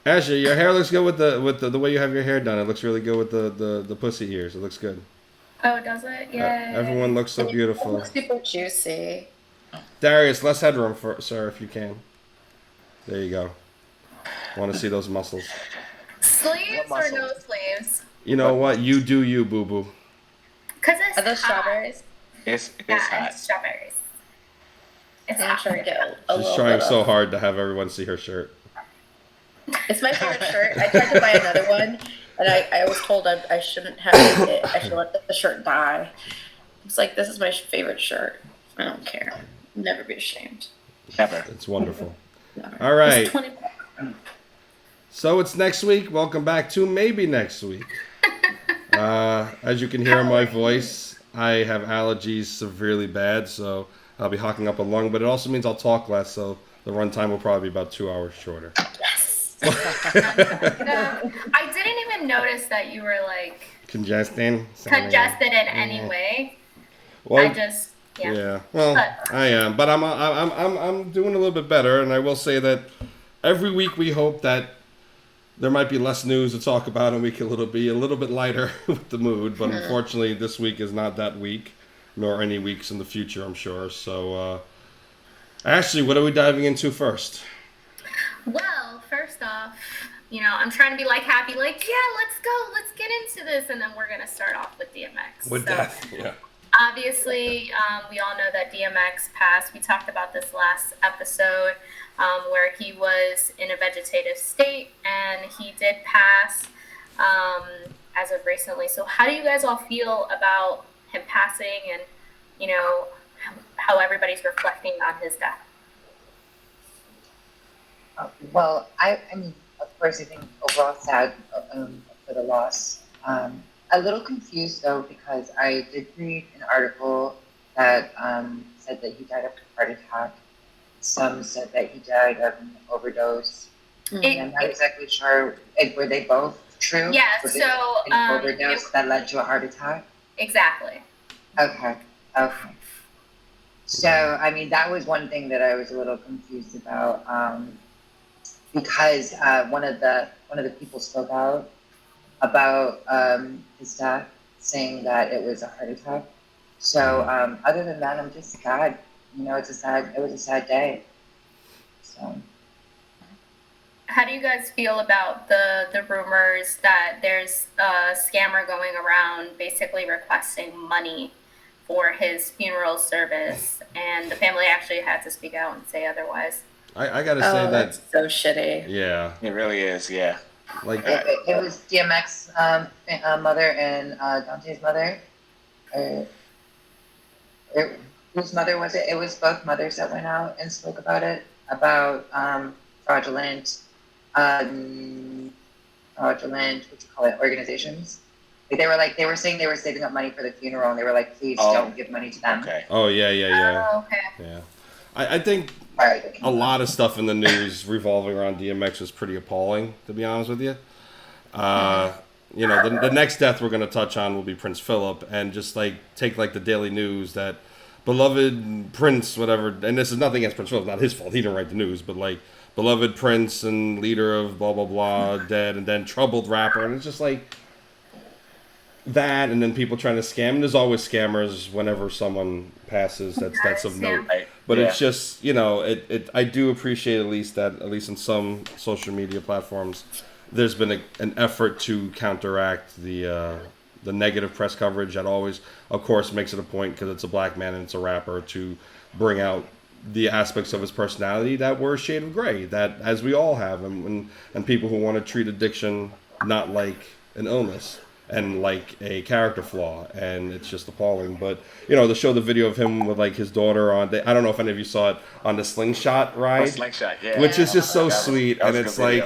Ashley, your hair looks good with the way you have your hair done. It looks really good with the pussy ears. It looks good. Oh, does it? Everyone Yay. looks so And it beautiful. looks super juicy. Darius, less headroom for sir if you can. There you go. Want to see those muscles? What Sleeves or muscle? no sleeves? You know What what? You muscles? do you, boo boo. Because Are it's those hot. strawberries? It's Yeah, hot. it's strawberries. It's I'm hot. trying to get a She's little trying bit so of. hard to have everyone see her shirt. It's my favorite shirt. I tried to buy another one, and I was told I shouldn't have it. I should let the shirt die. It's like, this is my favorite shirt. I don't care. Never be ashamed. Never. It's wonderful. Never. All right. It's 20. So it's next week. Welcome back to maybe next week. As you can hear in my voice, I have allergies severely bad, so I'll be hocking up a lung. But it also means I'll talk less, so the runtime will probably be about 2 hours shorter. Yes. I didn't even notice that you were like Congesting. congested in any way. Well, I just, yeah. yeah. Well, But- I am, but I'm doing a little bit better, and I will say that every week we hope that there might be less news to talk about, and we can be a little bit lighter with the mood. But unfortunately, this week is not that week, nor any weeks in the future, I'm sure. So, Ashley, what are we diving into first? Well, first off, I'm trying to be like happy, like, yeah, let's go, let's get into this, and then we're gonna start off with DMX. With So, death, yeah. obviously, we all know that DMX passed. We talked about this last episode, where he was in a vegetative state, and he did pass as of recently. So, how do you guys all feel about him passing, and how everybody's reflecting on his death? Well, I mean, of course, I think overall sad for the loss. A little confused though, because I did read an article that said that he died of a heart attack. Some said that he died of an overdose. And I'm not exactly sure. Were they both true? Yeah, Was it so, an overdose that led to a heart attack? Exactly. Okay. Okay. So, I mean, that was one thing that I was a little confused about, because one of the people spoke out about his death, saying that it was a heart attack. So, other than that, I'm just sad. It was a sad day. So. How do you guys feel about the rumors that there's a scammer going around basically requesting money for his funeral service, and the family actually had to speak out and say otherwise? I gotta say that. That's so shitty. Yeah. It really is. Yeah. Like. It was DMX mother and Daunte's mother. Whose mother was it? It was both mothers that went out and spoke about it, about fraudulent, what you call it, organizations. They were saying they were saving up money for the funeral, and they were like, please don't give money to them. Okay. Oh yeah. Oh, okay. Yeah. I think a lot of stuff in the news revolving around DMX is pretty appalling, to be honest with you. The next death we're going to touch on will be Prince Philip, and just take the Daily News that beloved Prince, whatever, and this is nothing against Prince Philip, not his fault, he didn't write the news, but beloved Prince and leader of blah blah blah dead, and then troubled rapper, and it's just that, and then people trying to scam. And there's always scammers whenever someone passes that's of note. Right. But Yeah. it's just, I do appreciate at least in some social media platforms, there's been an effort to counteract the negative press coverage that always, of course, makes it a point, because it's a black man and it's a rapper, to bring out the aspects of his personality that were a shade of gray, that as we all have, and people who want to treat addiction not like an illness and like a character flaw, and it's just appalling. But to show the video of him with his daughter on, I don't know if any of you saw it, on the slingshot ride, Slingshot, yeah. which is just so That was- sweet, that was and a it's good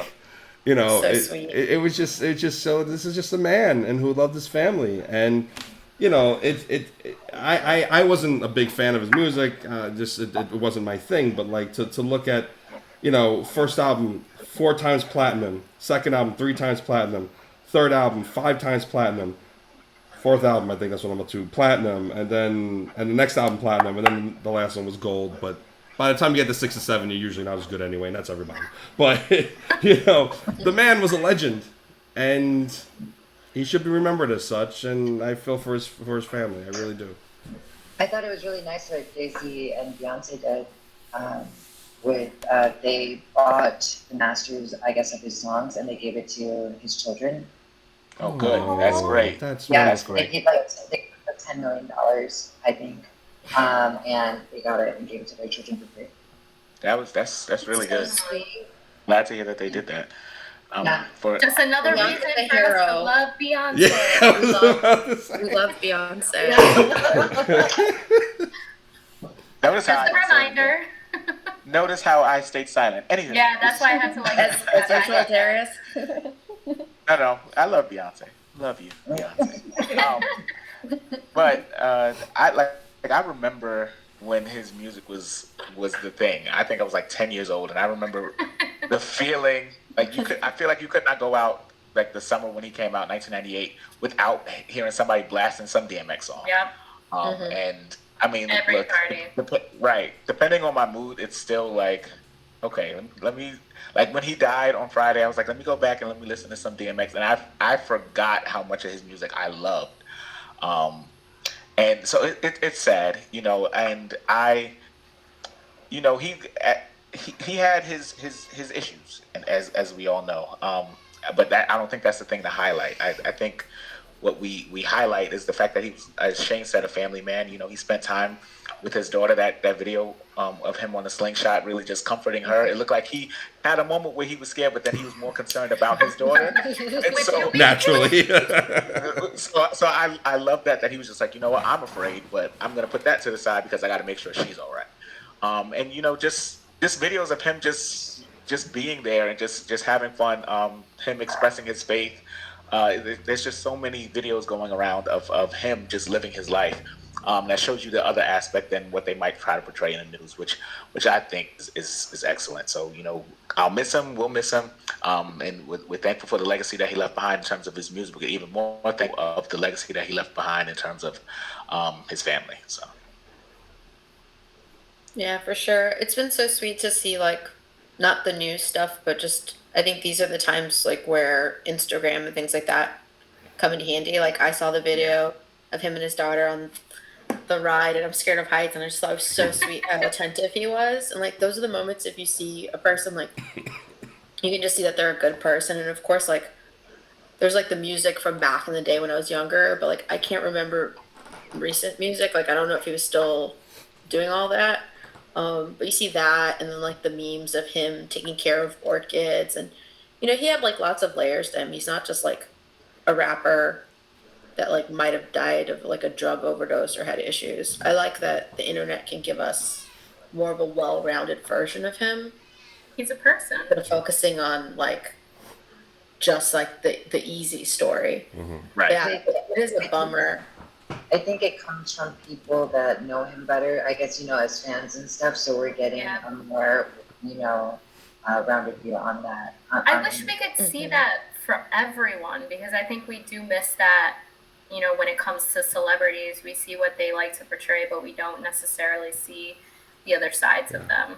video. So it, sweet. it was just so, this is just a man and who loved his family, and I wasn't a big fan of his music, it wasn't my thing, but to look at, first album 4 times platinum, second album 3 times platinum, third album 5 times platinum, fourth album, I think that's what I'm up to, platinum, and the next album platinum, and then the last one was gold. But By the time you get to 6 and 7, you're usually not as good anyway, and that's everybody. But the man was a legend, and he should be remembered as such. And I feel for his family. I really do. I thought it was really nice what Jay-Z and Beyonce did. They bought the masters, I guess, of his songs, and they gave it to his children. Oh, good. That's great. That's That's They great. gave they gave $10 million, I think, and they got it and gave it to their children for free. That's really good. Sweet. Glad to hear that they did that. Yeah. For Just another Beyonce's reason the for us to hero. love Beyonce. Yeah, I was about to say. We love Beyonce. notice how Just a reminder. Notice how I stayed silent. Anyway. Yeah, that's why I had to like. As usual, Darius. No, I love Beyonce. Love you, Beyonce. But I remember when his music was the thing. I think I was like 10 years old, and I remember the feeling like I feel like you could not go out like the summer when he came out, 1998, without hearing somebody blasting some DMX song. Yep. And I mean, Every look, party. right. Depending on my mood, it's still like, okay, let me. Like when he died on Friday, I was like, let me go back and let me listen to some DMX, and I forgot how much of his music I loved. And so it's sad, and he had his issues, and as we all know. But I don't think that's the thing to highlight. I think what we highlight is the fact that he, as Sheyne said, a family man. He spent time with his daughter. That video of him on the slingshot, really just comforting her. It looked like he had a moment where he was scared, but then he was more concerned about his daughter. And so Naturally. so I love that he was just like, you know what, I'm afraid, but I'm gonna put that to the side because I got to make sure she's all right. And just videos of him just being there and just having fun. Him expressing his faith. There's just so many videos going around of him just living his life. That shows you the other aspect than what they might try to portray in the news, which I think is excellent. So, I'll miss him. We'll miss him. And we're thankful for the legacy that he left behind in terms of his music, but even more thankful of the legacy that he left behind in terms of his family. So. Yeah, for sure. It's been so sweet to see, like, not the news stuff, but just, I think these are the times, like, where Instagram and things like that come in handy. Like, I saw the video of him and his daughter on the ride, and I'm scared of heights, and I just thought it was so sweet how attentive he was. And, like, those are the moments if you see a person, like, you can just see that they're a good person. And, of course, like, there's, like, the music from back in the day when I was younger, but, like, I can't remember recent music. Like, I don't know if he was still doing all that. But you see that, and then like the memes of him taking care of orchids, and he had like lots of layers to him. He's not just like a rapper that like might have died of like a drug overdose or had issues. I like that the internet can give us more of a well-rounded version of him. He's a person. Instead of focusing on like just like the easy story. Mm-hmm. Right. Yeah, it is a bummer. I think it comes from people that know him better, I guess, as fans and stuff, so we're getting a more, rounded view on that. I wish we could see that from everyone, because I think we do miss that, when it comes to celebrities. We see what they like to portray, but we don't necessarily see the other sides of them.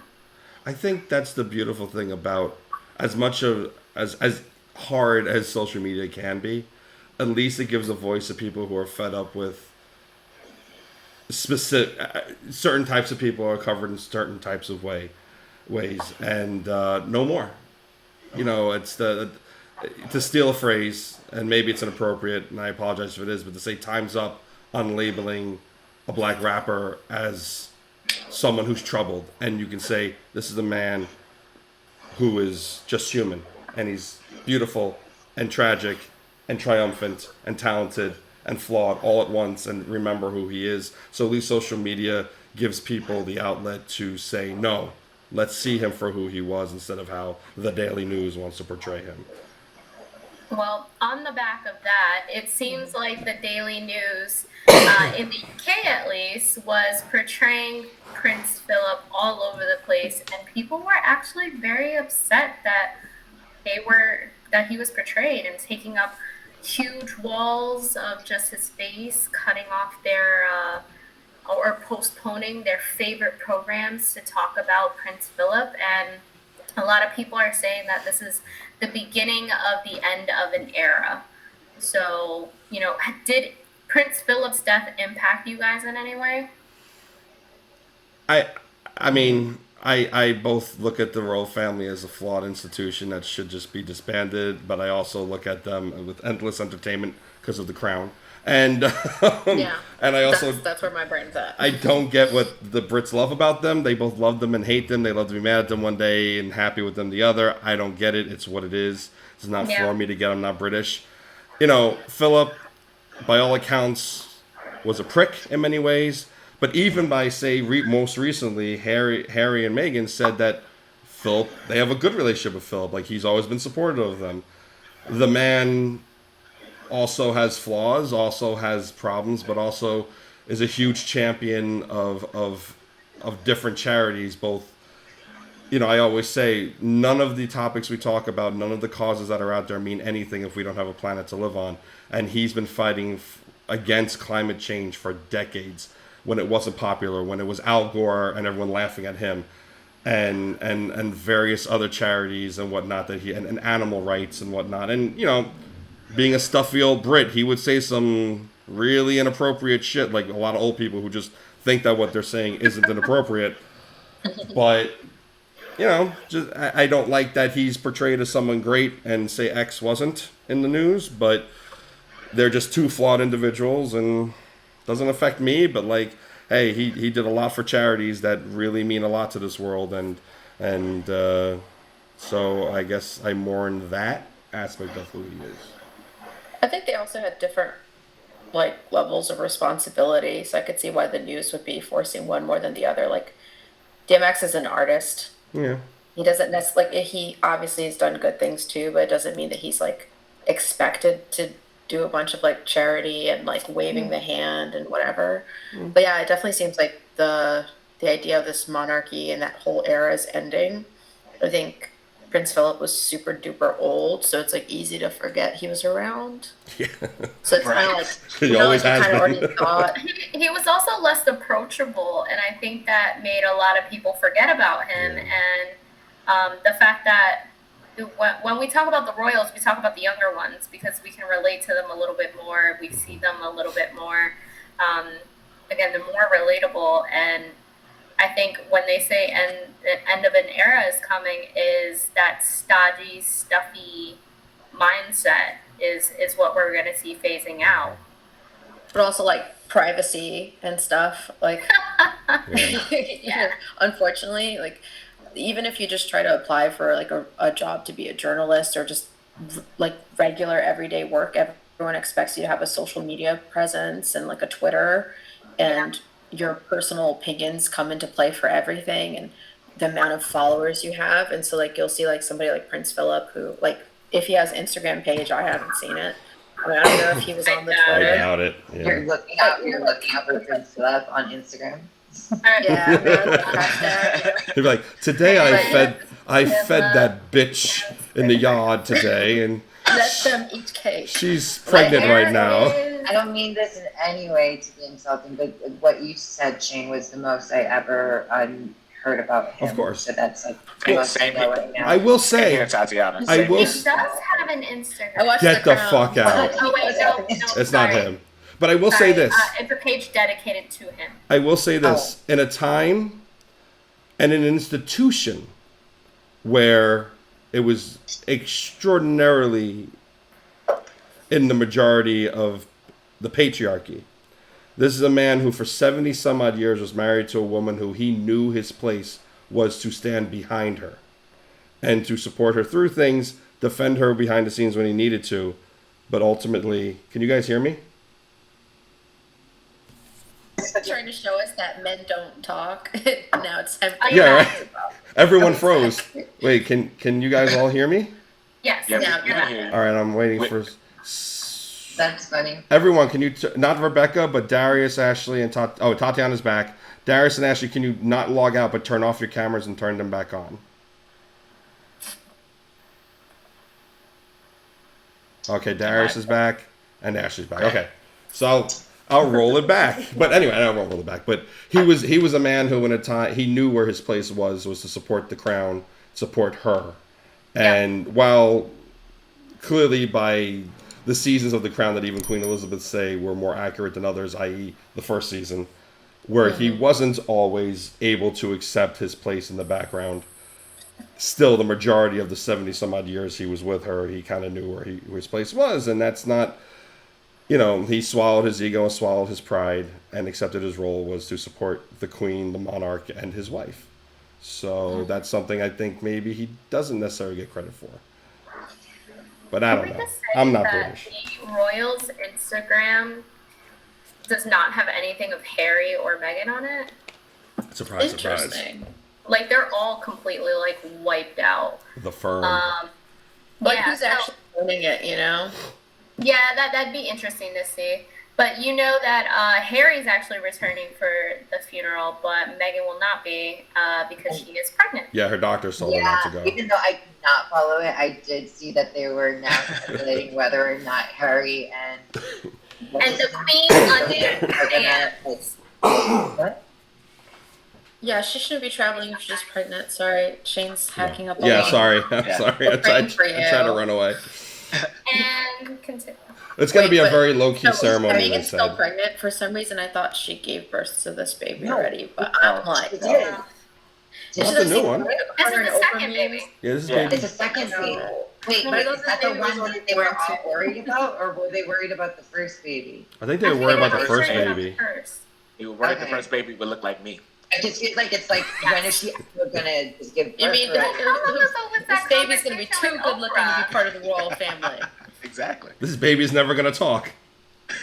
I think that's the beautiful thing about as much of as hard as social media can be. At least it gives a voice to people who are fed up with certain types of people are covered in certain types of ways, and no more. It's to steal a phrase, and maybe it's inappropriate, and I apologize if it is, but to say "time's up" on labeling a black rapper as someone who's troubled, and you can say this is a man who is just human, and he's beautiful and tragic and triumphant and talented and flawed all at once, and remember who he is. So at least social media gives people the outlet to say, no, let's see him for who he was instead of how the Daily News wants to portray him. Well, on the back of that, it seems like the Daily News, in the UK at least, was portraying Prince Philip all over the place, and people were actually very upset that he was portrayed and taking up huge walls of just his face, cutting off their or postponing their favorite programs to talk about Prince Philip. And a lot of people are saying that this is the beginning of the end of an era. So, you know, did Prince Philip's death impact you guys in any way? I mean, I both look at the royal family as a flawed institution that should just be disbanded, but I also look at them with endless entertainment because of the crown. And and I also that's where my brain's at. I don't get what the Brits love about them. They both love them and hate them. They love to be mad at them one day and happy with them the other. I don't get it. It's what it is. It's not for me to get. I'm not British. You know, Philip, by all accounts, was a prick in many ways. But even by, say, most recently, Harry and Meghan said that Philip, they have a good relationship with Philip. Like, he's always been supportive of them. The man also has flaws, also has problems, but also is a huge champion of different charities. Both, you know, I always say, none of the topics we talk about, none of the causes that are out there mean anything if we don't have a planet to live on. And he's been fighting against climate change for decades, when it wasn't popular, when it was Al Gore and everyone laughing at him, and various other charities and whatnot that and animal rights and whatnot. And, you know, being a stuffy old Brit, he would say some really inappropriate shit, like a lot of old people who just think that what they're saying isn't inappropriate. But, you know, just I don't like that he's portrayed as someone great and say X wasn't in the news, but they're just two flawed individuals, and doesn't affect me, but like, hey, he did a lot for charities that really mean a lot to this world, and so I guess I mourn that aspect of who he is. I think they also had different like levels of responsibility, so I could see why the news would be forcing one more than the other. Like, DMX is an artist. Yeah. He doesn't necessarily, like, he obviously has done good things too, but it doesn't mean that he's like expected to do a bunch of like charity and like waving the hand and whatever. But yeah, it definitely seems like the idea of this monarchy and that whole era is ending. I think Prince Philip was super duper old, so it's like easy to forget he was around. Yeah. So it's kind of like, He always has kind of been. already thought. He was also less approachable, and I think that made a lot of people forget about him. And the fact that when we talk about the royals, we talk about the younger ones because we can relate to them a little bit more. We see them a little bit more. Again, they're more relatable. And I think when they say the end of an era is coming, is that stodgy, stuffy mindset is what we're going to see phasing out. But also like privacy and stuff. Like, unfortunately, like, even if you just try to apply for like a job to be a journalist or just like regular everyday work, everyone expects you to have a social media presence and like a Twitter, and your personal opinions come into play for everything and the amount of followers you have. And so like you'll see like somebody like Prince Philip who, like, if he has Instagram page, I haven't seen it. I mean, I don't know if he was on the Twitter. I doubt it. Yeah. You're looking up for Prince Philip on Instagram. Yeah. He'd be like, today I fed that bitch in the yard today, and let them eat cake. She's pregnant right now. I don't mean this in any way to be insulting, but what you said, Sheyne, was the most I ever heard about him. Of course. So that's like Same right now. I will say, Here, Tatiana. I will. He does have an Instagram. Get the fuck out. Oh wait, no, It's not him. But I will say this. It's a page dedicated to him. I will say this. In a time and an institution where it was extraordinarily in the majority of the patriarchy, this is a man who for 70 some odd years was married to a woman who he knew his place was to stand behind her and to support her through things, defend her behind the scenes when he needed to. But ultimately, can you guys hear me? Trying to show us that men don't talk. Now it's time. Yeah, right. Everyone froze. Wait, can you guys all hear me? Yes. Yeah, Yeah, we can hear you. All right, I'm waiting for. That's funny. Everyone, can you not Rebecca, but Darius, Ashley, and Tatiana's back. Darius and Ashley, can you not log out but turn off your cameras and turn them back on? Okay, Darius is back and Ashley's back. Okay, so I'll roll it back. But anyway, I don't roll it back. But he was a man who, in a time, he knew where his place was to support the crown, support her. And while clearly by the seasons of the crown that even Queen Elizabeth say were more accurate than others, i.e. the first season, where he wasn't always able to accept his place in the background, still the majority of the 70 some odd years he was with her, he kind of knew where his place was. And that's not, he swallowed his ego and swallowed his pride and accepted his role was to support the queen, the monarch, and his wife. So that's something I think maybe he doesn't necessarily get credit for. But I don't know. I'm not British. The royals' Instagram does not have anything of Harry or Meghan on it. Surprise, surprise. Like, they're all completely, like, wiped out. The firm. Who's actually owning it, Yeah, that'd be interesting to see. But you know that Harry's actually returning for the funeral, but Meghan will not be because she is pregnant. Yeah, her doctor told her not to go. Even though I did not follow it, I did see that they were now speculating whether or not Harry and the Queen What? Yeah, she shouldn't be traveling if she's pregnant. Sorry, Shayne's hacking up. Yeah, sorry. I'm sorry. I tried to run away. And continue. It's going to be a very low-key ceremony. Is Meghan still pregnant? For some reason, I thought she gave birth to this baby already, but I'm like, she did. That's a new one. This is the second baby. Yeah, this is baby. It's a second baby. Wait, but is that the one that they weren't too worried about, or were they worried about the first baby? I think they were worried about the first baby. They were worried the first baby would look like me. I just feel like it's like, when is she gonna just give birth? You mean this baby's gonna be too good looking to be part of the royal family? Exactly. This baby's never going to talk.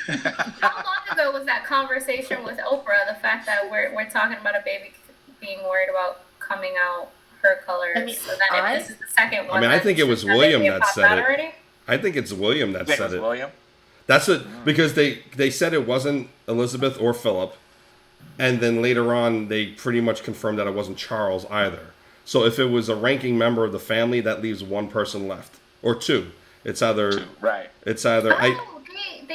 How long ago was that conversation with Oprah? The fact that we're talking about a baby being worried about coming out her colors. I mean, so that if this is the second one. I think it was William that said it. Already? I think it's William that said it. William? That's what, because they said it wasn't Elizabeth or Philip, and then later on they pretty much confirmed that it wasn't Charles either. So if it was a ranking member of the family, that leaves one person left, or two. It's either right. It's either they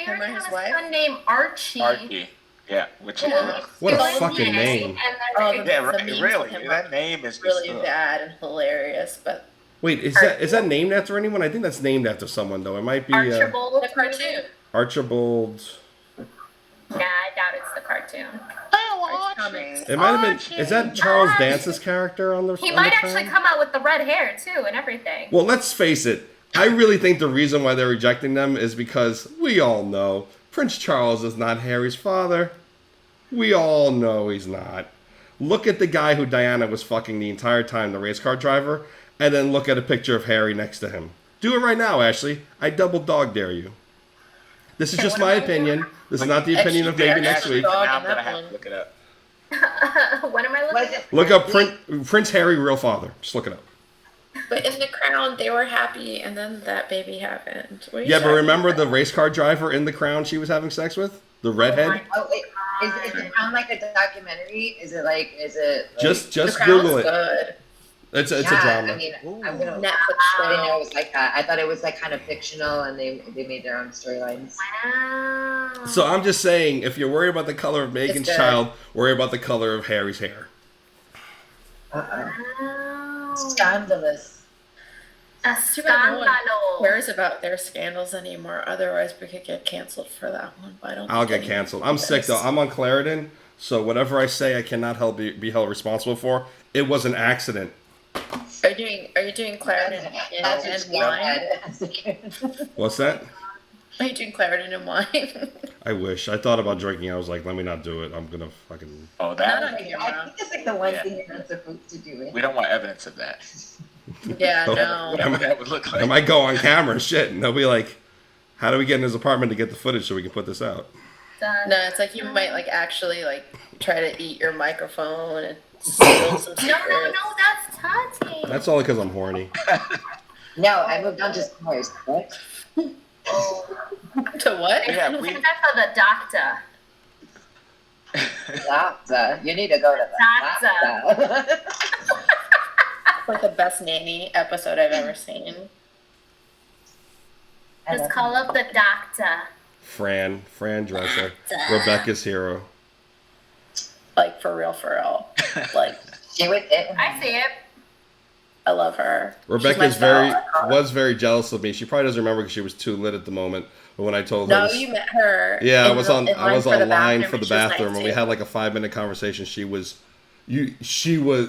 already have a son named Archie. Archie, yeah, which what a fucking name. Yeah, right. Really, that name is really bad and hilarious. But wait, is that named after anyone? I think that's named after someone though. It might be Archibald. The cartoon. Archibald. Nah, I doubt it's the cartoon. It might have been. Is that Charles Dance's character on the? He might actually come out with the red hair too and everything. Well, let's face it. I really think the reason why they're rejecting them is because we all know Prince Charles is not Harry's father. We all know he's not. Look at the guy who Diana was fucking the entire time, the race car driver, and then look at a picture of Harry next to him. Do it right now, Ashley. I double dog dare you. This is just my opinion. This is not the opinion of maybe next week. Now I'm gonna have to look it up. What am I looking at? Look up Prince Harry, real father. Just look it up. But in the Crown, they were happy, and then that baby happened. Yeah, but remember the race car driver in The Crown she was having sex with? The redhead? Is The Crown like a documentary? Is it like just The Google it. Good. It's a drama. I mean, I'm gonna, Netflix I didn't know it was like that. I thought it was like kind of fictional, and they made their own storylines. Wow. So I'm just saying, if you're worried about the color of Meghan's child, worry about the color of Harry's hair. Wow. Scandalous. A No one scandalo. cares about their scandals anymore. Otherwise, we could get canceled for that one. But I don't. I'll get canceled. I'm sick though. I'm on Claritin, so whatever I say, I cannot be held responsible for. It was an accident. Are you doing Claritin and wine? What's that? Are you doing Claritin and wine? I wish. I thought about drinking. I was like, let me not do it. I'm gonna fucking. Oh, Not that. on I camera. think it's like the one thing you're not supposed to do. We don't want evidence of that. Yeah, no. Whatever that would look like. I might go on camera and shit, and they'll be like, how do we get in his apartment to get the footage so we can put this out? Done. No, it's like you might like actually like try to eat your microphone and steal some secrets. No, that's Tati. That's only because I'm horny. No, I moved on to scores. What? To what? Yeah, we. That's for the doctor. Doctor. You need to go to the doctor. Like the best nanny episode I've ever seen. Just call up the doctor. Fran Drescher, Rebecca's hero. Like, for real. Like, She was it. I see it. I love her. Rebecca's was very jealous of me. She probably doesn't remember because she was too lit at the moment. But when I told her, No, you met her. yeah, I was on line for the and she was bathroom, nice and we too. had like a 5-minute conversation. She was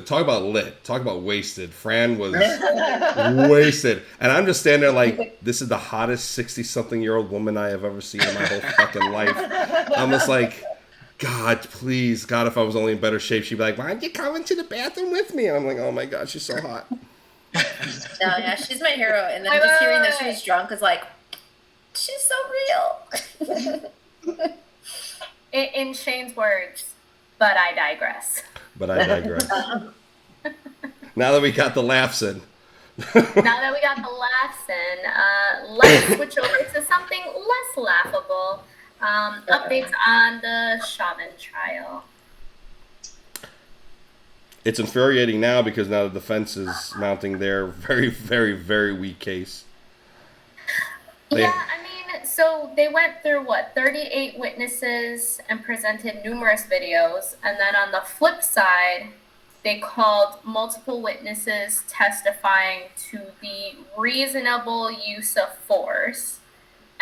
talk about lit, talk about wasted. Fran was wasted, and I'm just standing there like, this is the hottest 60-something-year-old woman I have ever seen in my whole fucking life. I'm just like, God, please, God, if I was only in better shape, she'd be like, why don't you come into the bathroom with me? And I'm like, oh my God, she's so hot. No, yeah, she's my hero. And then just hearing that she was drunk is like, she's so real. In Sheyne's words, but I digress. But I digress. Now that we got the laughs in. Now that we got the laughs in, let's switch over to something less laughable. Updates on the Chauvin trial. It's infuriating now because now the defense is mounting their very, very, very weak case. Yeah, I mean, so they went through 38 witnesses and presented numerous videos, and then on the flip side, they called multiple witnesses testifying to the reasonable use of force.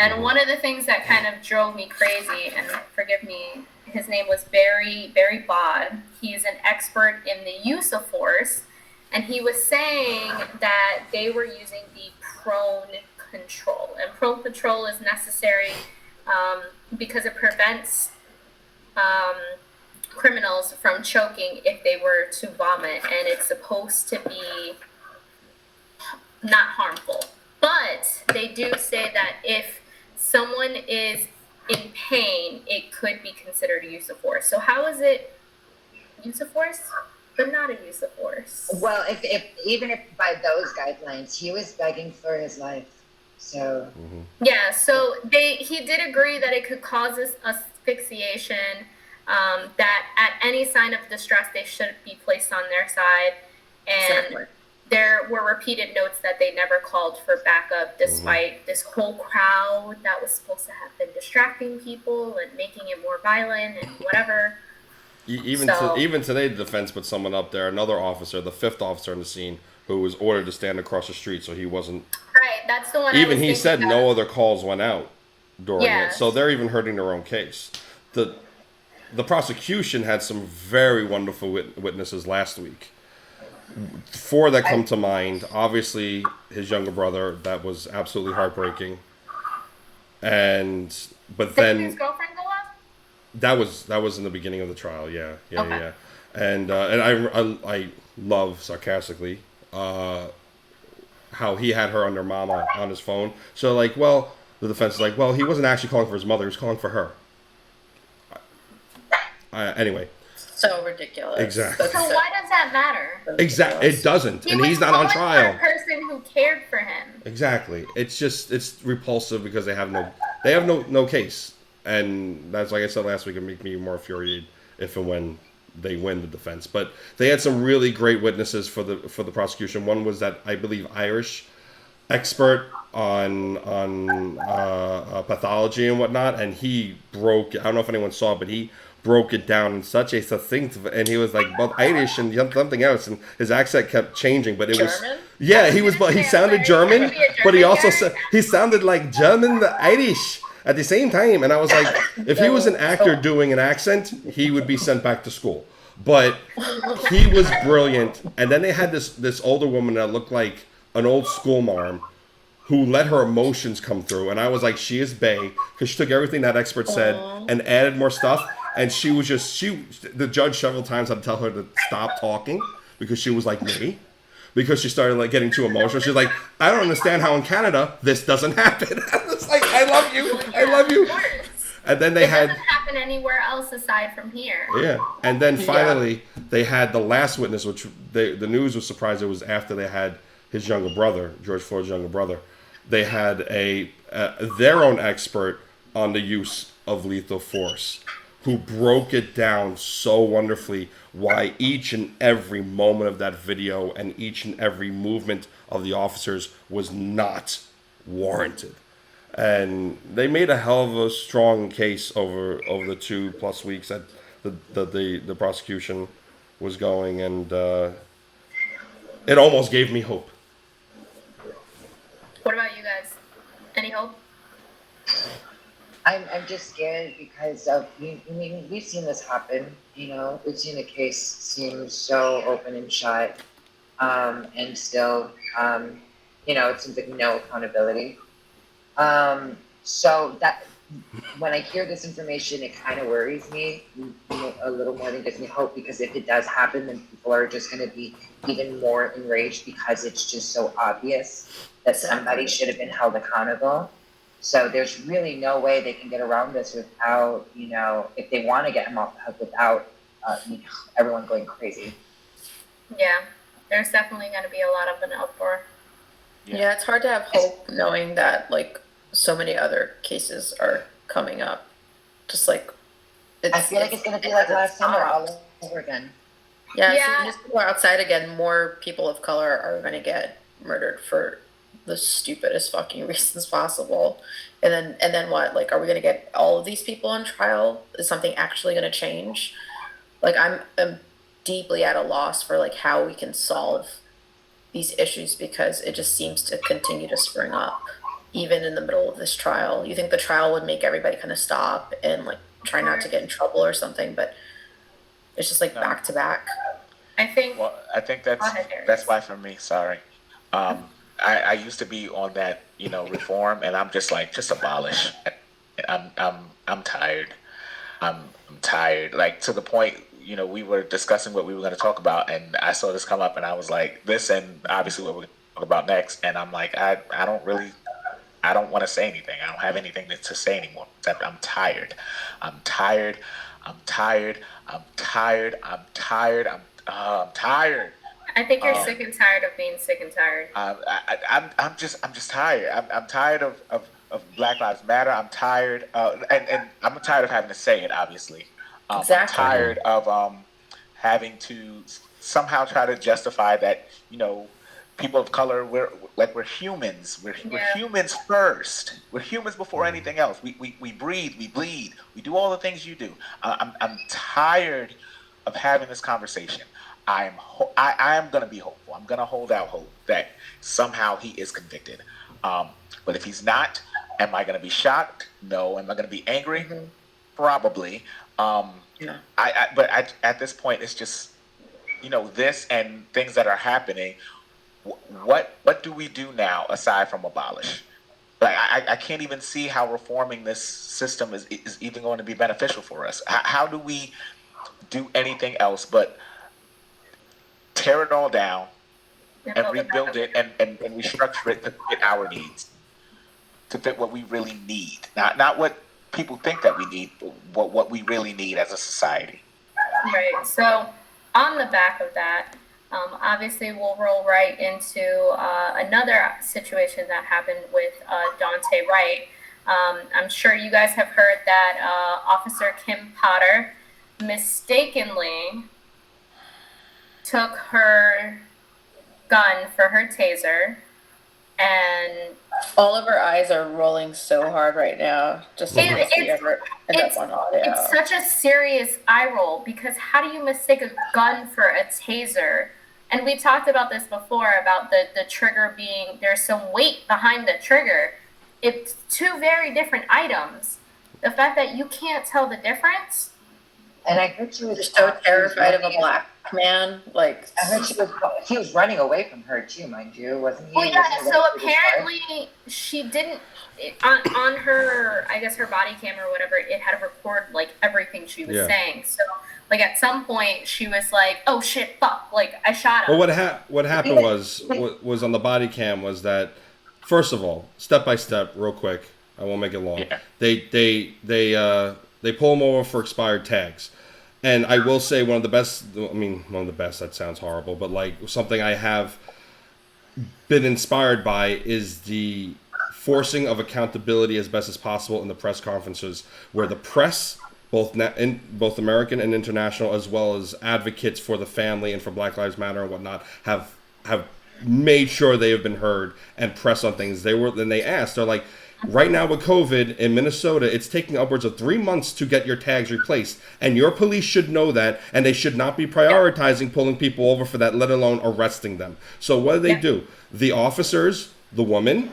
And one of the things that kind of drove me crazy, and forgive me, his name was Barry Bod. He's an expert in the use of force, and he was saying that they were using the prone control. And prone control is necessary because it prevents criminals from choking if they were to vomit, and it's supposed to be not harmful. But they do say that if someone is in pain, it could be considered a use of force. So how is it use of force, but not a use of force? Well, even if by those guidelines, he was begging for his life. So yeah, so he did agree that it could cause asphyxiation, that at any sign of distress, they should be placed on their side. And Exactly. there were repeated notes that they never called for backup, despite this whole crowd that was supposed to have been distracting people and making it more violent and whatever. Even today, the defense put someone up there, another officer, the 5th officer in the scene, who was ordered to stand across the street, so he wasn't. Right, that's the one. Even he said no other calls went out during it, so they're even hurting their own case. The prosecution had some very wonderful witnesses last week. 4 that come to mind. Obviously, his younger brother. That was absolutely heartbreaking. But then his girlfriend go up? that was in the beginning of the trial. Yeah. And I love, sarcastically, how he had her under mama on his phone. So the defense is like, well, he wasn't actually calling for his mother; he was calling for her. Anyway. So ridiculous. Exactly. So why does that matter? Exactly. It doesn't, and he's not on trial. For a person who cared for him. Exactly. It's repulsive because they have no case, and that's, like I said last week, it make me more infuriated if and when they win the defense. But they had some really great witnesses for the prosecution. One was that, I believe, Irish expert on pathology and whatnot, and he broke. I don't know if anyone saw it, but he broke it down in such a succinct, and he was like both Irish and something else, and his accent kept changing, but it German? he sounded German, but he also he sounded like German, Irish at the same time, and I was like, if he was an actor doing an accent, he would be sent back to school. But he was brilliant. And then they had this older woman that looked like an old school marm, who let her emotions come through, and I was like, she is bae, because she took everything that expert said and added more stuff. And she was the judge several times had to tell her to stop talking because she was like me, because she started getting too emotional. She's like, I don't understand how in Canada this doesn't happen. I was like, I love you. And then it doesn't happen anywhere else aside from here. Yeah. And then finally they had the last witness, which the news was surprised it was after they had his younger brother, George Floyd's younger brother. They had their own expert on the use of lethal force, who broke it down so wonderfully why each and every moment of that video and each and every movement of the officers was not warranted. and they made a hell of a strong case over the 2+ weeks that the prosecution was going, and it almost gave me hope. What about you guys? Any hope? I'm just scared because of, I mean, we've seen this happen, you know, we've seen a case seem so open and shut, and still, you know, it seems like no accountability. So that, when I hear this information, it kind of worries me, you know, a little more than gives me hope, because if it does happen, then people are just going to be even more enraged because it's just so obvious that somebody should have been held accountable. So there's really no way they can get around this without, you know, if they want to get him off the hook, without you know, everyone going crazy. Yeah, there's definitely going to be a lot of an uproar. Yeah, it's hard to have hope knowing that, like, so many other cases are coming up. Just like, I feel like it's going to be like last summer all over again. Yeah, Yeah. so as people are outside again, more people of color are going to get murdered for the stupidest fucking reasons possible. And then what? Like, are we going to get all of these people on trial? Is something actually going to change? Like, I'm deeply at a loss for, like, how we can solve these issues, because it just seems to continue to spring up even in the middle of this trial. You think the trial would make everybody kind of stop and, like, try not to get in trouble or something, but it's just like back to back. I think. Well, I think that's why for me. Sorry, I used to be on that, you know, reform, and I'm just like, just abolish. I'm tired. I'm tired. Like, to the point, you know, we were discussing what we were going to talk about, and I saw this come up, and I was like, this, and obviously what we're going to talk about next, and I'm like, I don't want to say anything. I don't have anything to say anymore. Except I'm tired. I'm tired. I'm tired. I'm tired. I'm tired. I'm tired. I think you're sick and tired of being sick and tired. I'm just tired. I'm tired of Black Lives Matter. I'm tired, and I'm tired of having to say it. Obviously, Exactly. I'm tired of having to somehow try to justify that, you know, people of color, we're humans. We're humans first. We're humans before anything else. We breathe, we bleed, we do all the things you do. I'm tired of having this conversation. I am going to be hopeful. I'm going to hold out hope that somehow he is convicted. But if he's not, am I going to be shocked? No. Am I going to be angry? Mm-hmm. Probably. Yeah. But at this point, it's just, you know, this and things that are happening. What do we do now aside from abolish? Like, I can't even see how reforming this system is even going to be beneficial for us. How do we do anything else but tear it all down and rebuild it and restructure it to fit our needs, to fit what we really need, not what people think that we need, but what we really need as a society. Right. So on the back of that, obviously we'll roll right into another situation that happened with Daunte Wright. I'm sure you guys have heard that Officer Kim Potter mistakenly took her gun for her taser, and All of our eyes are rolling so hard right now, just in case we ever end up on audio. it's such a serious eye roll, because how do you mistake a gun for a taser? And we talked about this before, about the trigger being, there's some weight behind the trigger. It's two very different items. The fact that you can't tell the difference. And I heard she was You're so terrified of a black man. Like, I heard he was running away from her too, mind you, wasn't he? Well, yeah, Wasn't he so running through the car? apparently she didn't, on her, I guess her body cam or whatever, it had to record, like, everything she was saying. So, like, at some point, she was like, oh shit, fuck, like, I shot him. Well, what happened was on the body cam was that, first of all, step by step, real quick, I won't make it long. Yeah. They pull him over for expired tags. And I will say one of the best, that sounds horrible, but like something I have been inspired by is the forcing of accountability as best as possible in the press conferences, where the press, both American and international, as well as advocates for the family and for Black Lives Matter and whatnot, have made sure they have been heard and press on things. They asked, they're like, right now with COVID in Minnesota, it's taking upwards of 3 months to get your tags replaced. And your police should know that, and they should not be prioritizing pulling people over for that, let alone arresting them. So what do? The officers, the woman,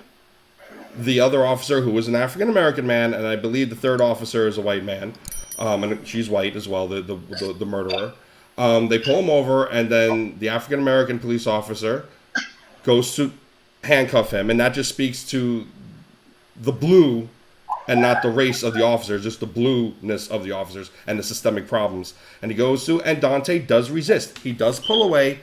the other officer who was an African-American man, and I believe the third officer is a white man, and she's white as well, the murderer. They pull him over, and then the African-American police officer goes to handcuff him, and that just speaks to the blue and not the race of the officers, just the blueness of the officers and the systemic problems. And he goes to, and Daunte does resist. He does pull away.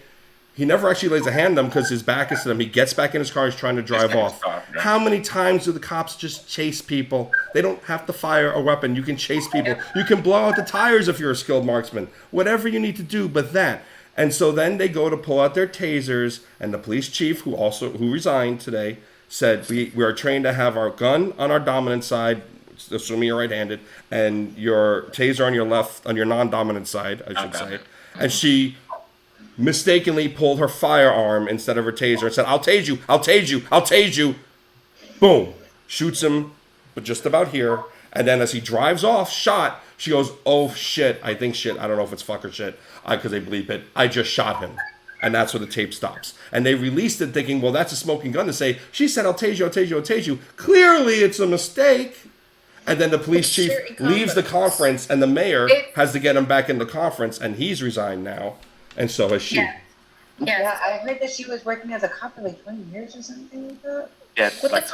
He never actually lays a hand on him because his back is to them. He gets back in his car. He's trying to drive off. How many times do the cops just chase people? They don't have to fire a weapon. You can chase people. You can blow out the tires if you're a skilled marksman. Whatever you need to do, but that. And so then they go to pull out their tasers, and the police chief, who resigned today, said, we are trained to have our gun on our dominant side, assuming you're right-handed, and your taser on your left, on your non-dominant side, I should say. And she mistakenly pulled her firearm instead of her taser and said, I'll tase you, I'll tase you, I'll tase you. Boom. Shoots him, but just about here. And then as he drives off, shot, she goes, oh shit, I think shit, I don't know if it's fuck or shit, because they bleep it, I just shot him. And that's where the tape stops. And they released it thinking, well, that's a smoking gun to say, she said, I'll tase you, I'll tase you, I'll tase you. Clearly it's a mistake. And then the police chief leaves the conference, and the mayor has to get him back in the conference, and he's resigned now. And so has she. Yeah, I heard that she was working as a cop for like 20 years or something like that. Yeah, like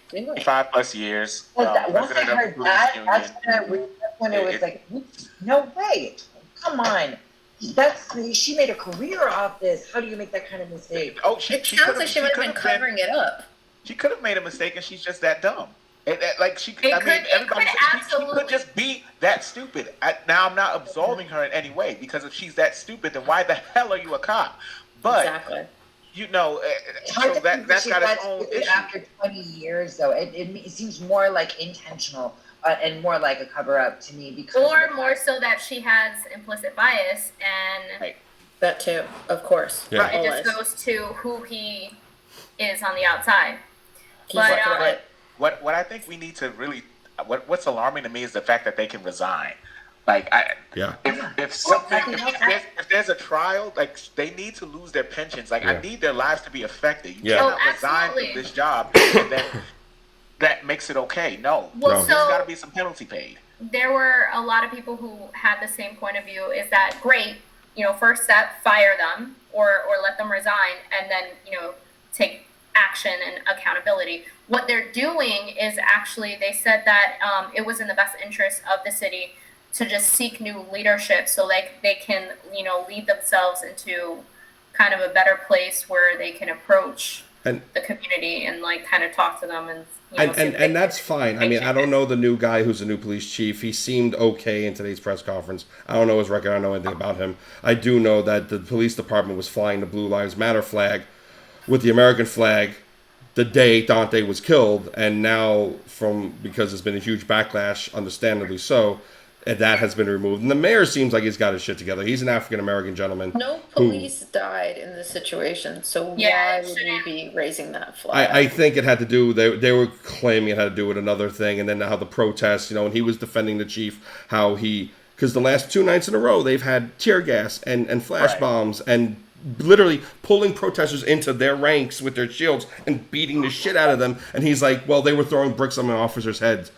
25 plus years. Well, once I heard that, that's when it was like, no way. Come on. She made a career off this. How do you make that kind of mistake? Oh, it sounds like she might have been covering it up. She could have made a mistake, and she's just that dumb. Like she could just be that stupid. Now I'm not absolving her in any way, because if she's that stupid, then why the hell are you a cop? But exactly. You know, so that's got its own issue. After 20 years, though, it seems more like intentional and more like a cover up to me, because or more so that she has implicit bias, and right. That too, of course. Yeah. It just goes to who he is on the outside. What I think we need to really, what's alarming to me is the fact that they can resign. Like, if there's a trial, like, they need to lose their pensions. Like, I need their lives to be affected. You cannot resign from this job, and then that makes it okay. No, there's got to be some penalty paid. There were a lot of people who had the same point of view. Is that great? First step, fire them or let them resign, and then take action and accountability. What they're doing is actually, they said that it was in the best interest of the city to just seek new leadership, so they can lead themselves into kind of a better place where they can approach the community and kind of talk to them and that's fine. I mean, I don't know the new guy who's the new police chief. He seemed okay in today's press conference. I don't know his record. I don't know anything about him. I do know that the police department was flying the Blue Lives Matter flag with the American flag the day Daunte was killed, and now because there's been a huge backlash, understandably so, that has been removed. And the mayor seems like he's got his shit together. He's an African-American gentleman. No police died in this situation, so why would we be raising that flag? I think it had to do, they were claiming it had to do with another thing, and then how the protests, and he was defending the chief, because the last 2 nights in a row, they've had tear gas and flash bombs and literally pulling protesters into their ranks with their shields and beating the shit out of them. And he's like, well, they were throwing bricks on my officers' heads.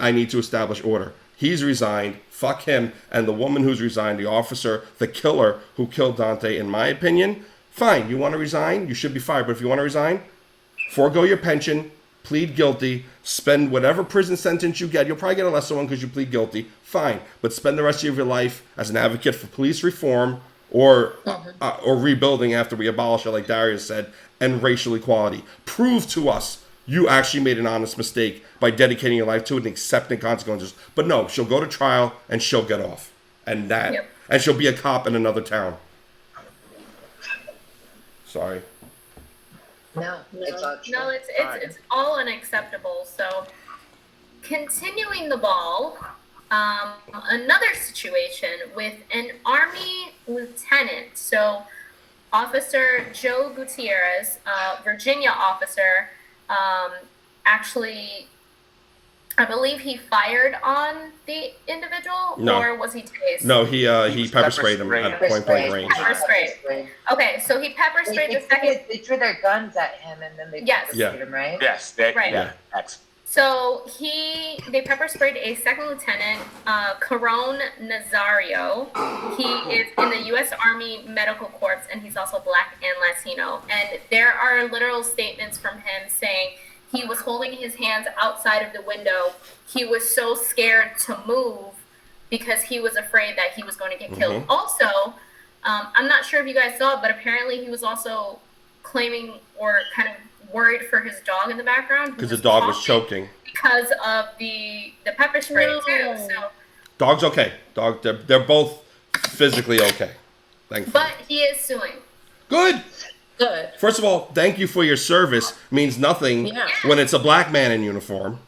I need to establish order. He's resigned. Fuck him. And the woman who's resigned, the officer, the killer who killed Daunte, in my opinion, fine. You want to resign? You should be fired. But if you want to resign, forego your pension, plead guilty, spend whatever prison sentence you get. You'll probably get a lesser one because you plead guilty. Fine. But spend the rest of your life as an advocate for police reform or rebuilding after we abolish it, like Darius said, and racial equality. Prove to us you actually made an honest mistake by dedicating your life to it and accepting consequences. But no, she'll go to trial and she'll get off. And and she'll be a cop in another town. Sorry. No, it's all true. No, it's all unacceptable. So, continuing the ball, another situation with an Army lieutenant. So, Officer Joe Gutierrez, Virginia officer, actually, I believe he fired on the individual, No. or was he tased? No, he was pepper pepper sprayed him sprayed. at point blank range. Pepper spray. Okay, so he pepper sprayed the second. They threw their guns at him and then they Yes. pepper sprayed him, right? Yes, Right. yeah, X. So they pepper sprayed a second lieutenant, Caron Nazario. He is in the U.S. Army Medical Corps, and he's also Black and Latino. And there are literal statements from him saying he was holding his hands outside of the window. He was so scared to move because he was afraid that he was going to get killed. Mm-hmm. Also, I'm not sure if you guys saw it, but apparently he was also claiming or kind of worried for his dog in the background Because the dog was choking. because of the pepper spray too. So, Dog's okay. They're both physically okay. Thankfully. but he is suing. Good. Good. First of all, thank you for your service. Means nothing Yeah. when it's a black man in uniform.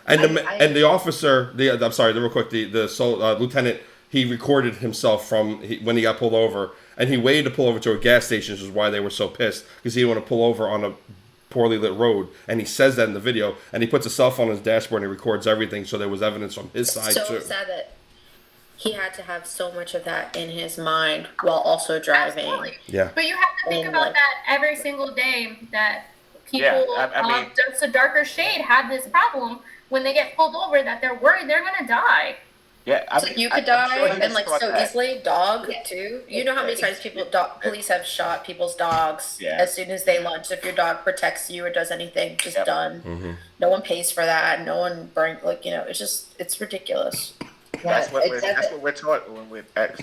And the officer, I'm sorry, real quick, the lieutenant, he recorded himself when he got pulled over, and he waited to pull over to a gas station, which is why they were so pissed, because he didn't want to pull over on a poorly lit road, and he says that in the video, and he puts a cell phone on his dashboard and he records everything, so there was evidence from his side So too. sad that he had to have so much of that in his mind while also driving. Absolutely. Yeah. But you have to think And, about like- that every single day, that people I mean- just a darker shade have this problem when they get pulled over, that they're worried they're going to die. Yeah, I So mean, you could I'm die sure he and like thought so that. easily. Dog Yeah. too. You know how many times police have shot people's dogs Yeah. as soon as they lunch. If your dog protects you or does anything, just Yep. done. Mm-hmm. No one pays for that. No one it's ridiculous. That's what it's we're taught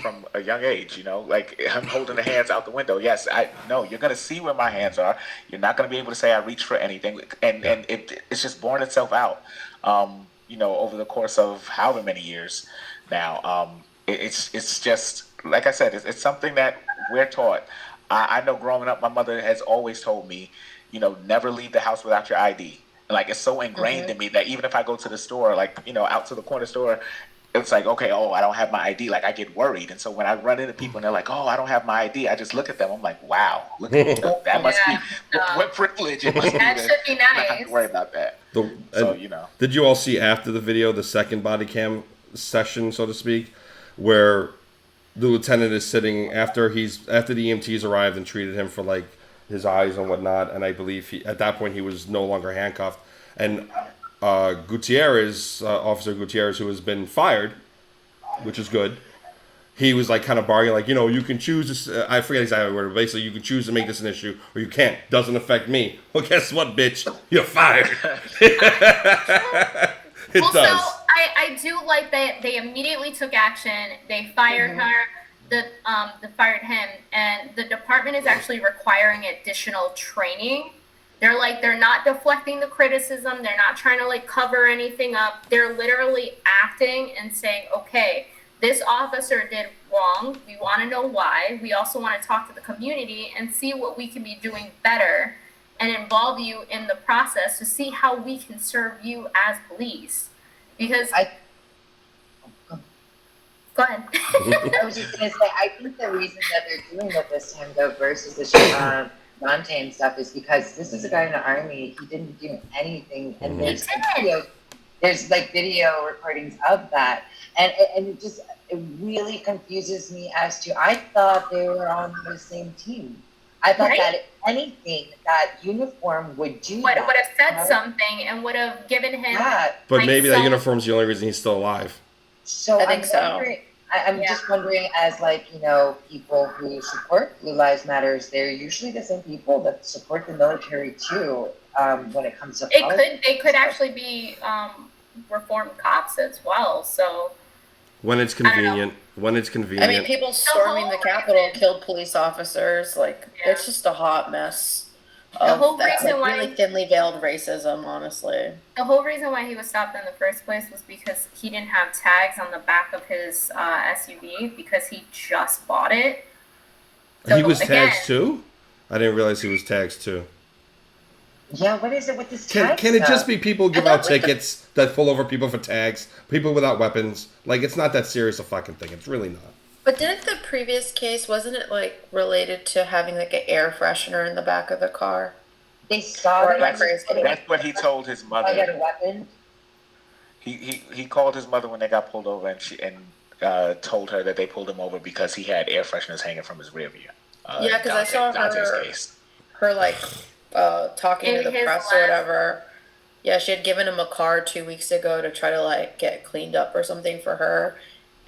from a young age, like I'm holding the hands out the window. Yes, you're going to see where my hands are. You're not going to be able to say I reach for anything. And it's just borne itself out, over the course of however many years now. It's just, like I said, it's something that we're taught. I know growing up, my mother has always told me, never leave the house without your ID. Like, it's so ingrained in me that even if I go to the store, like, out to the corner store, it's like, okay, I don't have my ID. Like, I get worried. And so when I run into people and they're like, I don't have my ID, I just look at them. I'm like, wow, look at that must be, what privilege it must be. That should be not have nice. to worry about that. Did you all see after the video the second body cam session, so to speak, where the lieutenant is sitting after the EMTs arrived and treated him for like his eyes and whatnot, and I believe at that point he was no longer handcuffed, and Gutierrez, Officer Gutierrez, who has been fired, which is good, he was like kind of bargaining, like, you can choose this. I forget exactly the word, but basically you can choose to make this an issue or you can't. Doesn't affect me. Well, guess what, bitch? You're fired. It does. So I do like that they immediately took action. They fired her. They fired him, and the department is actually requiring additional training. They're not deflecting the criticism. They're not trying to like cover anything up. They're literally acting and saying, okay, this officer did wrong. We want to know why. We also want to talk to the community and see what we can be doing better and involve you in the process to see how we can serve you as police. Because go ahead. I was just gonna say, I think the reason that they're doing it this time though versus the Daunte and stuff is because this is a guy in the army. He didn't do anything, and there's video recordings of that, and it really confuses me as to. I thought they were on the same team. I thought that if anything, that uniform would do would that. have said something and would have given him. But like, maybe that uniform's the only reason he's still alive. So I think I'm just wondering, as people who support Blue Lives Matters, they're usually the same people that support the military too. When it comes to they could actually be reformed cops as well. So when it's convenient. I mean, people storming the Capitol killed police officers. Like, it's just a hot mess. The whole that, reason why really thinly veiled racism, honestly. The whole reason why he was stopped in the first place was because he didn't have tags on the back of his SUV because he just bought it. So, he was tagged too? I didn't realize he was tagged too. Yeah, what is it with this tag Can it just be people give out tickets that pull over people for tags, people without weapons? Like, it's not that serious a fucking thing. It's really not. But didn't the previous case, wasn't it like related to having like an air freshener in the back of the car? They saw Or that am I he was crazy? That's what he told his I got mother. a weapon. He called his mother when they got pulled over, and told her that they pulled him over because he had air fresheners hanging from his rear view. Yeah, because I saw Daunte's case. her like talking In to the his press or last- whatever. Yeah, she had given him a car 2 weeks ago to try to like get cleaned up or something for her,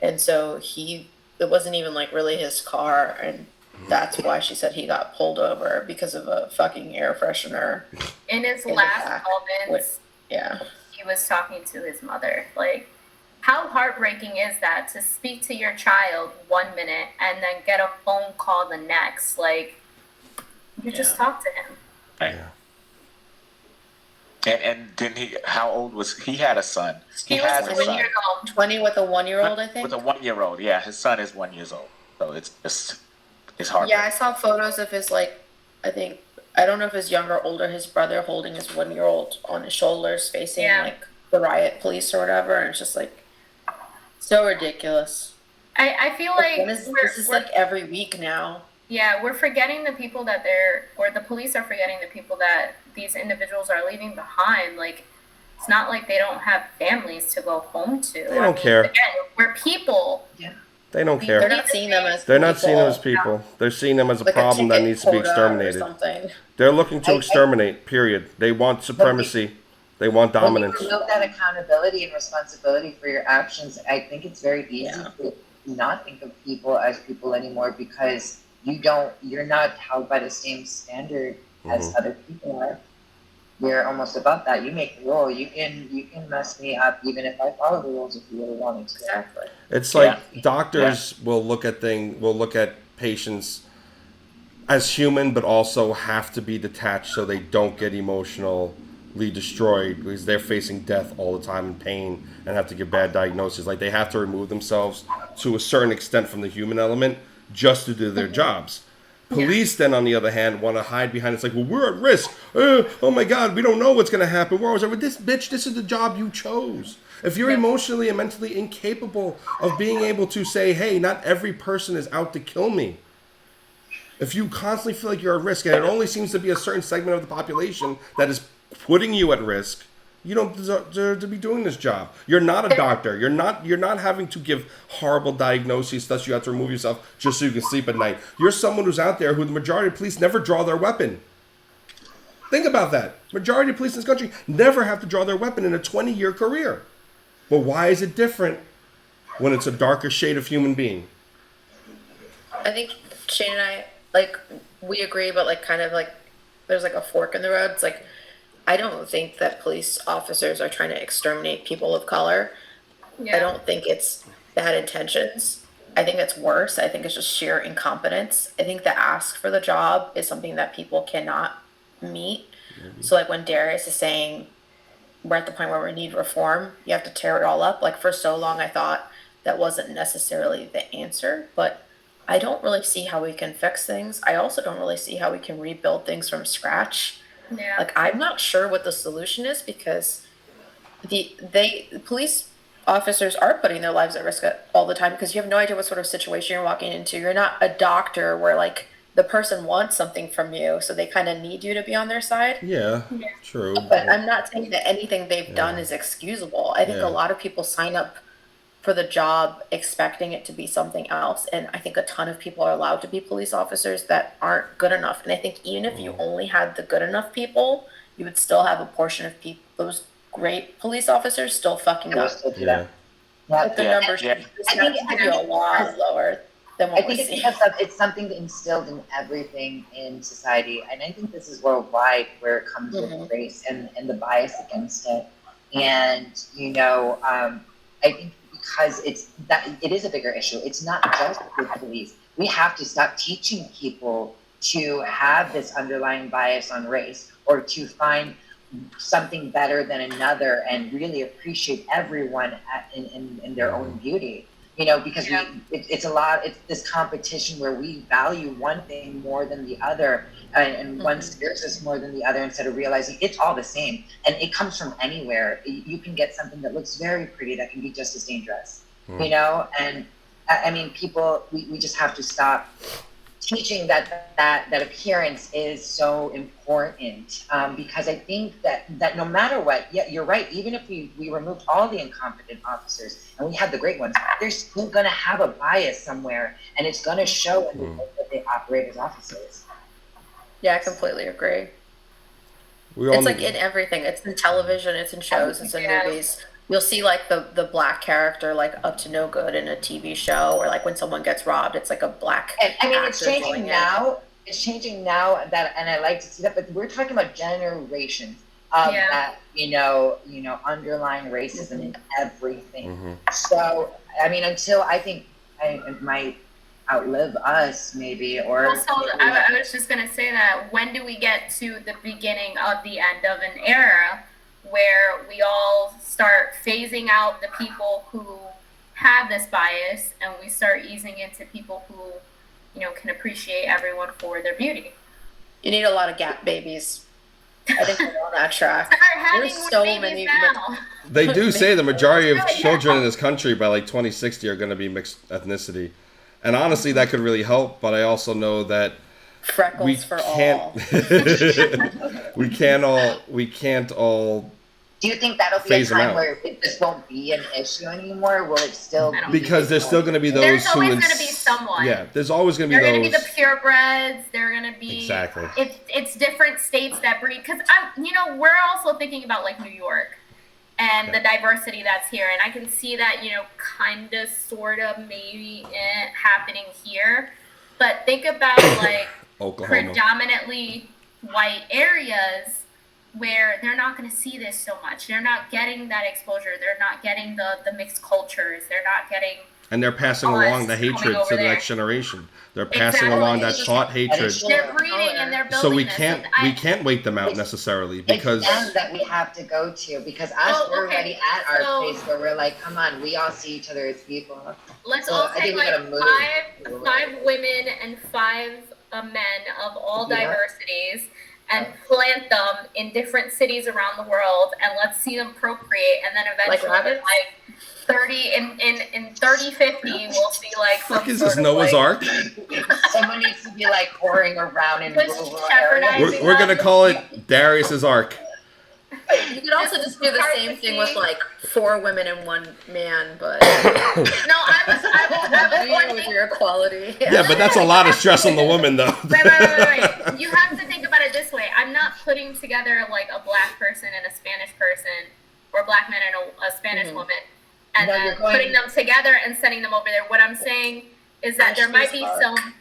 and so it wasn't even like really his car, and that's why she said he got pulled over because of a fucking air freshener. In his In the last back. moments, Yeah. he was talking to his mother. Like, how heartbreaking is that to speak to your child 1 minute and then get a phone call the next? Like, you just talked to him. Right. And didn't he? How old was he? Had a son. He has was a 20 son. years old. 20 with a 1-year-old, I think. With a 1-year-old, yeah. His son is 1 year old, so it's hard. Yeah, I saw photos of his like, I don't know if his younger or older, his brother holding his 1-year-old on his shoulders, facing like the riot police or whatever, and it's just like so ridiculous. I feel like This is like every week now. Yeah, we're forgetting the people that the police are forgetting the people that these individuals are leaving behind. Like, it's not like they don't have families to go home to. They don't care. Again, we're people. Yeah. They don't They're care. not seeing them as They're not seeing them as people. They're seeing them as a like problem that ticket needs to be quota or exterminated. something. They're looking to I- exterminate, period. They want supremacy. They want When you dominance. promote that accountability and responsibility for your actions, I think it's very easy Yeah. to not think of people as people anymore because you're not held by the same standard as other people are. You're almost above that. You make the rule. You can mess me up even if I follow the rules if you really want me to. Exactly. It's like doctors will look at patients as human, but also have to be detached so they don't get emotionally destroyed because they're facing death all the time and pain and have to give bad diagnoses. Like, they have to remove themselves to a certain extent from the human element just to do their jobs. Police, then, on the other hand, want to hide behind. It's like, well, we're at risk. Oh my God, we don't know what's going to happen. We're always like, this is the job you chose. If you're emotionally and mentally incapable of being able to say, hey, not every person is out to kill me. If you constantly feel like you're at risk, and it only seems to be a certain segment of the population that is putting you at risk, you don't deserve to be doing this job. You're not a doctor. You're not having to give horrible diagnoses, thus you have to remove yourself just so you can sleep at night. You're someone who's out there who the majority of police never draw their weapon. Think about that. Majority of police in this country never have to draw their weapon in a 20-year career. But why is it different when it's a darker shade of human being? I think Shane and I, like, we agree, but like kind of like there's like a fork in the road. It's like, I don't think that police officers are trying to exterminate people of color. Yeah. I don't think it's bad intentions. I think it's worse. I think it's just sheer incompetence. I think the ask for the job is something that people cannot meet. So like when Darius is saying we're at the point where we need reform, you have to tear it all up. Like, for so long I thought that wasn't necessarily the answer, but I don't really see how we can fix things. I also don't really see how we can rebuild things from scratch. Yeah. Like, I'm not sure what the solution is because the police officers are putting their lives at risk all the time because you have no idea what sort of situation you're walking into. You're not a doctor where like the person wants something from you, so they kind of need you to be on their side. Yeah, true. But I'm not saying that anything they've done is excusable. I think a lot of people sign up for the job expecting it to be something else, and I think a ton of people are allowed to be police officers that aren't good enough. And I think even if you only had the good enough people, you would still have a portion of people, those great police officers, still fucking I will up. still do Yeah. that. But the numbers Yeah. I think be a lot lower than I what we're think seeing. it's something instilled in everything in society, and I think this is worldwide where it comes with race and the bias against it. And I think because it is a bigger issue. It's not just with police. We have to stop teaching people to have this underlying bias on race or to find something better than another and really appreciate everyone in their own beauty. Because it's this competition where we value one thing more than the other, and one scares us more than the other instead of realizing it's all the same. And it comes from anywhere. You can get something that looks very pretty that can be just as dangerous, and I mean, people, we just have to stop teaching that appearance is so important, because I think that no matter what, yeah, you're right. Even if we removed all the incompetent officers and we had the great ones, they're still gonna have a bias somewhere, and it's gonna show in the way that they operate as officers. Yeah, I completely agree. We all It's like need- in everything. It's in television, it's in shows, it's in movies. You'll see like the black character like up to no good in a TV show, or like when someone gets robbed, it's like a black And I mean, it's actor changing doing it. now. It's changing now, that, and I like to see that. But we're talking about generations of that, underlying racism in everything. So, I mean, until I think it might outlive us, maybe, or. Also, I was just gonna say that when do we get to the beginning of the end of an era where we all start phasing out the people who have this bias, and we start easing into people who, can appreciate everyone for their beauty? You need a lot of gap babies. I think we're on that track. Start having There's more so babies many. now. They do say the majority of Yeah. children in this country by like 2060 are going to be mixed ethnicity. And honestly, that could really help, but I also know that Freckles we for can't all. we can't all Do you think that'll be a phase them time out. where this won't be an issue anymore? Will it still be? because there's still going to be those There's who always going to be someone. Yeah, there's always going to be They're those. going to be the purebreds. They're going to be Exactly. It's different states that breed. Because we're also thinking about like New York and the diversity that's here, and I can see that kind of, sort of, maybe happening here. But think about like Oklahoma. predominantly white areas where they're not going to see this so much. They're not getting that exposure. They're not getting the mixed cultures. They're not getting. And they're passing us along the coming hatred over to the there. next generation. They're passing Exactly. along that taught hatred. They're breeding and they're building. So we this. can't And we can't wait them out necessarily It's because them that we have to go to, because we're already at our place where we're like, come on, we all see each other as people. Let's So all I take think we like gotta move. five women and five men of all Yeah. diversities and plant them in different cities around the world, and let's see them procreate, and then eventually rabbits? like 30 in 3050 we'll see like fuck some is sort this of, Noah's like, Ark? Someone needs to be like whoring around in Just rural jeopardizing areas. We're gonna call it Darius's Ark. You could also just do the same thing with like 4 women and 1 man, but No, I was with wondering. your equality. Yeah, but that's a lot of stress on the woman though. Wait. You have to think about it this way. I'm not putting together like a black person and a Spanish person, or a black man and a Spanish woman, and No, then you're going- putting them together and sending them over there. What I'm saying is that there might be Ashley's some.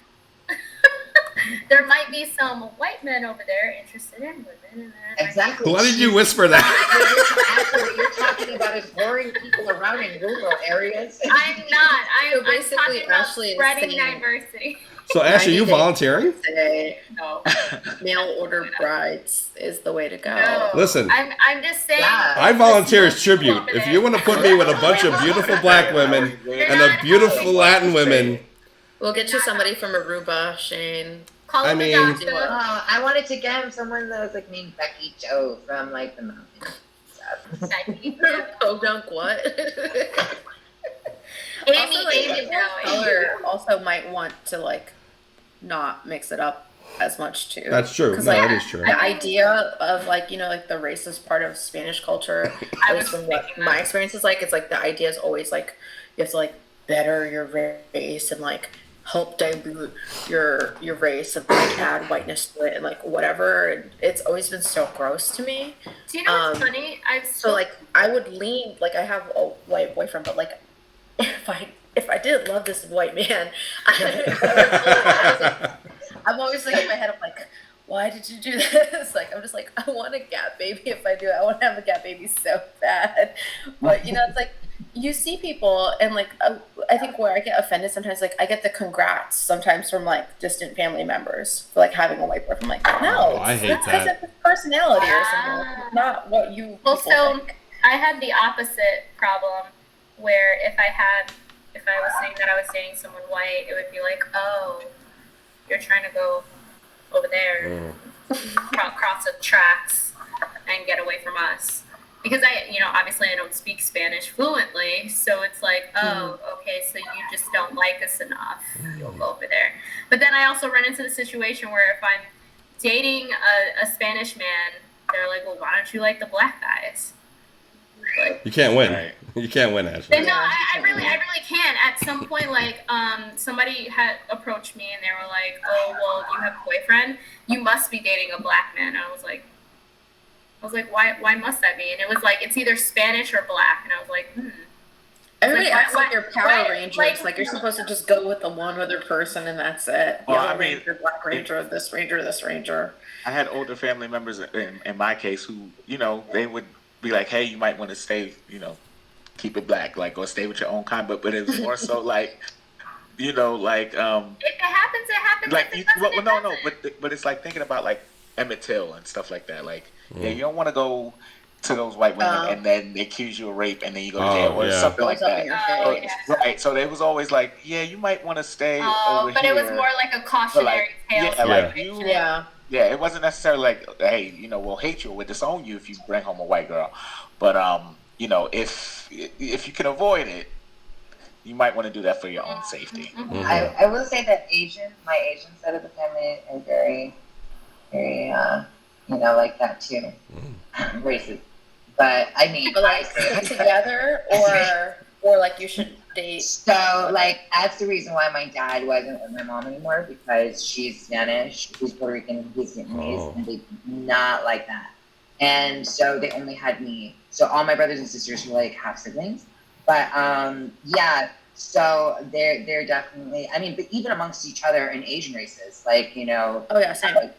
There might be some white men over there interested in women. And there might Exactly. Why did you whisper that? Actually, what you're talking about is whoring people around in rural areas. be- I'm not. So I'm basically, talking about Ashley is spreading saying- diversity. So Ash, are you 90 days. volunteering? Say No. mail order brides is the way to go. No. Listen. I'm just saying. Yeah. I volunteer as tribute. If you want to put me with a bunch of beautiful black women and a beautiful Latin women, We'll get you somebody from Aruba, Sheyne. Call I up the mean- doctor. Oh, I wanted to get him someone that was like named Becky Joe from like the mountains. Podunk what? Amy, Also, like, Amy, people no, of color also might want to like not mix it up as much too. that's true. No, 'Cause, like, that is true. the idea of like like the racist part of Spanish culture, I at was least from what thinking my that. experience is like, it's like the idea is always like you have to like better your race and like help dilute your race and like add whiteness to it and like whatever. And it's always been so gross to me. Do you know what's Um, funny? So like I would lean like I have a white boyfriend, but like if I didn't love this white man, I'm always like in my head, I'm like, why did you do this? Like I'm just like, I want a gap baby. If I do it, I want to have a gap baby so bad. But it's like you see people and like I think where I get offended sometimes, like I get the congrats sometimes from like distant family members for like having a white boyfriend. I'm like, no, I hate that's because that. of his personality or something. Like, it's not what you. Well, people so think. I had the opposite problem, where if I was saying that I was dating someone white, it would be like, oh, you're trying to go over there, cross the tracks, and get away from us. because obviously I don't speak Spanish fluently, so it's like, oh, okay, so you just don't like us enough. You'll go over there. But then I also run into the situation where if I'm dating a Spanish man, they're like, well, why don't you like the black guys? Like, you can't win. Right. You can't win, Ashley. No, I really can. At some point, like, somebody had approached me and they were like, oh, well, you have a boyfriend? You must be dating a black man. And I was like, why must that be? And it was like, it's either Spanish or black. And I was like, Everybody Like, acts why- like you're Power why- Rangers. like- Like you're supposed to just go with the one other person and that's it. Well, Yellow I mean, Ranger, Black Ranger, this Ranger, this Ranger. I had older family members in my case who, they would be like, hey, you might want to stay, keep it black, like, or stay with your own kind. But it was more so like, like, if it happens, it happens. like, If it doesn't, it doesn't. but it's like thinking about like Emmett Till and stuff like that. Like, yeah, you don't want to go to those white women and then they accuse you of rape and then you go to jail or something like that. Right. So they was always like, yeah, you might want to stay over but here. it was more like a cautionary tale. Yeah, it wasn't necessarily like, hey, we'll hate you or we'll disown you if you bring home a white girl. But if you can avoid it, you might want to do that for your own safety. I will say that my Asian side of the family are very, very, like that too. Racist. But I mean, But like stick together or like you should date. So like that's the reason why my dad wasn't with my mom anymore, because she's Spanish, he's Puerto Rican, he's Vietnamese, and they not like that. And so they only had me. So all my brothers and sisters were like half siblings. But so they're definitely, I mean, but even amongst each other in Asian races, like, Oh yeah, same. like,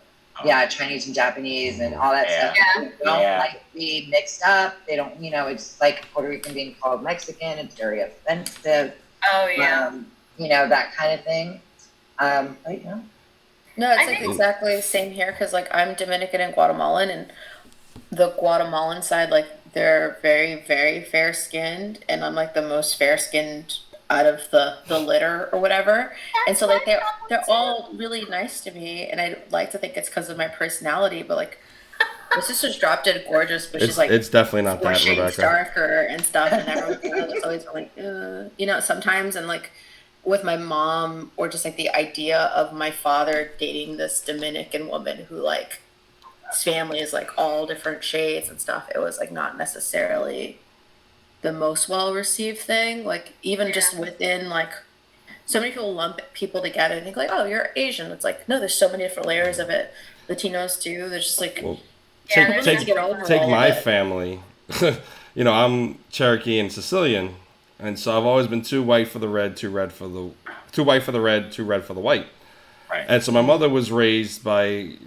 Chinese and Japanese and all that stuff. They don't like be mixed up. They don't, it's like Puerto Rican being called Mexican. It's very offensive. Oh yeah. That kind of thing. But No, it's like exactly the same here because like I'm Dominican and Guatemalan, and the Guatemalan side, like they're very, very fair skinned, and I'm like the most fair skinned out of the litter or whatever. And so like they're all really nice to me, and I like to think it's because of my personality, but like my sister's drop dead gorgeous, but she's like it's definitely not that, shades Rebecca. darker and stuff, and everyone's always like sometimes. And like with my mom, or just like the idea of my father dating this Dominican woman who like his family is like all different shades and stuff, it was like not necessarily the most well-received thing. Like even just within like so many people lump people together and think like, oh, you're Asian. It's like, no, there's so many different layers of it. Latinos too. There's just like take my family. I'm Cherokee and Sicilian, and so I've always been too white for the red, too white for the red, too red for the white. Right. And so my mother was raised because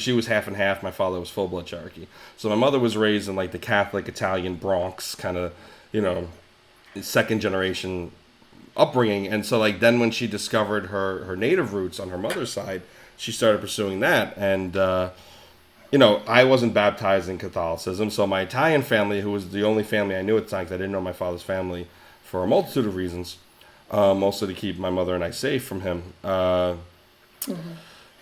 she was half and half. My father was full blood Cherokee. So my mother was raised in like the Catholic Italian Bronx kind of, second generation upbringing. And so like then when she discovered her native roots on her mother's side, she started pursuing that. And I wasn't baptized in Catholicism, so my Italian family, who was the only family I knew at the time, because I didn't know my father's family for a multitude of reasons, mostly to keep my mother and I safe from him.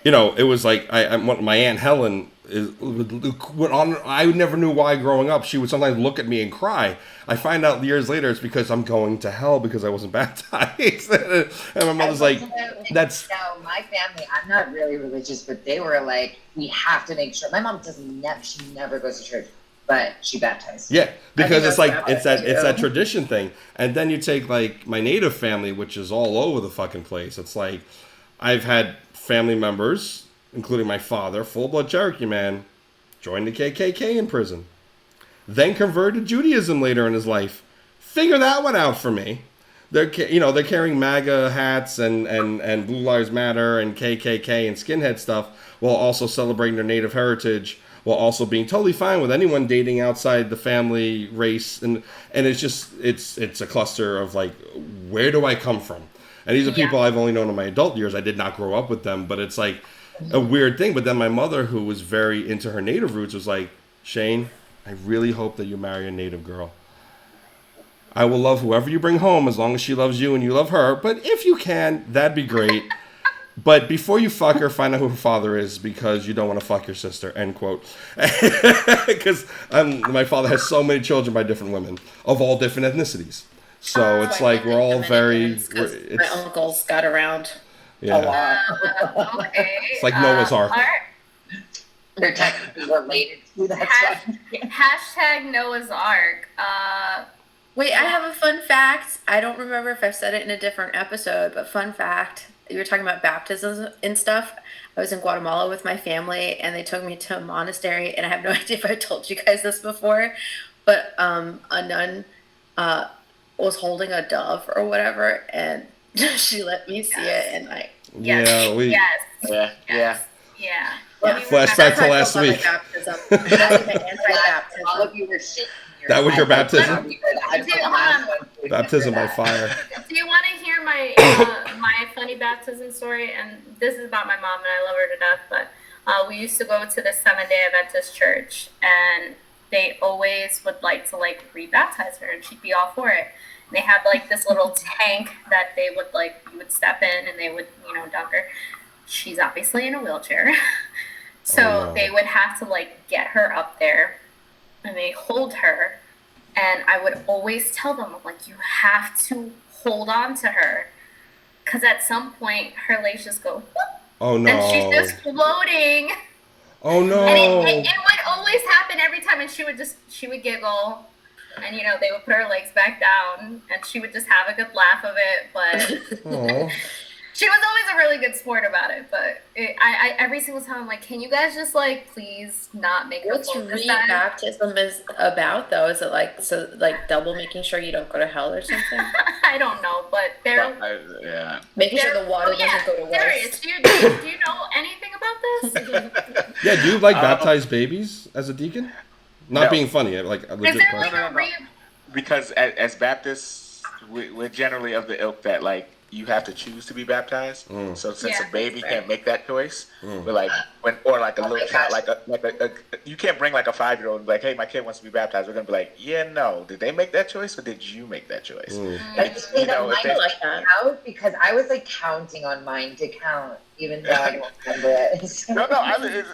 It was like my Aunt Helen I never knew why growing up. She would sometimes look at me and cry. I find out years later it's because I'm going to hell because I wasn't baptized. And my mother's like, that's... No, my family, I'm not really religious, but they were like, we have to make sure. My mom she never goes to church, but she baptized. Yeah, because it's like, it's that tradition thing. And then you take like my native family, which is all over the fucking place. It's like, I've had family members, including my father, full-blood Cherokee man, joined the KKK in prison. Then converted to Judaism later in his life. Figure that one out for me. They're carrying MAGA hats and Blue Lives Matter and KKK and skinhead stuff while also celebrating their native heritage, while also being totally fine with anyone dating outside the family race. And it's just, it's a cluster of like, where do I come from? And these are people I've only known in my adult years. I did not grow up with them, but it's like a weird thing. But then my mother, who was very into her native roots, was like, Sheyne, I really hope that you marry a native girl. I will love whoever you bring home as long as she loves you and you love her. But if you can, that'd be great. But before you fuck her, find out who her father is because you don't want to fuck your sister. End quote. Because my father has so many children by different women of all different ethnicities. So it's like we're all very. My uncles got around a Yeah. lot. Okay. It's like Noah's Ark. All right. They're technically related to that. Hashtag Noah's Ark. Wait, I have a fun fact. I don't remember if I've said it in a different episode, but fun fact. You were talking about baptisms and stuff. I was in Guatemala with my family, and they took me to a monastery, and I have no idea if I told you guys this before, but a nun was holding a dove or whatever, and she let me see it, and I... Yes. Yeah, we. Yes. Yeah, yeah. Yeah. Yeah. Flashback to last week. That was my anti-baptism. All of you were shaking. That was your baptism? Hold Baptism by fire. Do you want to hear my my funny baptism story? And this is about my mom, and I love her to death. But we used to go to the Seventh-day Adventist church, and they always would like to rebaptize her, and she'd be all for it. And they had this little tank that they would you would step in, and they would dunk her. She's obviously in a wheelchair, so they would have to get her up there, and they hold her. And I would always tell them, you have to hold on to her. Because at some point, her legs just go, whoop, Oh no. and she's just floating. Oh no. And it would always happen every time. And she would giggle. And, they would put her legs back down. And she would just have a good laugh of it. But Aw. she was always a really good sport about it. But I every single time, I'm like, can you guys just, please not make her What's float this time? rebaptism is about, though? Is it double making sure you don't go to hell or something? I don't know, but they're... Yeah. Making sure the water doesn't go to Darius, waste. do you know anything about this? Yeah, do you baptize babies as a deacon? Not No. being funny, a Is legit there question. a Because as Baptists, we're generally of the ilk that you have to choose to be baptized. So since Yeah, a baby right. can't make that choice, we're or a little child, you can't bring a 5-year-old and be like, hey, my kid wants to be baptized. We're gonna be like, yeah, no, did they make that choice or did you make that choice? But you know, if mine they- like that. count because I was counting on mine to count, even though I don't remember it. No, I mean,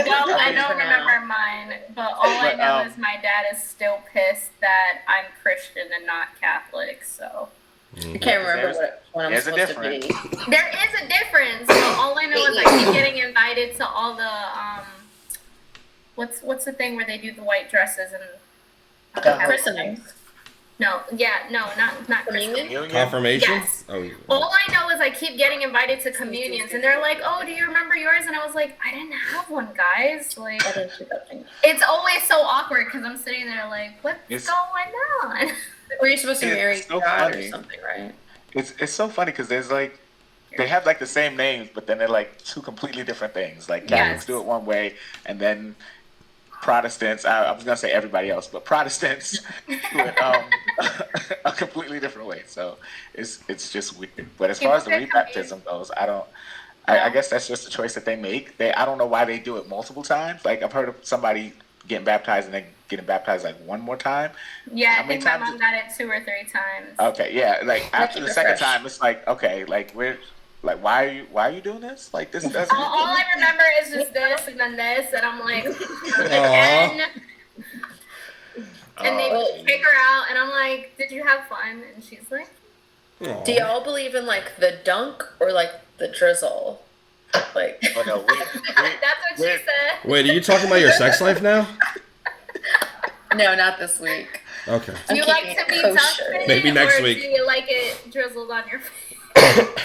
No, I don't for now. remember mine, but all I know is my dad is still pissed that I'm Christian and not Catholic, so... I can't remember what I'm there's a supposed to be. There is a difference, but all I know is I keep getting invited to all the, what's the thing where they do the white dresses and... Christening. No, not Communion? christening. Confirmation? Yes. Oh, yeah. All I know is I keep getting invited to communions, and they're like, "Oh, do you remember yours?" And I was like, "I didn't have one, guys." I didn't do that thing. It's always so awkward because I'm sitting there like, "What's going on?" Were you supposed to It's marry so God funny. or something, right? It's so funny because there's they have the same names, but then they're two completely different things. Catholics Yes. do it one way, and then Protestants, I was gonna say everybody else, but Protestants do it a completely different way. So it's just weird. But as far as the rebaptism goes, I guess that's just a choice that they make. I don't know why they do it multiple times. I've heard of somebody getting baptized and then getting baptized one more time. Yeah, How I many think my times mom got it 2 or 3 times. Okay, yeah, after the second refresh. time, it's okay, we're why are you doing this? This doesn't. All I remember is just this and then this, and I'm like, Aw. and they kick her out, and I'm like, "Did you have fun?" And she's like, Aw. Do y'all believe in the dunk or the drizzle? Oh, no, "That's what she said." Wait, are you talking about your sex life now? No, not this week. Okay. Do you I'm like keeping to be it kosher. dunked in Maybe it, next or week. do you like it drizzled on your face?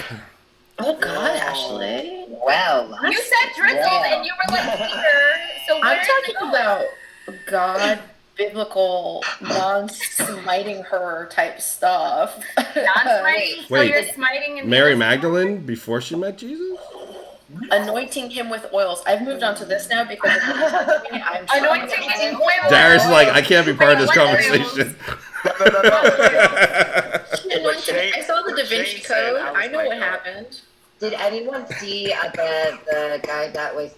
Oh God, Ashley. Well, You said drizzled, and you were like, "Here." So where I'm is talking it going? about God, biblical, non-smiting her type stuff. Non-smiting. So Wait. you're smiting and Mary Magdalene before she met Jesus? Anointing him with oils. I've moved on to this now because I'm Anointing him with Darius is like, oils. I can't be part of this Wait, what conversation. I saw the Da Vinci Sheyne said, Code. I was I know like, what happened. did anyone see the guy that was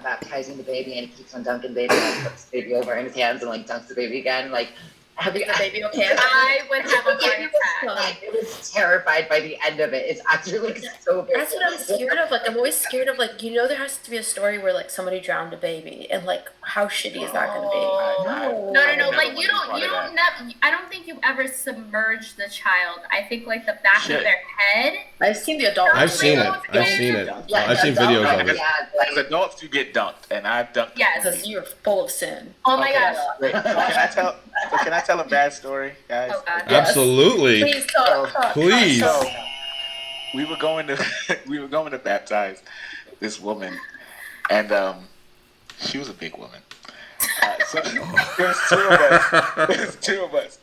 baptizing the baby and he keeps on dunking baby and puts the baby over in his hands and dunks the baby again? Is the baby okay? I would have a heart attack. I was terrified by the end of it. It's actually like so bad. That's what I'm scared of. Like, I'm always scared of, like, there has to be a story where, like, somebody drowned a baby, and, like, how shitty is that going to be? No. Like, you don't I don't think you ever submerge the child. I think, like, the back of their head. I've seen the adult. I've seen it. Yeah, I've seen videos of it. As adults, you get dunked, and I've dunked. Yes. Because you're full of sin. Oh my gosh. Wait, can I tell a bad story, guys? Oh God. Absolutely. Please talk. Please. So, we were going to baptize this woman, and she was a big woman. So there's two of us,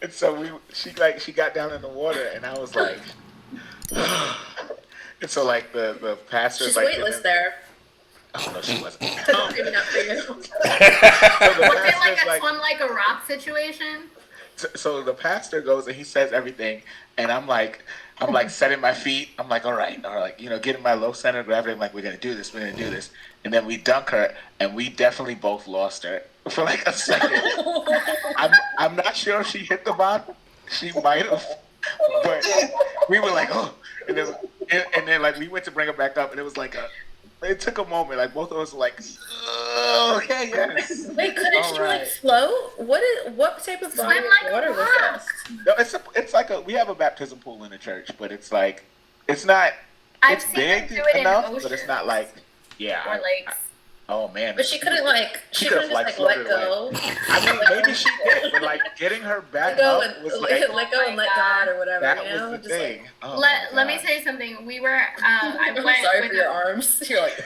and so she got down in the water, and I was like, and so like the pastor. She's like, weightless there. Oh no, she wasn't. Maybe not for you. Was it like a swim like a rock situation? So the pastor goes and he says everything, and I'm like setting my feet. I'm like, all right, getting my low center of gravity. I'm like, we're gonna do this, and then we dunk her, and we definitely both lost her for like a second. I'm not sure if she hit the bottom. She might have, but we were like, oh, and then like we went to bring her back up, and it was like it took a moment. Like both of us were like, okay, yes. Wait, couldn't she like float? What type of body of water was this? No, it's like we have a baptism pool in the church, but it's like it's not. It's big enough, but it's not like or lakes. Oh man! But she couldn't she couldn't just let go. I mean, maybe she did, but like getting her back up was like let go and let God or whatever. That was the thing. Let me tell you something. We were. I went. Sorry for your arms. You're like.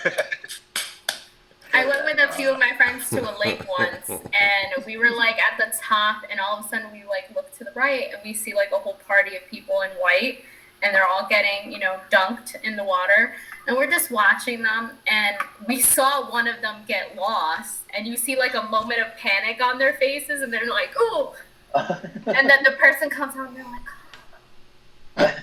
I went with a few of my friends to a lake once, and we were like at the top, and all of a sudden we like look to the right, and we see like a whole party of people in white, and they're all getting dunked in the water. And we're just watching them, and we saw one of them get lost, and you see like a moment of panic on their faces, and they're like, "Oh!" And then the person comes out, and they're like, "Oh."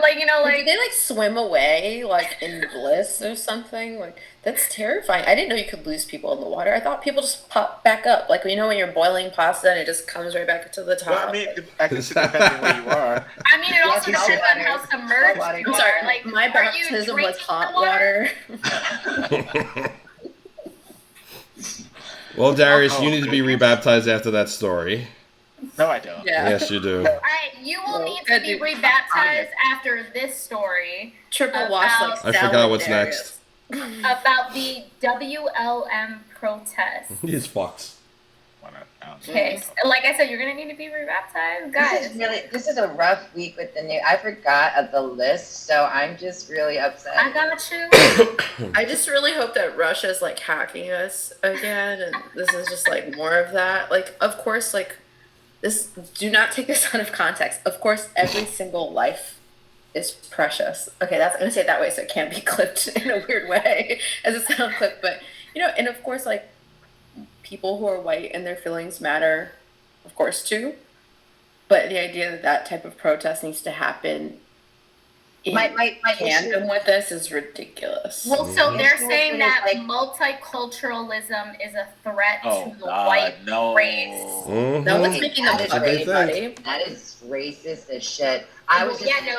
like did they like swim away like in bliss or something? Like that's terrifying. I didn't know you could lose people in the water. I thought people just pop back up, like when you're boiling pasta and it just comes right back to the top. Well, I mean, I guess it depends on where you are. I mean, it also depends on how submerged you are. I'm sorry, like my baptism was hot water. Well, Darius, you need to be rebaptized after that story. No, I don't. Yeah. Yes, you do. All right, you will need to be rebaptized after this story. Triple wash like I forgot what's Darius. next. About the WLM protest. These fucks. Okay, like I said, you're gonna need to be rebaptized, guys. This is a rough week with the news. I forgot of the list, so I'm just really upset. I got you. I just really hope that Russia's like hacking us again, and this is just like more of that. Like, of course, like this. Do not take this out of context. Of course, every single life is precious. Okay, I'm gonna say it that way, so it can't be clipped in a weird way as a sound clip. But and of course, like. People who are white and their feelings matter, of course, too. But the idea that type of protest needs to happen in tandem with this is ridiculous. Well, so they're saying that multiculturalism is a threat to the white race. Mm-hmm. No one's making them afraid, buddy. That is racist as shit. No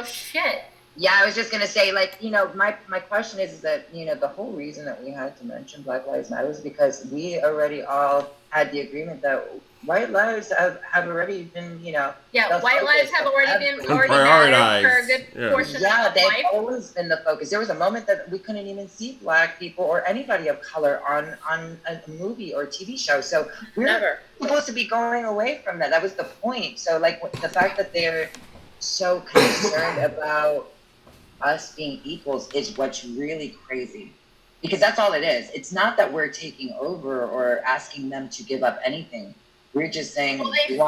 shit. Yeah, I was just gonna say, like, my question is that, the whole reason that we had to mention Black Lives Matter is because we already all had the agreement that white lives have already been, Yeah, white lives have already been prioritized for a good portion of life. They've always been the focus. There was a moment that we couldn't even see Black people or anybody of color on a movie or TV show. So we're supposed to be going away from that. That was the point. So, like, the fact that they're so concerned about us being equals is what's really crazy, because that's all it is. It's not that we're taking over or asking them to give up anything. We're just saying they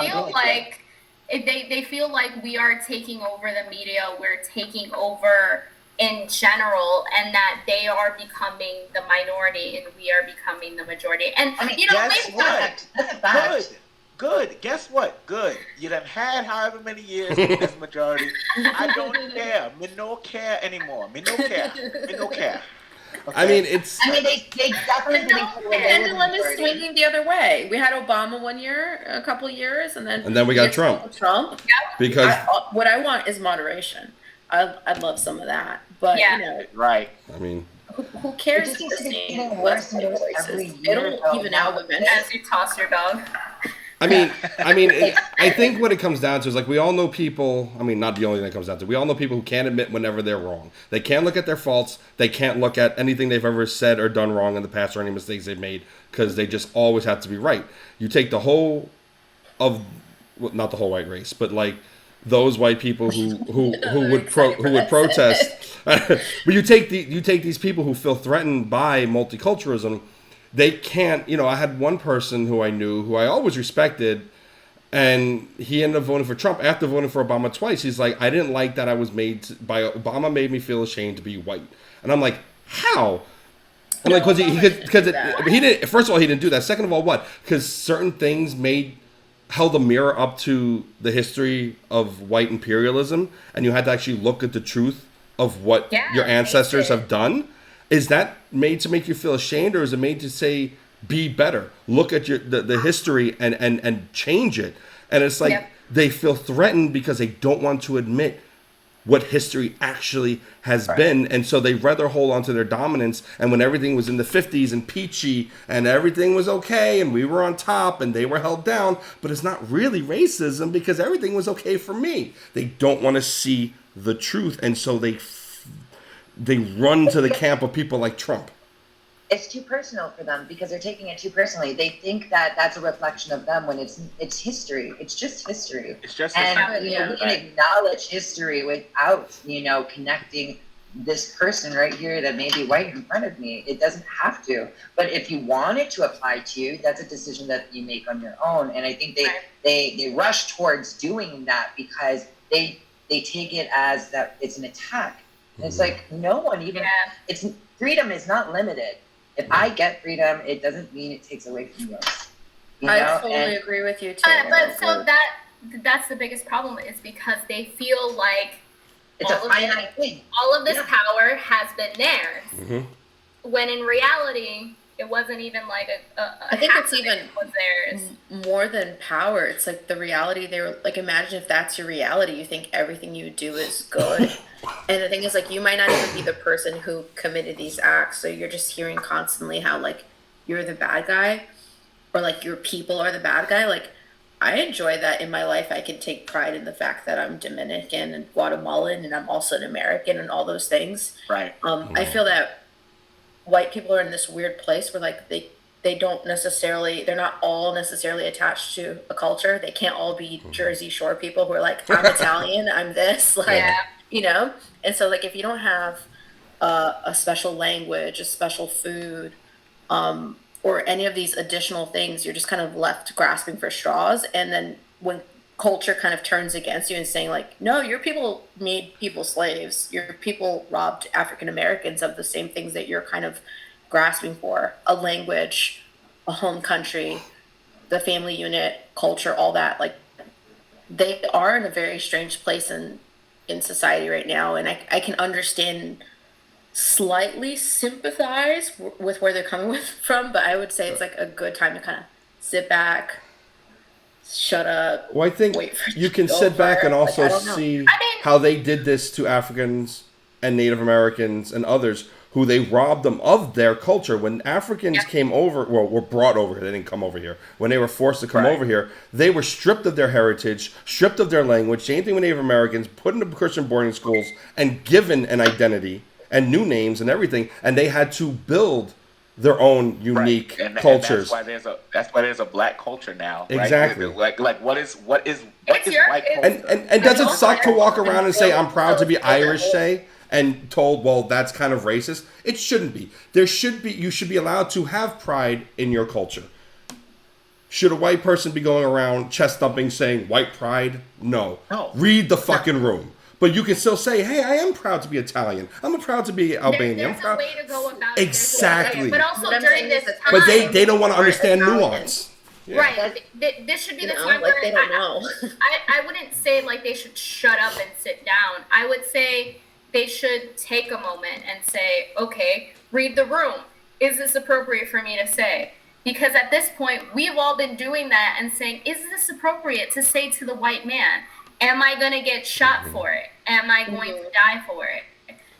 feel like we are taking over the media, we're taking over in general, and that they are becoming the minority and we are becoming the majority. And guess what? That's a fact. Good. Guess what? Good. You done had however many years in this majority. I don't care. Me no care anymore. Me no care. I mean, it's. I mean, they definitely didn't put away Pendulum is majority. swinging the other way. We had Obama one year, a couple years, and then we got Trump. Because what I want is moderation. I'd love some of that, but Yeah. you know, Right. I mean, who cares? It just if seems the to be same getting worse and worse voices? every They year, don't though. even out eventually. As you toss your dog. I think what it comes down to is like we all know people. I mean, not the only thing it comes down to. We all know people who can't admit whenever they're wrong. They can't look at their faults. They can't look at anything they've ever said or done wrong in the past or any mistakes they've made because they just always have to be right. You take the whole of, well, not the whole white race, but like those white people who would protest. But you take these people who feel threatened by multiculturalism. They can't, I had one person who I knew, who I always respected, and he ended up voting for Trump after voting for Obama twice. He's like, I didn't like that I was Obama made me feel ashamed to be white. And I'm like, how? I'm like, because he didn't, first of all, he didn't do that. Second of all, what? Because certain things held a mirror up to the history of white imperialism, and you had to actually look at the truth of what your ancestors have done. Is that made to make you feel ashamed, or is it made to say, be better? Look at the history and change it. And it's like they feel threatened because they don't want to admit what history actually has been. And so they rather hold on to their dominance. And when everything was in the 50s and peachy and everything was okay and we were on top and they were held down, but it's not really racism because everything was okay for me. They don't want to see the truth. And so they run to the camp of people like Trump. It's too personal for them because they're taking it too personally. They think that that's a reflection of them when it's history. It's just history. It's just and we can acknowledge history without connecting this person right here that may be white in front of me. It doesn't have to. But if you want it to apply to you, that's a decision that you make on your own. And I think they rush towards doing that because they take it as that it's an attack. It's like no one even. It's freedom is not limited. If I get freedom, it doesn't mean it takes away from yours. I totally agree with you too. But so that's the biggest problem is because they feel like it's a finite thing. All of this power has been theirs, when in reality it wasn't even like I think it's even was theirs. More than power. It's like the reality. They were like, imagine if that's your reality. You think everything you do is good. And the thing is, like, you might not even be the person who committed these acts. So you're just hearing constantly how, like, you're the bad guy or, like, your people are the bad guy. Like, I enjoy that in my life. I can take pride in the fact that I'm Dominican and Guatemalan and I'm also an American and all those things. Right. I feel that white people are in this weird place where, like, they're not all necessarily attached to a culture. They can't all be Jersey Shore people who are like, I'm Italian, I'm this, like, and so, like, if you don't have a special language, a special food, or any of these additional things, you're just kind of left grasping for straws. And then when culture kind of turns against you and saying, like, no, your people made people slaves, your people robbed African Americans of the same things that you're kind of grasping for, a language, a home country, the family unit, culture, all that. Like, they are in a very strange place in society right now, and I can understand, slightly sympathize with where they're coming from, but I would say it's like a good time to kind of sit back, shut up. Well, I think you can sit back and also see how they did this to Africans and Native Americans and others who they robbed them of their culture. When Africans came over, were brought over here, they didn't come over here. When they were forced to come over here, they were stripped of their heritage, stripped of their language, same thing with Native Americans, put into Christian boarding schools, and given an identity and new names and everything, and they had to build their own unique cultures. And that's why there's a black culture now. Exactly. Right? Like what is white culture? And does it suck to walk around and say, I'm proud to be Irish, say, and told, well, that's kind of racist? It shouldn't be. You should be allowed to have pride in your culture. Should a white person be going around chest thumping saying white pride? No. Read the fucking room. But you can still say, hey, I am proud to be Italian. I'm proud to be Albanian. There's a way to go about exactly. it. But also during this time. But they don't want to understand nuance. Yeah. Right. This should be the time where they don't know. I wouldn't say like they should shut up and sit down. I would say they should take a moment and say, okay, read the room. Is this appropriate for me to say? Because at this point, we've all been doing that and saying, is this appropriate to say to the white man? Am I going to get shot for it? Am I going to die for it?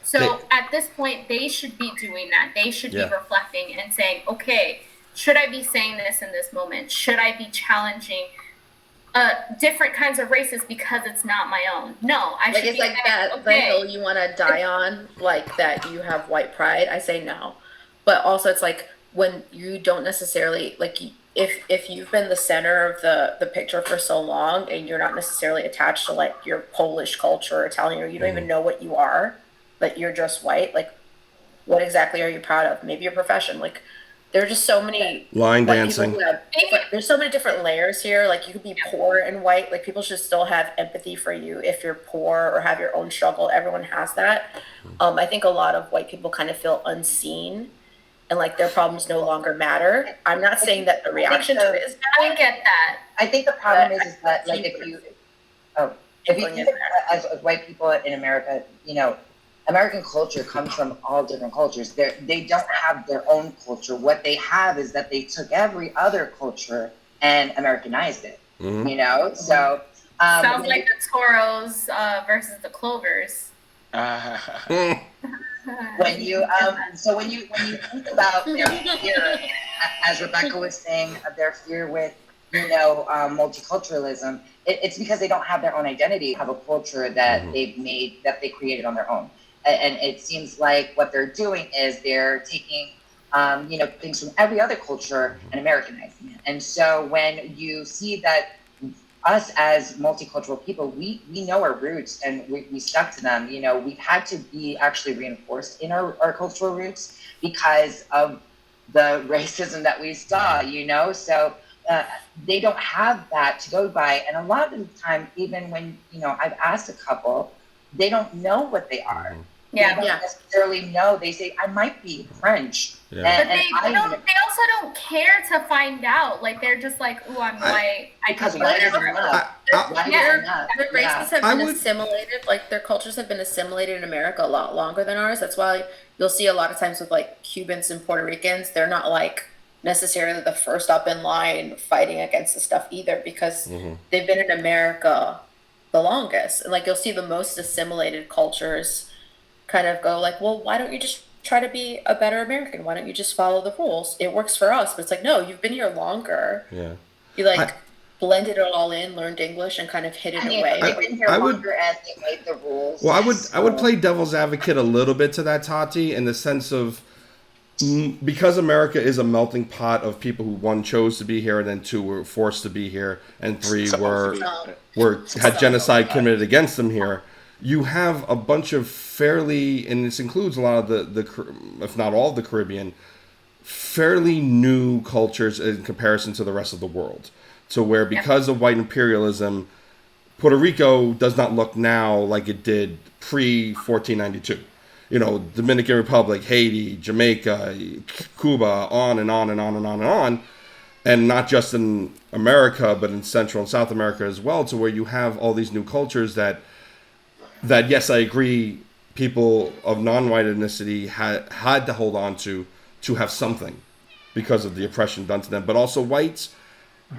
So at this point, they should be doing that. They should be reflecting and saying, okay, should I be saying this in this moment? Should I be challenging different kinds of races because it's not my own? No, I should be like that. okay. The hill you want to die on, like that you have white pride. I say no, but also it's like when you don't necessarily like if you've been the center of the picture for so long and you're not necessarily attached to like your Polish culture or Italian, or you don't even know what you are, but you're just white. Like, what exactly are you proud of? Maybe your profession. Like, there are just so many line dancing. There's so many different layers here. Like, you could be poor and white. Like, people should still have empathy for you if you're poor or have your own struggle. Everyone has that. I think a lot of white people kind of feel unseen and like their problems no longer matter. I'm not saying that the reaction to it is bad. I get that. I think the problem is that like if you think as white people in America, you know, American culture comes from all different cultures. They don't have their own culture. What they have is that they took every other culture and Americanized it. You know, so sounds like the Toros versus the Clovers. When you think about their fear, as Rebecca was saying, their fear with multiculturalism, it's because they don't have their own identity, have a culture that they've made, that they created on their own. And it seems like what they're doing is they're taking, things from every other culture and Americanizing it. And so when you see that us as multicultural people, we know our roots and we stuck to them. You know, we've had to be actually reinforced in our cultural roots because of the racism that we saw, you know? So they don't have that to go by. And a lot of the time, even when, I've asked a couple, they don't know what they are. Yeah. They don't necessarily know. They say, I might be French. Yeah. But they also don't care to find out. Like, they're just like, ooh, I'm white. Because white isn't enough. Their races have been assimilated. Like, their cultures have been assimilated in America a lot longer than ours. That's why you'll see a lot of times with, like, Cubans and Puerto Ricans, they're not, like, necessarily the first up in line fighting against the stuff either, because they've been in America the longest. And, like, you'll see the most assimilated cultures kind of go like, well, why don't you just try to be a better American? Why don't you just follow the rules? It works for us. But it's like, no, you've been here longer. Yeah. You blended it all in, learned English, and kind of hid it away. They've been here longer and they made the rules. Well, I would play devil's advocate a little bit to that, Tati, in the sense of because America is a melting pot of people who, one, chose to be here, and then two, were forced to be here, and three, had genocide committed against them here. You have a bunch of fairly, and this includes a lot of the if not all of the Caribbean, fairly new cultures in comparison to the rest of the world. To where, because of white imperialism, Puerto Rico does not look now like it did pre-1492. You know, Dominican Republic, Haiti, Jamaica, Cuba, on and on and on and on and on. And not just in America, but in Central and South America as well, to where you have all these new cultures that yes, I agree, people of non-white ethnicity had to hold on to have something because of the oppression done to them. But also whites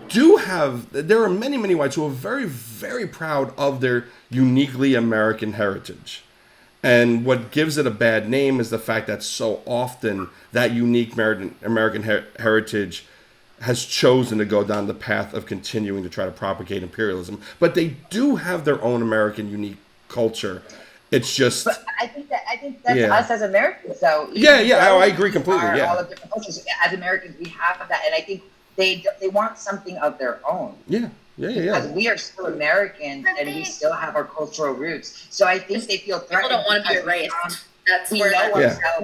there are many, many whites who are very, very proud of their uniquely American heritage. And what gives it a bad name is the fact that so often that unique American heritage has chosen to go down the path of continuing to try to propagate imperialism. But they do have their own American unique culture. It's just. But I think that's us as Americans, though. I agree completely. All of different cultures. As Americans, we have that, and I think they want something of their own. Yeah. Because we are still Americans, and we still have our cultural roots. So I think they feel threatened. People don't want to be erased. That's where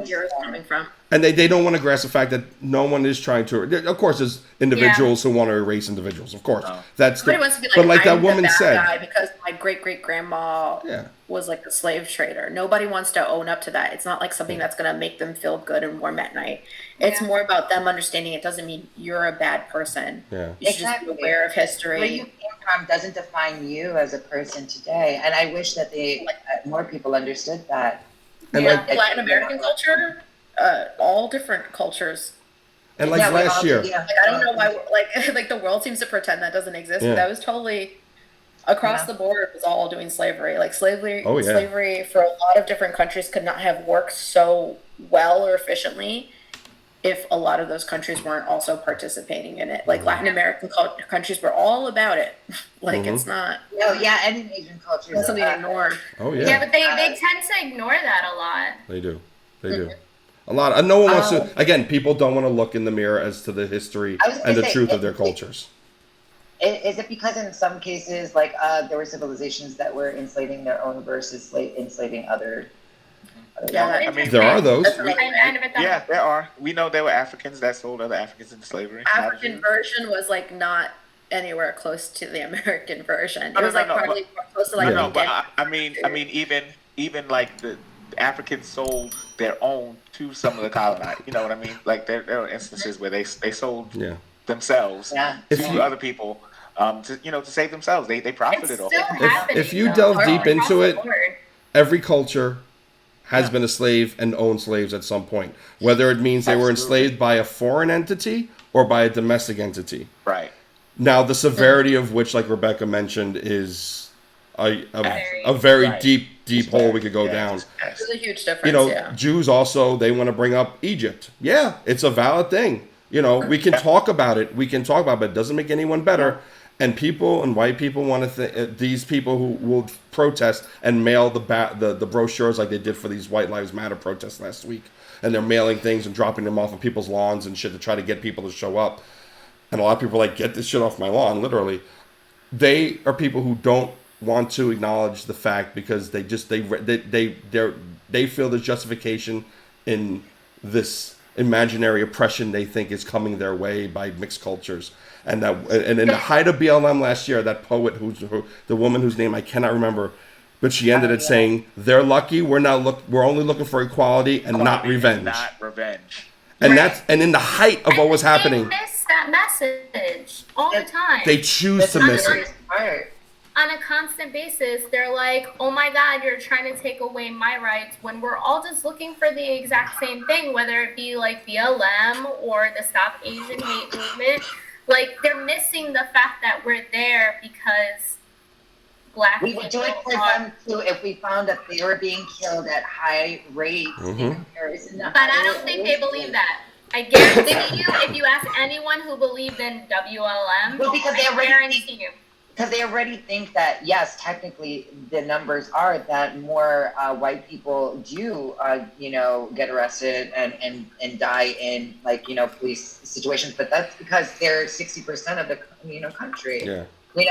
you're coming from. And they don't want to grasp the fact that no one is trying to. Of course, there's individuals who want to erase individuals. Of course, everybody wants to be like, but like that woman said, because my great grandma was like a slave trader. Nobody wants to own up to that. It's not like something that's going to make them feel good and warm at night. It's more about them understanding it doesn't mean you're a bad person. Yeah, you should just be aware of history. from doesn't define you as a person today. And I wish that more people understood that. And Yeah, Latin American culture, all different cultures. And like last year, Like, I don't know why, like the world seems to pretend that doesn't exist, but that was totally across the board. Was all doing slavery. Like slavery for a lot of different countries could not have worked so well or efficiently if a lot of those countries weren't also participating in it. Like Latin American countries were all about it. Like it's not. Oh yeah, and in Asian cultures, That's something to ignore. Oh yeah. Yeah, but they tend to ignore that a lot. They do. They do. A lot. No one wants to. Again, people don't want to look in the mirror as to the history and the truth of their cultures. Is it because in some cases, like there were civilizations that were enslaving their own versus enslaving other? I mean, there are those. Yeah, there are. We know there were Africans that sold other Africans into slavery. African version was like not anywhere close to the American version. It was probably more close to like. No, but I mean, even like the Africans sold their own to some of the colonized. You know what I mean? Like there are instances where they sold themselves to other people, to save themselves. They profited off it. If you delve deep into it, every culture has been a slave and owned slaves at some point, whether it means they were enslaved by a foreign entity or by a domestic entity. Right. Now, the severity of which, like Rebecca mentioned, is a very deep hole we could go down. There's a huge difference. Jews also, they want to bring up Egypt. Yeah, it's a valid thing. We can talk about it. But it doesn't make anyone better. And people and white people want to these people who will protest and mail the brochures like they did for these White Lives Matter protests last week. And they're mailing things and dropping them off on people's lawns and shit to try to get people to show up. And a lot of people are like, get this shit off my lawn, literally. They are people who don't want to acknowledge the fact because they feel there's justification in this imaginary oppression they think is coming their way by mixed cultures. And in the height of BLM last year, that poet, the woman whose name I cannot remember, but she ended it saying, "They're lucky. We're only looking for equality and not revenge." Not revenge. And in the height of what was happening, They miss that message all the time. they choose to miss it. On a constant basis, they're like, "Oh my God, you're trying to take away my rights," when we're all just looking for the exact same thing, whether it be like BLM or the Stop Asian Hate movement. Like, they're missing the fact that we're there because Black people would do it for them too if we found that they were being killed at high rates in comparison to. But I don't think they believe that. I guarantee you, if you ask anyone who believed in WLM, because they already think that, yes, technically the numbers are that more white people do, get arrested and die in police situations, but that's because they're 60% of the country. Yeah. That's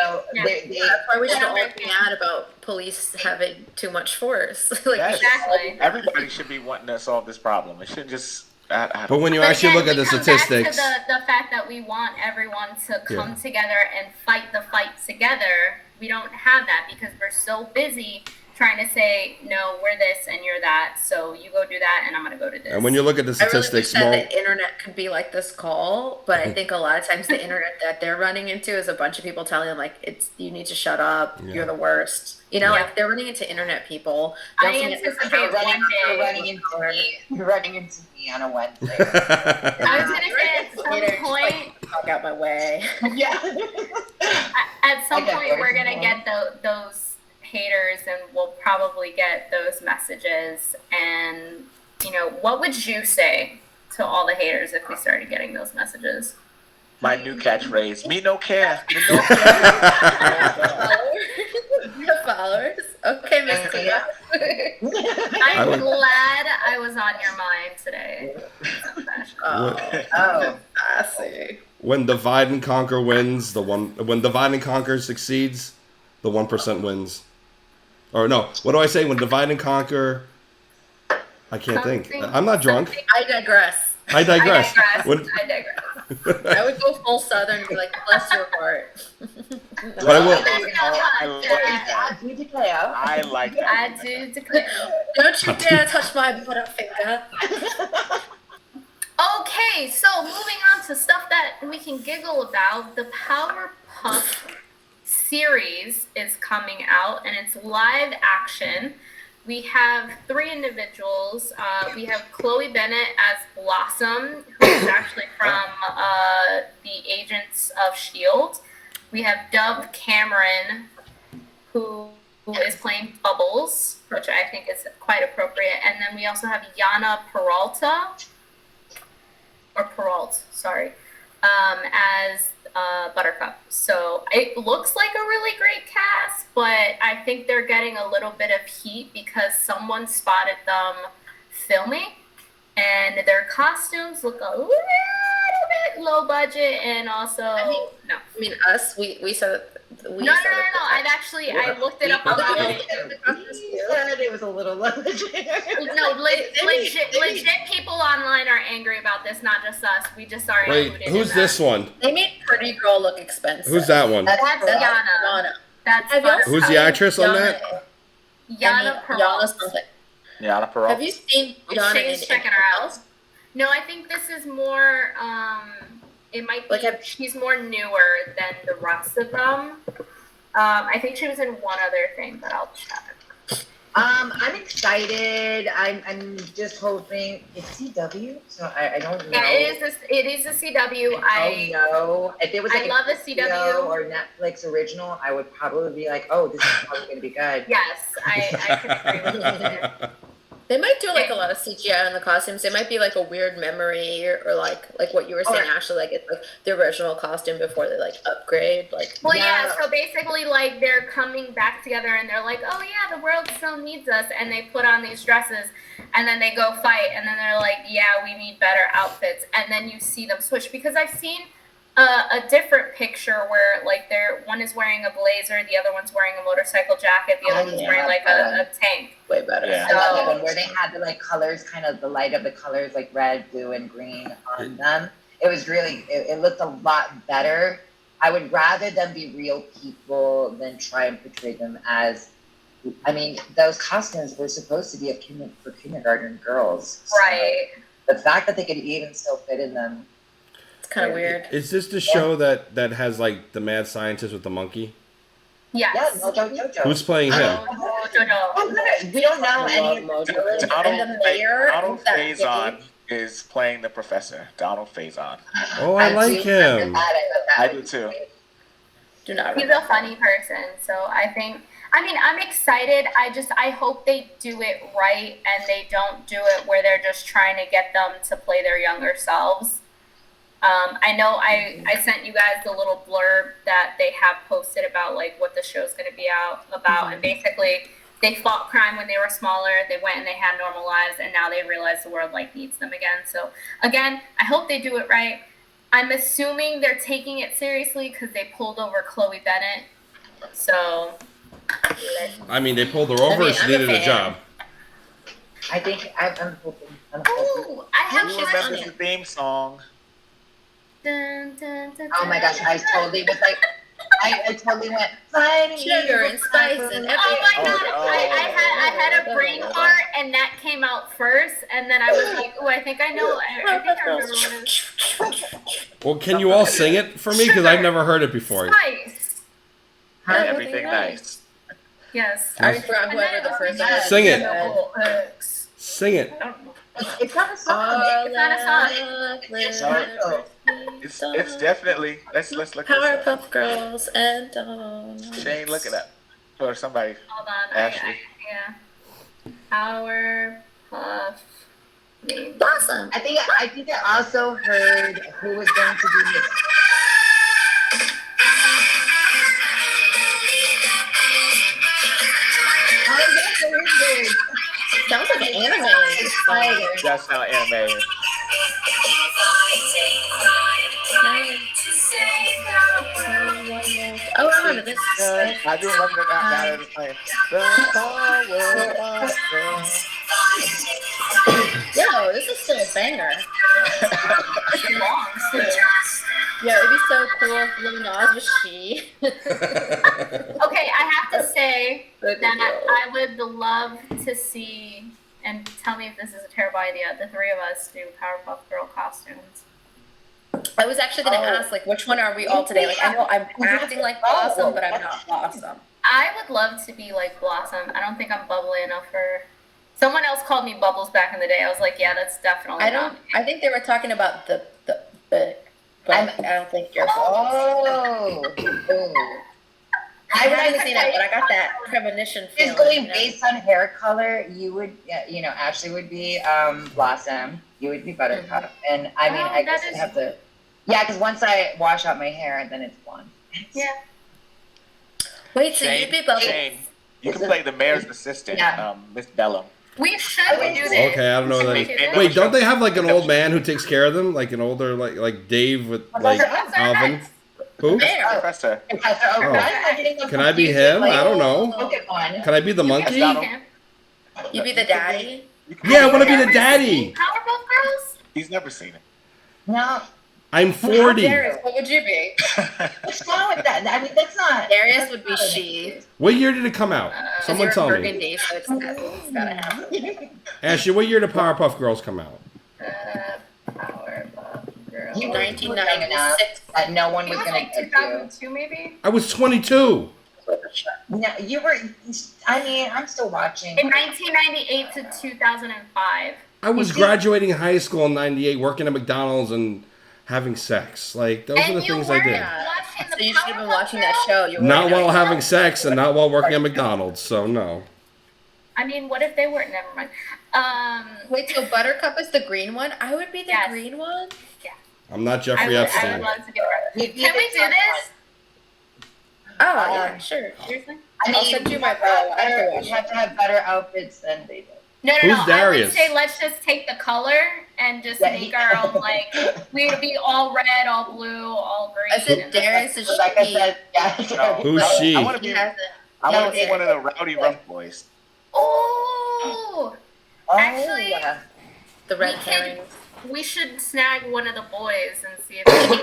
why we should all be mad about police having too much force. Exactly. Everybody should be wanting to solve this problem. It shouldn't just. But when you actually look at the statistics, back to the fact that we want everyone to come together and fight the fight together, we don't have that because we're so busy trying to say, no, we're this and you're that, so you go do that and I'm going to go do this. And when you look at the statistics, I really wish that the internet could be like this call, but I think a lot of times the internet that they're running into is a bunch of people telling them, like, you need to shut up, you're the worst. Like, they're running into internet people. I anticipate running into me on a Wednesday. I was going to say, at some point, talk out my way. At some point, we're going to get those haters and we'll probably get those messages. And, what would you say to all the haters if we started getting those messages? My new catchphrase, me no care. Me no care. Followers. Okay, Miss Clea. I'm glad I was on your mind today. I see. When divide and conquer wins, when divide and conquer succeeds, the 1% wins. Or no, what do I say? When divide and conquer, I can't think. I'm not drunk. I digress. I digress. I would go full Southern and be like, bless your heart. But I will. I like that. I do declare. Don't you dare touch my butter finger. Okay, so moving on to stuff that we can giggle about. The Powerpuff series is coming out, and it's live action. We have 3 individuals. We have Chloe Bennett as Blossom, who is actually from the Agents of S.H.I.E.L.D. We have Dove Cameron, who is playing Bubbles, which I think is quite appropriate. And then we also have Yana Peralta, as Buttercup. So it looks like a really great cast, but I think they're getting a little bit of heat because someone spotted them filming, and their costumes look a little bit low budget, and also we said no. I looked it up online. Said it was a little low budget. No, legit people online are angry about this, not just us. We just are. Wait, who's this one? They made Pretty Girl look expensive. Who's that one? That's Yana. That's Who's the actress on that? Yana Peralta. Yana Peralta. Have you seen Yana Shayne's checking her out. No, I think this is more. It might be. She's more newer than the rest of them. I think she was in one other thing, but I'll check. I'm excited. I'm just hoping it's CW, so I don't know. Yeah, it is a CW. I know. If it was like love the CW or Netflix original, I would probably be like, oh, this is probably going to be good. Yes, I can agree with you there. They might do like a lot of CGI on the costumes. It might be like a weird memory, or like what you were saying, Ashley. Like it's like the original costume before they like upgrade. Like so basically, like they're coming back together and they're like, oh yeah, the world still needs us, and they put on these dresses, and then they go fight, and then they're like, yeah, we need better outfits, and then you see them switch, because I've seen a different picture where like one is wearing a blazer, the other one's wearing a motorcycle jacket, the other one's wearing like a tank. Way better. Yeah. I love that one where they had the like colors, kind of the light of the colors, like red, blue, and green on them. It was really, it looked a lot better. I would rather them be real people than try and portray them as, I mean, those costumes were supposed to be for kindergarten girls. So right. The fact that they could even still fit in them. It's kind of weird. Is this the show that has like the mad scientist with the monkey? Yes. Yeah, Jojo. Who's playing him? We don't know any. Donald Faison is playing the professor. Donald Faison. Oh, I like him. I do too. He's a funny person, so I'm excited. I hope they do it right and they don't do it where they're just trying to get them to play their younger selves. I know I sent you guys the little blurb that they have posted about like what the show's going to be about, and basically they fought crime when they were smaller. They went and they had normal lives, and now they realize the world like needs them again. So again, I hope they do it right. I'm assuming they're taking it seriously because they pulled over Chloe Bennett. So I mean, they pulled her over. She needed a job. I think I'm hoping. Oh, I have Who remembers the theme song? Dun, dun, dun, Oh my gosh, I totally was like, I totally went fighting sugar and spice and everything. Oh my god, I had a brain fart and that came out first, and then I was like, oh, I think I know. I think I remember what it is. Well, can you all sing it for me? Because I've never heard it before. Nice. Everything nice. Yes. I forgot whoever the first one. Sing it. Sing it. It's not a song. It's not a song. It's definitely. Let's look this up. Powerpuff Girls and Daunte. Shayne, look it up. Or somebody. Hold on. Ashley. Powerpuff. Blossom. I think I also heard who was going to do this. Oh, that's so weird. Sounds like an anime. That's not anime. Oh, I remember this. I do remember that is playing. Yo, this is still a banger. It's long, too. Yeah, it'd be so cool if Lil Nas was she. Okay, I have to say that I would love to see, and tell me if this is a terrible idea, the three of us do Powerpuff Girl costumes. I was actually going to ask, like, which one are we all today? Like, I know I'm acting like Blossom, but I'm not Blossom. I would love to be like Blossom. I don't think I'm bubbly enough for. Someone else called me Bubbles back in the day. I was like, yeah, that's definitely. I think they were talking about the but I don't think you're. Oh. I haven't seen it, but I got that premonition feeling. It's going based on hair color. You would, Ashley would be Blossom. You would be Buttercup, and I mean, I guess I'd have to. Yeah, because once I wash out my hair, then it's blonde. Yeah. Wait, so you'd be Bubbles? Sheyne, you can play the mayor's assistant, Miss Bellum. We should do this. Okay, I don't know that. Wait, don't they have like an old man who takes care of them, like an older like Dave with like Alvin? Who? Professor. Can I be him? I don't know. Can I be the monkey? You be the daddy? Yeah, I want to be the daddy. Powerpuff Girls? He's never seen it. No. I'm 40. Darius, what would you be? What's wrong with that? I mean, that's not. Darius would be she. What year did it come out? Someone tell me. Burgundy, so it's gotta happen. Ashley, what year did Powerpuff Girls come out? Powerpuff Girls. 1996. That no one It was was gonna like get 2002 maybe? I was 22. No, you were. I mean, I'm still watching. In 1998 to 2005. I was graduating high school in '98, working at McDonald's and having sex. Like those are the things I did. So you should have been watching that show. Not while having sex and not while working at McDonald's. So no. I mean, what if they weren't? Never mind. Wait, so Buttercup is the green one? I would be the Yes. green one? I'm not Jeffrey I Epstein. would love to be Can we do this? Oh, yeah, sure. Seriously? I'll send you my bio. I have to watch You have to have better outfits than they do. No. Who's Darius? I would say let's just take the color and just make our own, like, we would be all red, all blue, all green. I said Darius is Like I she. said, yeah. Who's she? I want to be one of the rowdy rough boys. Oh! Oh, Actually- yeah. The red We herrings. We should snag one of the boys and see if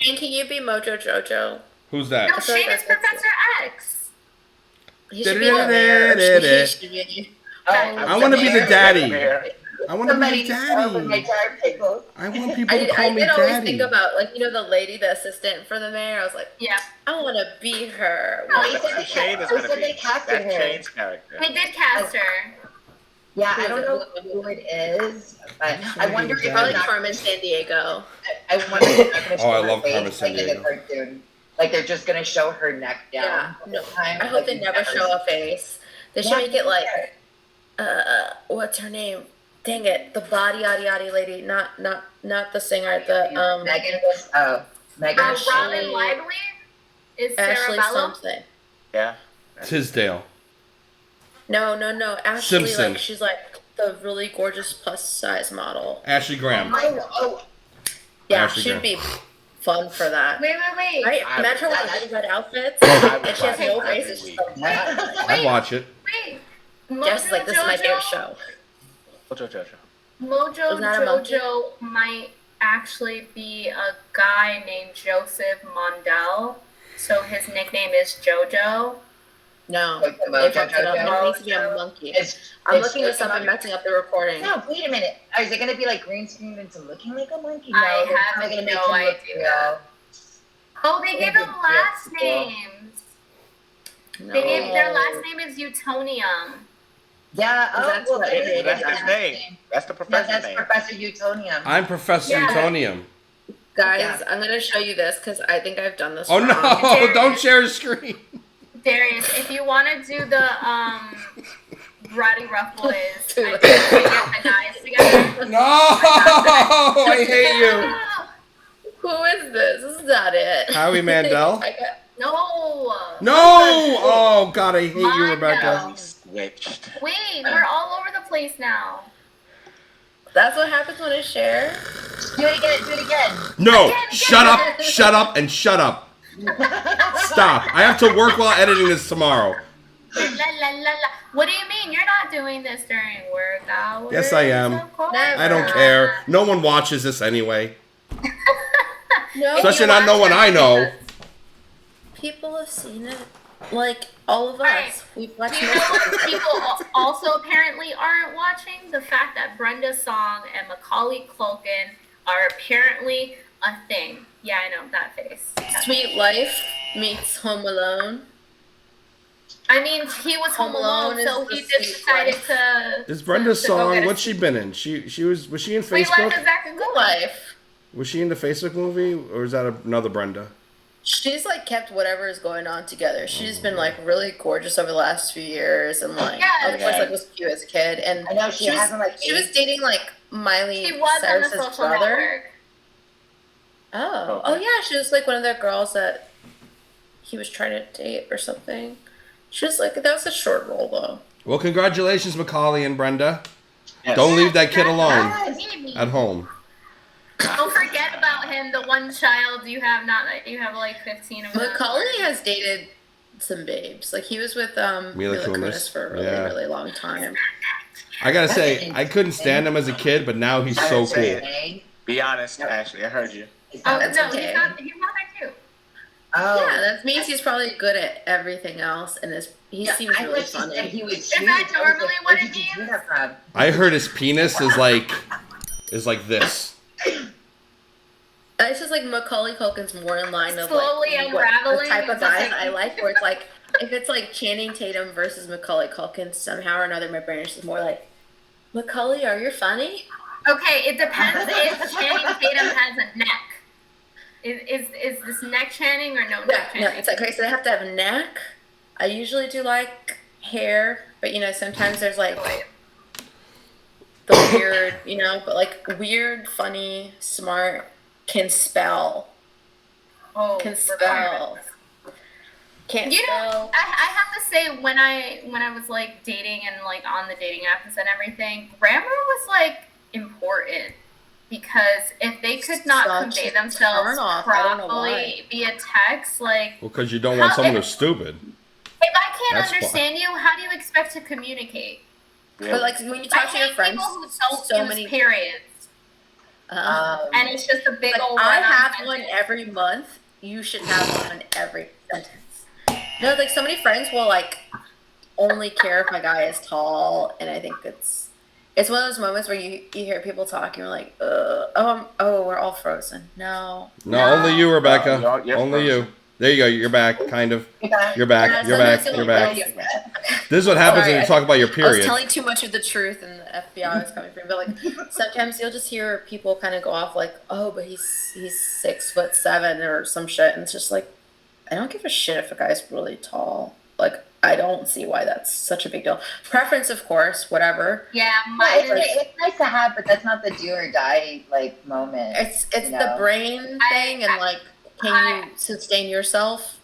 Can you be Mojo Jojo? Who's No, that? feel like Sheyne is that's Professor X. He should be the mayor. He should be- I want to be the daddy. I want to be Somebody the with my daddy. jar pickles. I want people to call I me did always daddy. think about, like, the lady, the assistant for the mayor. I was like, Yeah. I want to be her. Oh, They said they Sheyne is they going to said be. they casted That's her. Shayne's character. We did cast her. Yeah, I don't know who it is, but I wonder if Probably they're not- Carmen San Diego. I wonder if they're not gonna show Oh, I her love face Carmen like in the Sandiego. cartoon. Like they're just gonna show her neck Yeah. down. No, I hope they never show a face. They should make it like, what's her name? Dang it, the body yaddy yaddy lady, not the singer, the Megan was Megan. Robin Lively is Ashley Sarah Bellum. something. Yeah. Tisdale. No, Ashley, Simpson. like she's like the really gorgeous plus size model. Ashley Graham. Yeah, Ashley she'd Graham. be fun for that. Wait. Right? Imagine her with really red outfits, I would and she has watch no it face. every It's just week. like, I'd watch it. Wait. Jess, like, this is my favorite show. Jojo. Mojo Was that a monkey? Jojo might actually be a guy named Joseph Mondell. So his nickname is Jojo. No, Like the they Mojo fucked it up. Jojo? It needs to be a monkey. It's Looking this up and messing up the recording. No, wait a minute. Is it gonna be like green screened into looking like a monkey? No, I they're have probably gonna make no him look idea. real. Oh, they gave them last Yeah. names. No. They gave their last name is Utonium. Yeah, That's well, what there it you is. go. That's his name. That's the No, professor's that's name. Professor Utonium. I'm Professor Yeah. Utonium. Guys, Yeah. I'm gonna show you this because I think I've done this. Oh wrong. no! Don't share a screen. Darius, if you want to do the Roddy Rough Boys, Too I late. think we get the guys together. No! I hate you. Who is this? This is not it. Howie Mandel? I got- No. No! Oh God, I hate you, Mondo. Rebecca. Switched. Wait, we're all over the place now. That's what happens when I share. Do it again. No! Again. Shut up! Shut up! And shut up! Stop! I have to work while editing this tomorrow. La, la, la, la. What do you mean? You're not doing this during work hours? Yes, I am. Of course. Never. I don't care. No one watches this anyway. No, Especially not no one I know. people have seen it. Like all of us, Right. we've watched You most know of what it. people also apparently aren't watching? The fact that Brenda's song and Macaulay Culkin are apparently a thing. Yeah, I know that face. Sweet Life meets Home Alone. I mean, he was home alone, so he just decided to. Is Brenda's to go song? get a What's she seat. been in? Was she in Sweet Facebook? Life is acting Good good. Life. Was she in the Facebook movie, or is that another Brenda? She's like kept whatever is going on together. She's been like really gorgeous over the last few years, and like Yeah, otherwise like was cute as a kid. And I know she hasn't like. she was dating like Miley She was on the Cyrus's social brother. network. Oh yeah, she was like one of the girls that he was trying to date or something. She was like, that was a short role though. Well, congratulations, Macaulay and Brenda. Yes. Don't leave that kid alone Yes. at home. Don't forget about him, the one child you have, not that you have like 15 of them. Macaulay has dated some babes. Like he was with Mila Kunis for a really, really long time. I gotta say, I couldn't stand him as a kid, but now he's so cool. Be honest, Ashley. I heard you. Oh, That's no, okay. he's not that cute. Oh, Yeah, that means he's probably good at everything else, and he seems I really thought she said funny. he would Is shoot. that I was normally like, what where it did you do means? that from? I heard his penis is like this. It's just like Macaulay Culkin's more in line of Slowly like unraveling. the type of It's like- guys I like, where it's like if it's like Channing Tatum versus Macaulay Culkin, somehow or another my brain is just more like, Macaulay, are you funny? Okay, it depends if Channing Tatum has a neck. Is this neck Channing or no Yeah, neck no, Channing? it's like, okay, so they have to have a neck. I usually do like hair, but sometimes there's like the weird, but like weird, funny, smart, can spell. Oh, Can for spell. Can't You know, spell. I have to say when I was like dating and like on the dating apps and everything, grammar was like important because if they could not Such convey a themselves turn-off. I don't know properly via text, like Well, because you don't want someone who's stupid. if I can't That's understand you, how do you expect to communicate? But like when you I talk to your hate friends, people who don't so use many. periods, Uh, and it's just a big like old. I run-on have sentence. one every month. You should have one every sentence. Like so many friends will like only care if my guy is tall, and I think it's one of those moments where you hear people talk and you're like, we're all frozen. No. No, only you, Rebecca. No, you're Only you. There you go. You're back, kind of. You're Yeah, back. You're back. sometimes You're you'll back. This is what happens Sorry, when you talk about your I was period. telling too much of the truth, and the FBI was coming for me. But like sometimes you'll just hear people kind of go off like, "Oh, but he's 6'7" or some shit," and it's just like, I don't give a shit if a guy's really tall. Like I don't see why that's such a big deal. Preference, of course, whatever. Yeah, Well, mine is. it's nice to have, but that's not the do or die like moment. It's you the know? brain thing, and like, can you sustain yourself?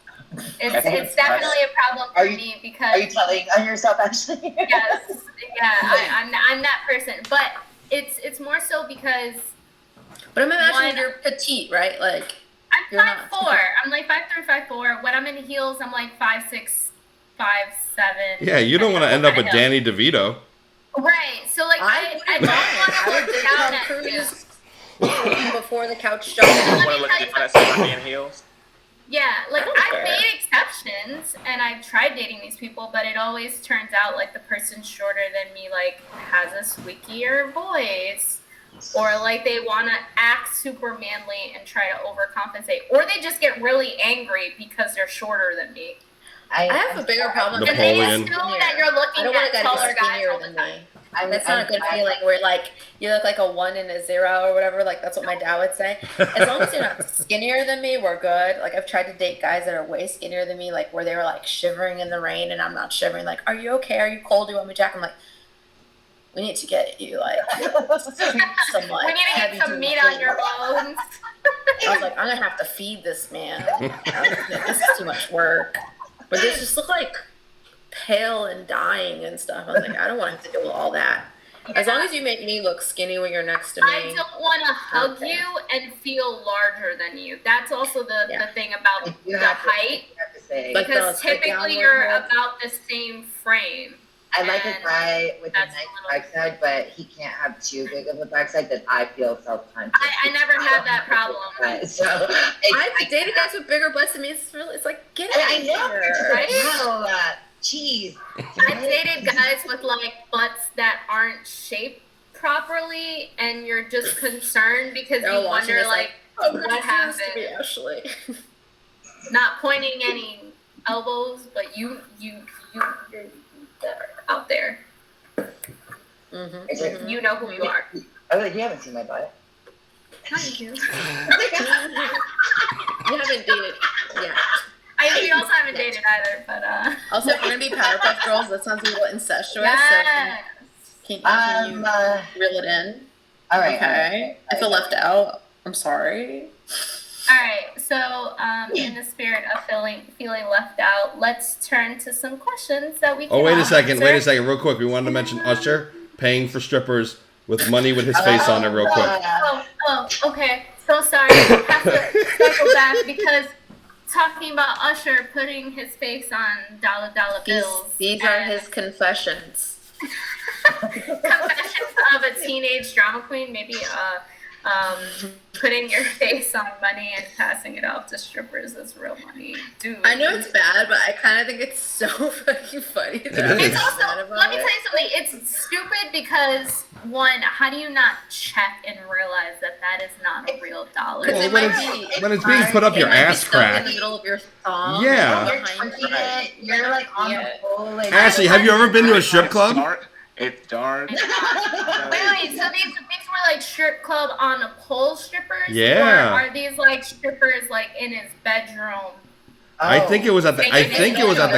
It's definitely a problem for Are you- me because Are you telling on yourself actually? yes, I'm that person, but it's more so because But I'm imagining One- you're petite, right? Like I'm You're not. 5'4". I'm like 5'3", 5'4". When I'm in heels, I'm like 5'6", 5'7". Yeah, you don't want to end up with Danny DeVito. Right. So like I wouldn't don't mind. want to I would look date down Tom at you. Cruise before the couch You jump. want to look down at somebody in heels? Yeah, like don't I've care. made exceptions and I've tried dating these people, but it always turns out like the person shorter than me like has a squeakier voice, or like they want to act super manly and try to overcompensate, or they just get really angry because they're shorter than me. I have a bigger problem. And they Napoleon. assume that you're I looking don't want at a guy to taller be guys skinnier all the than time. me. That's not a good feeling where like you look like a 1 and a 0 or whatever. Like that's what my dad would say. As long as you're not skinnier than me, we're good. Like I've tried to date guys that are way skinnier than me, like where they were like shivering in the rain and I'm not shivering. Like, are you okay? Are you cold? Do you want me to jack? I'm like, we need to get you like some like We need to heavy get some duty meat on food. your bones. I was like, I'm gonna have to feed this man. This is too much work. But they just look like pale and dying and stuff. I was like, I don't want to have to deal with all that. As long as you make me look skinny when you're next to me. I don't want to hug Okay. you and feel larger than you. That's also the Yeah. thing about You the have to- height, I have to say, Like because the typically downward you're hold. about the same frame. I like a and guy with a that's nice a little- backside, but he can't have too big of a backside that I feel self-conscious. I never had that problem. So I've dated guys with bigger butts than me. It's like, get I out know, here. right? no, cheese. I've dated guys with like butts that aren't shaped properly, and you're just concerned because They're you all watching wonder this, like, what happened. To be Ashley. Not pointing any elbows, but you're out there. Mm-hmm. You know who you are. I was like, you haven't seen my butt. Thank you. You haven't dated. Yeah. We also haven't dated either, but Also, if we're gonna be Powerpuff Girls, that sounds a little incestuous. yes. So can you reel it in? All right. Okay. I feel left out. I'm sorry. All right. So, in the spirit of feeling left out, let's turn to some questions that we can. Oh, wait a second, answer. real quick. We wanted to mention Usher paying for strippers with money with his face on it, real quick. Oh, okay. So sorry. I have to circle back because talking about Usher putting his face on dollar bills. These are his confessions. Confessions of a teenage drama queen, maybe putting your face on money and passing it off to strippers as real money. Dude. I know it's bad, but I kind of think it's so fucking funny. It's also, let me tell you something, it's stupid because, one, how do you not check and realize that is not a real dollar? Well, when it's being put up your ass crack. In the middle of your thumb. Yeah. You're like on the pole. Like, Ashley, have you ever been to a strip club? It's dark. Wait, so these were like strip club on a pole strippers? Yeah. Or are these like strippers like in his bedroom? I think it was at the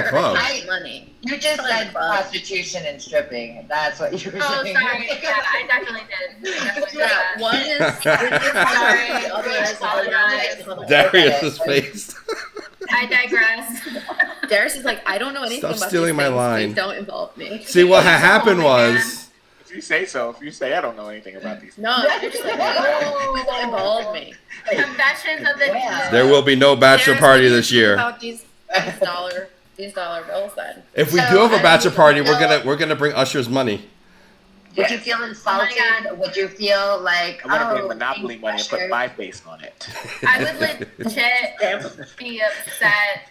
club. Money. You just said prostitution and stripping. That's what you were Oh, saying. sorry. Yeah, I definitely did. Yeah, one is sorry. the other is Darius's face. I digress. Darius is like, I don't know anything Stop about stealing these my things. line. Please don't involve me. See, what happened was... If you say so, if you say I don't know anything about these. No, you're just like, please don't involve me. Confessions of the There will be no bachelor Darius, party what do you this think year. about these dollar bills then. If we do have a bachelor party, we're gonna bring Usher's money. Would you feel insulted? Would you feel like, I'm gonna bring Monopoly money and put my face on it. I would legit be upset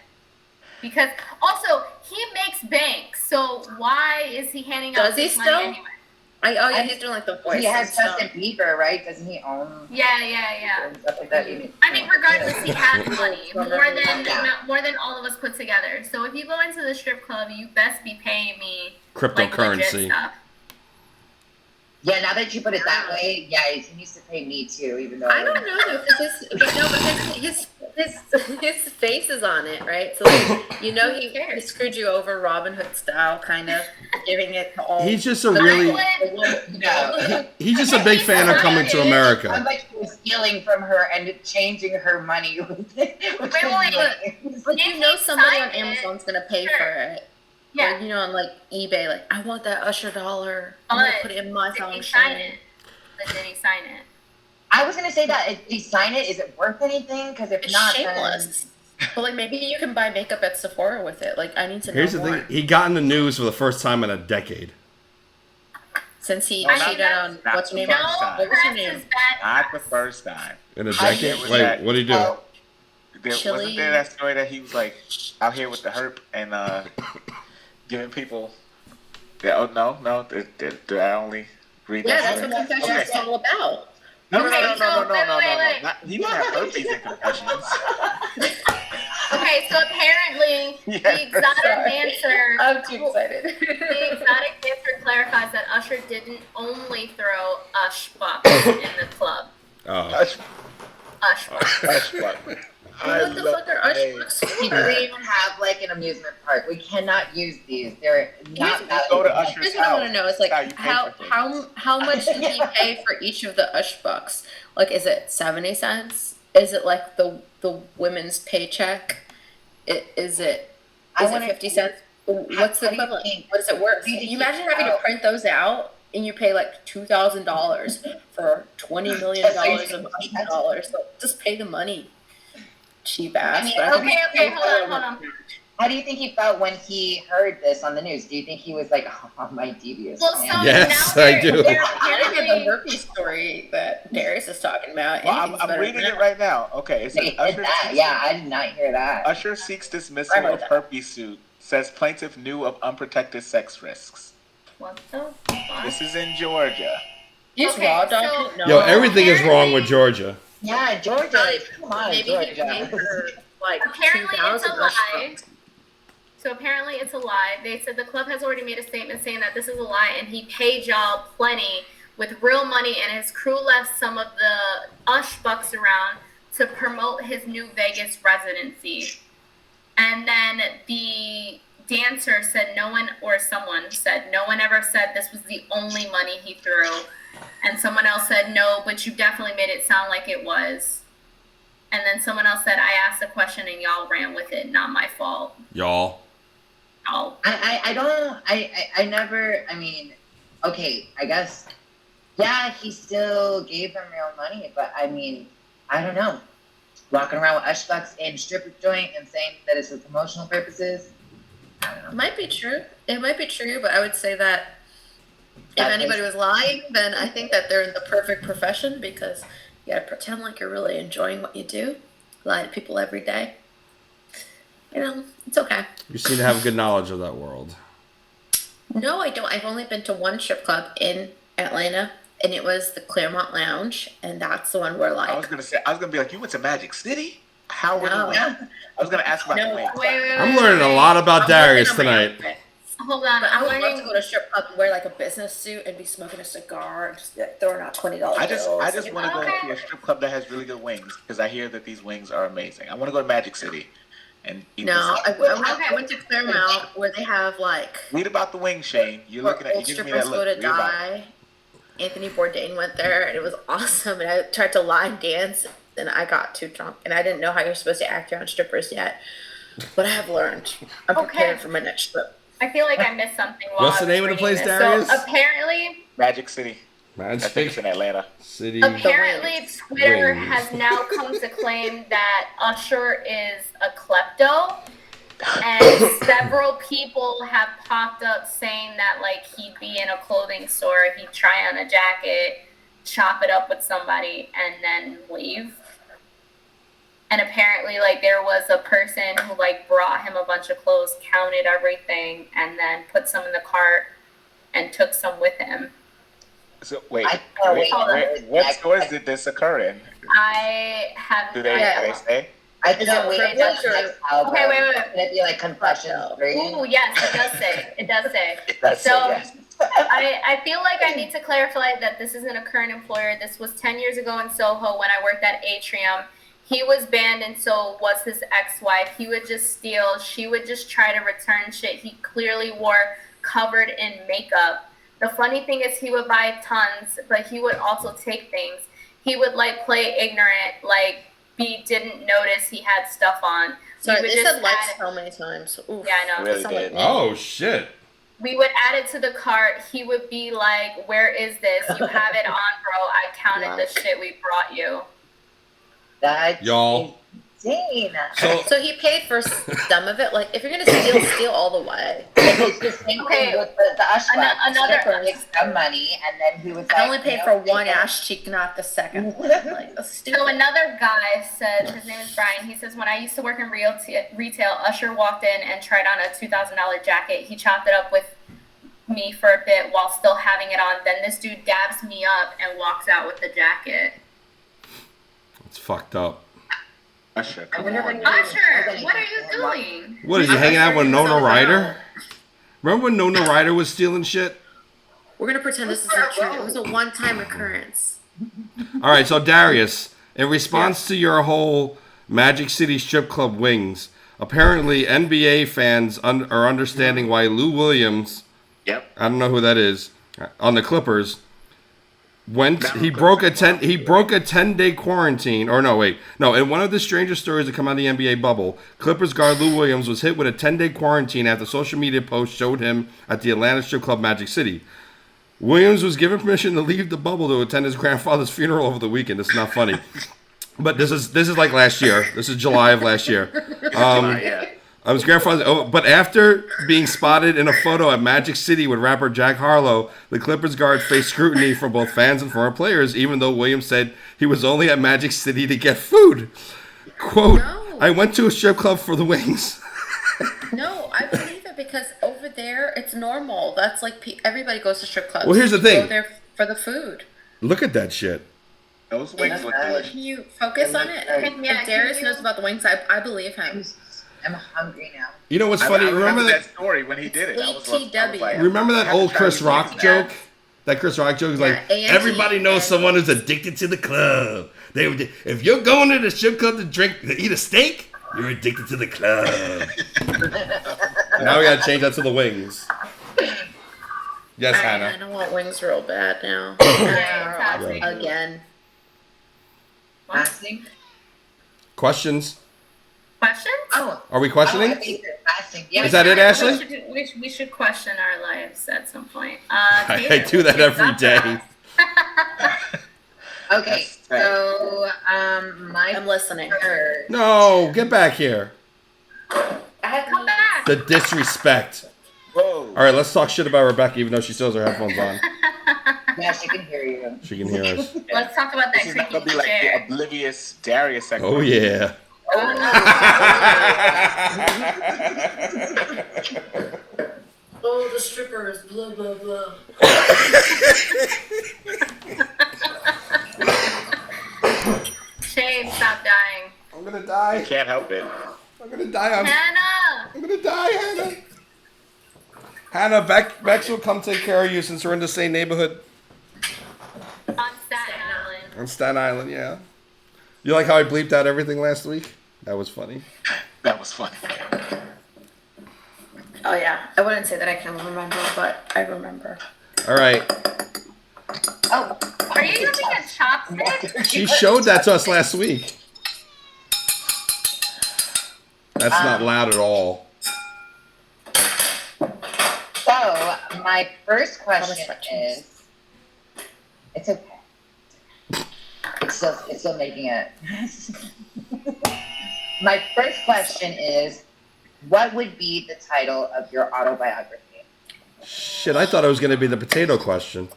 because also he makes bank, so why is he handing out this money anyway? He's doing like the voice. He has Justin Bieber, right? Doesn't he own? Yeah. And stuff like that? I mean, regardless, he has money more than all of us put together. So if you go into the strip club, you best be paying me Cryptocurrency. like, legit stuff. Yeah, now that you put it that way, yeah, he needs to pay me too, even though I don't know though, because his face is on it, right? So like, he screwed you over Robin Hood style, kind of giving it to all. He's just a really... He's just a big fan of Coming to America. I'm like he was stealing from her and changing her money with But you know somebody on Amazon's gonna pay for it. Yeah. Or, on like eBay, like, I want that Usher dollar. I'm gonna put it in my foundation. Did he sign it? I was gonna say that if he sign it, is it worth anything? Because if It's not, shameless. But like maybe you can buy makeup at Sephora with it. Like I need to know Here's the more. thing: he got in the news for the first time in a decade. Since he No, cheated on what's her name? What was her name? Not the first time. In a decade? Wait, what did he do? Wasn't there that story that he was like out here with the herp and giving people? Did I only read that? Yeah, that's what confession is all about. No. He didn't have herpes in Confessions. Okay, so apparently the exotic dancer. I'm too excited. The exotic dancer clarifies that Usher didn't only throw Usherbucks in the club. Oh. Usherbucks. What the fuck are Usherbucks for? We even have like an amusement park. We cannot use these. They're not Go to valuable. Usher's Here's what I want to know: is like how much did he pay for each of the Usherbucks? Like, is it 70 cents? Is it like the women's paycheck? Is it 50 cents? What's the equivalent? What is it worth? You imagine having to print those out and you pay like $2,000 for $20 million of Usher dollars. So just pay the money. Cheap ass. Okay, hold on. How do you think he felt when he heard this on the news? Do you think he was like, oh, my devious man? Yes, I do. I don't get the herpes story that Darius is talking about. Well, I'm reading it right now. Okay, it says I did not hear that. Usher seeks dismissal of herpes suit. Says plaintiff knew of unprotected sex risks. What the fuck? This is in Georgia. He's raw dogging. Yo, everything is wrong with Georgia. Yeah, Georgia. Come on, Maybe he Georgia. paid for like Apparently it's a 2,000 lie. Usherbucks. So apparently it's a lie. They said the club has already made a statement saying that this is a lie, and he paid y'all plenty with real money, and his crew left some of the Usherbucks around to promote his new Vegas residency. And then the dancer said no one, or someone said no one ever said this was the only money he threw. And someone else said no, but you definitely made it sound like it was. And then someone else said, I asked a question and y'all ran with it. Not my fault. Y'all. Oh. I never, I mean, okay, I guess, yeah, he still gave them real money, but I mean, I don't know. Walking around with Usherbucks in a stripper joint and saying that it's for promotional purposes, I don't know. It might be true. It might be true, but I would say that if That anybody makes- was lying, then I think that they're in the perfect profession because you gotta pretend like you're really enjoying what you do. Lie to people every day. You know, it's okay. You seem to have good knowledge of that world. No, I don't. I've only been to one strip club in Atlanta, and it was the Claremont Lounge, and that's the one where I was like gonna be like, you went to Magic City? How were No. the wings? I was gonna ask about No. the wings. Wait. I'm learning a lot about Darius tonight. Hold on. But I I'm would love to learning. go to a strip club and wear like a business suit and be smoking a cigar and just like, throwing out $20 I just bills. want to go Okay. to a strip club that has really good wings because I hear that these wings are amazing. I want to go to Magic City and eat No, this. I went to Claremont where they have like Read about the wings, Shane. You're where looking at, old you're giving me strippers that go look. to Read about it. die. Anthony Bourdain went there and it was awesome. And I tried to line dance and I got too drunk and I didn't know how you're supposed to act around strippers yet. But I have learned. I'm prepared Okay. for my next trip. I feel like I missed something. While What's I the was name of the reading place, this. Darius? So apparently, Magic City. I think Magic it's in Atlanta. City. apparently Twitter Wings. has now come to claim that Usher is a klepto, and several people have popped up saying that like he'd be in a clothing store, he'd try on a jacket, chop it up with somebody, and then leave. And apparently, like, there was a person who, like, brought him a bunch of clothes, counted everything, and then put some in the cart and took some with him. So wait, I can't wait. what stores did this occur in? I have Do they say? I Is can't it wait privilege until the or- next album. Okay, wait. Can it be like Confessions 3? Ooh, yes, it does say. It does say. That's So- yes. I feel like I need to clarify that this isn't a current employer. This was 10 years ago in Soho when I worked at Atrium. He was banned, and so was his ex-wife. He would just steal. She would just try to return shit he clearly wore covered in makeup. The funny thing is he would buy tons, but he would also take things. He would, like, play ignorant, like, didn't notice he had stuff on. Sorry, We would they just said like add- so many times. Oof. Yeah, I know. Really Sound like did. me. Oh shit. We would add it to the cart. He would be like, "Where is this? You have it on, bro. I counted the shit we brought you." That's Y'all. insane. So he paid for some of it. Like, if you're gonna steal all the way. It's the same Okay. thing with the Usherbucks. Another- Stripper makes some money, and then he was like, I only paid you for know, one take it. ass cheek, not the second. Like, that's stupid. So another guy said, his name is Brian. He says, "When I used to work in retail, Usher walked in and tried on a $2,000 jacket. He chopped it up with me for a bit while still having it on. Then this dude dabs me up and walks out with the jacket." It's fucked up. Usher. I wonder when Usher, what are you doing? What, is he hanging out with Nona Ryder? Remember when Nona Ryder was stealing shit? We're gonna pretend this isn't true. It was a one-time occurrence. All right, so Darius, in response to your whole Magic City strip club wings, apparently NBA fans are understanding why Lou Williams, Yep. I don't know who that is, on the Clippers, he broke a 10-day quarantine, or no, in one of the strangest stories that come out of the NBA bubble, Clippers guard Lou Williams was hit with a 10-day quarantine after social media posts showed him at the Atlanta strip club Magic City. Williams was given permission to leave the bubble to attend his grandfather's funeral over the weekend. This is not funny. But this is like last year. This is July of last year. His grandfather. But after being spotted in a photo at Magic City with rapper Jack Harlow, the Clippers guard faced scrutiny from both fans and former players, even though Williams said he was only at Magic City to get food. Quote, No. "I went to a strip club for the wings." No, I believe it because over there it's normal. That's like everybody goes to strip clubs. Well, here's the You thing. Go there for the food. Look at that shit. Those wings look good. Can you focus on it? Yeah, If Darius can you- knows about the wings, I believe him. I'm hungry now. You know what's funny? I Remember that? story when he did it. I was ATW. like, Remember that I have to old try Chris these Rock wings. joke? That Chris Rock joke is like, Yeah, everybody knows someone who's addicted to the club. If you're going to the strip club to eat a steak, you're addicted to the club. Now we gotta change that to the wings. Yes, Hannah. I don't want wings real bad now. Yeah. Again. Fasting? Questions? Questions? Oh. Are we I questioning? think they're fasting. Yeah. Is that it, Ashley? We should question our lives at some point. I do that every day. Okay, so my I'm listening. first- No, get back here. I had Come back. The disrespect. Whoa. All right, let's talk shit about Rebecca, even though she still has her headphones on. Yeah, she can hear you. She can hear us. Let's talk about that This is not creaky gonna be like chair. the oblivious Darius segment. Oh yeah. Oh, the strippers, blah, blah, blah. Sheyne, stop dying. I'm gonna die. Can't help it. I'm gonna die. Hannah! I'm gonna die, Hannah. Hannah, Beks will come take care of you since we're in the same neighborhood. On Staten Island. On Staten Island, yeah. You like how I bleeped out everything last week? That was funny. That was funny. Oh, yeah. I wouldn't say that I can remember, but I remember. All right. Oh. Are you using a chopstick? She showed that to us last week. That's not loud at all. So, my first question is, it's okay. It's still making it. My first question is, what would be the title of your autobiography? Shit, I thought it was gonna be the potato question.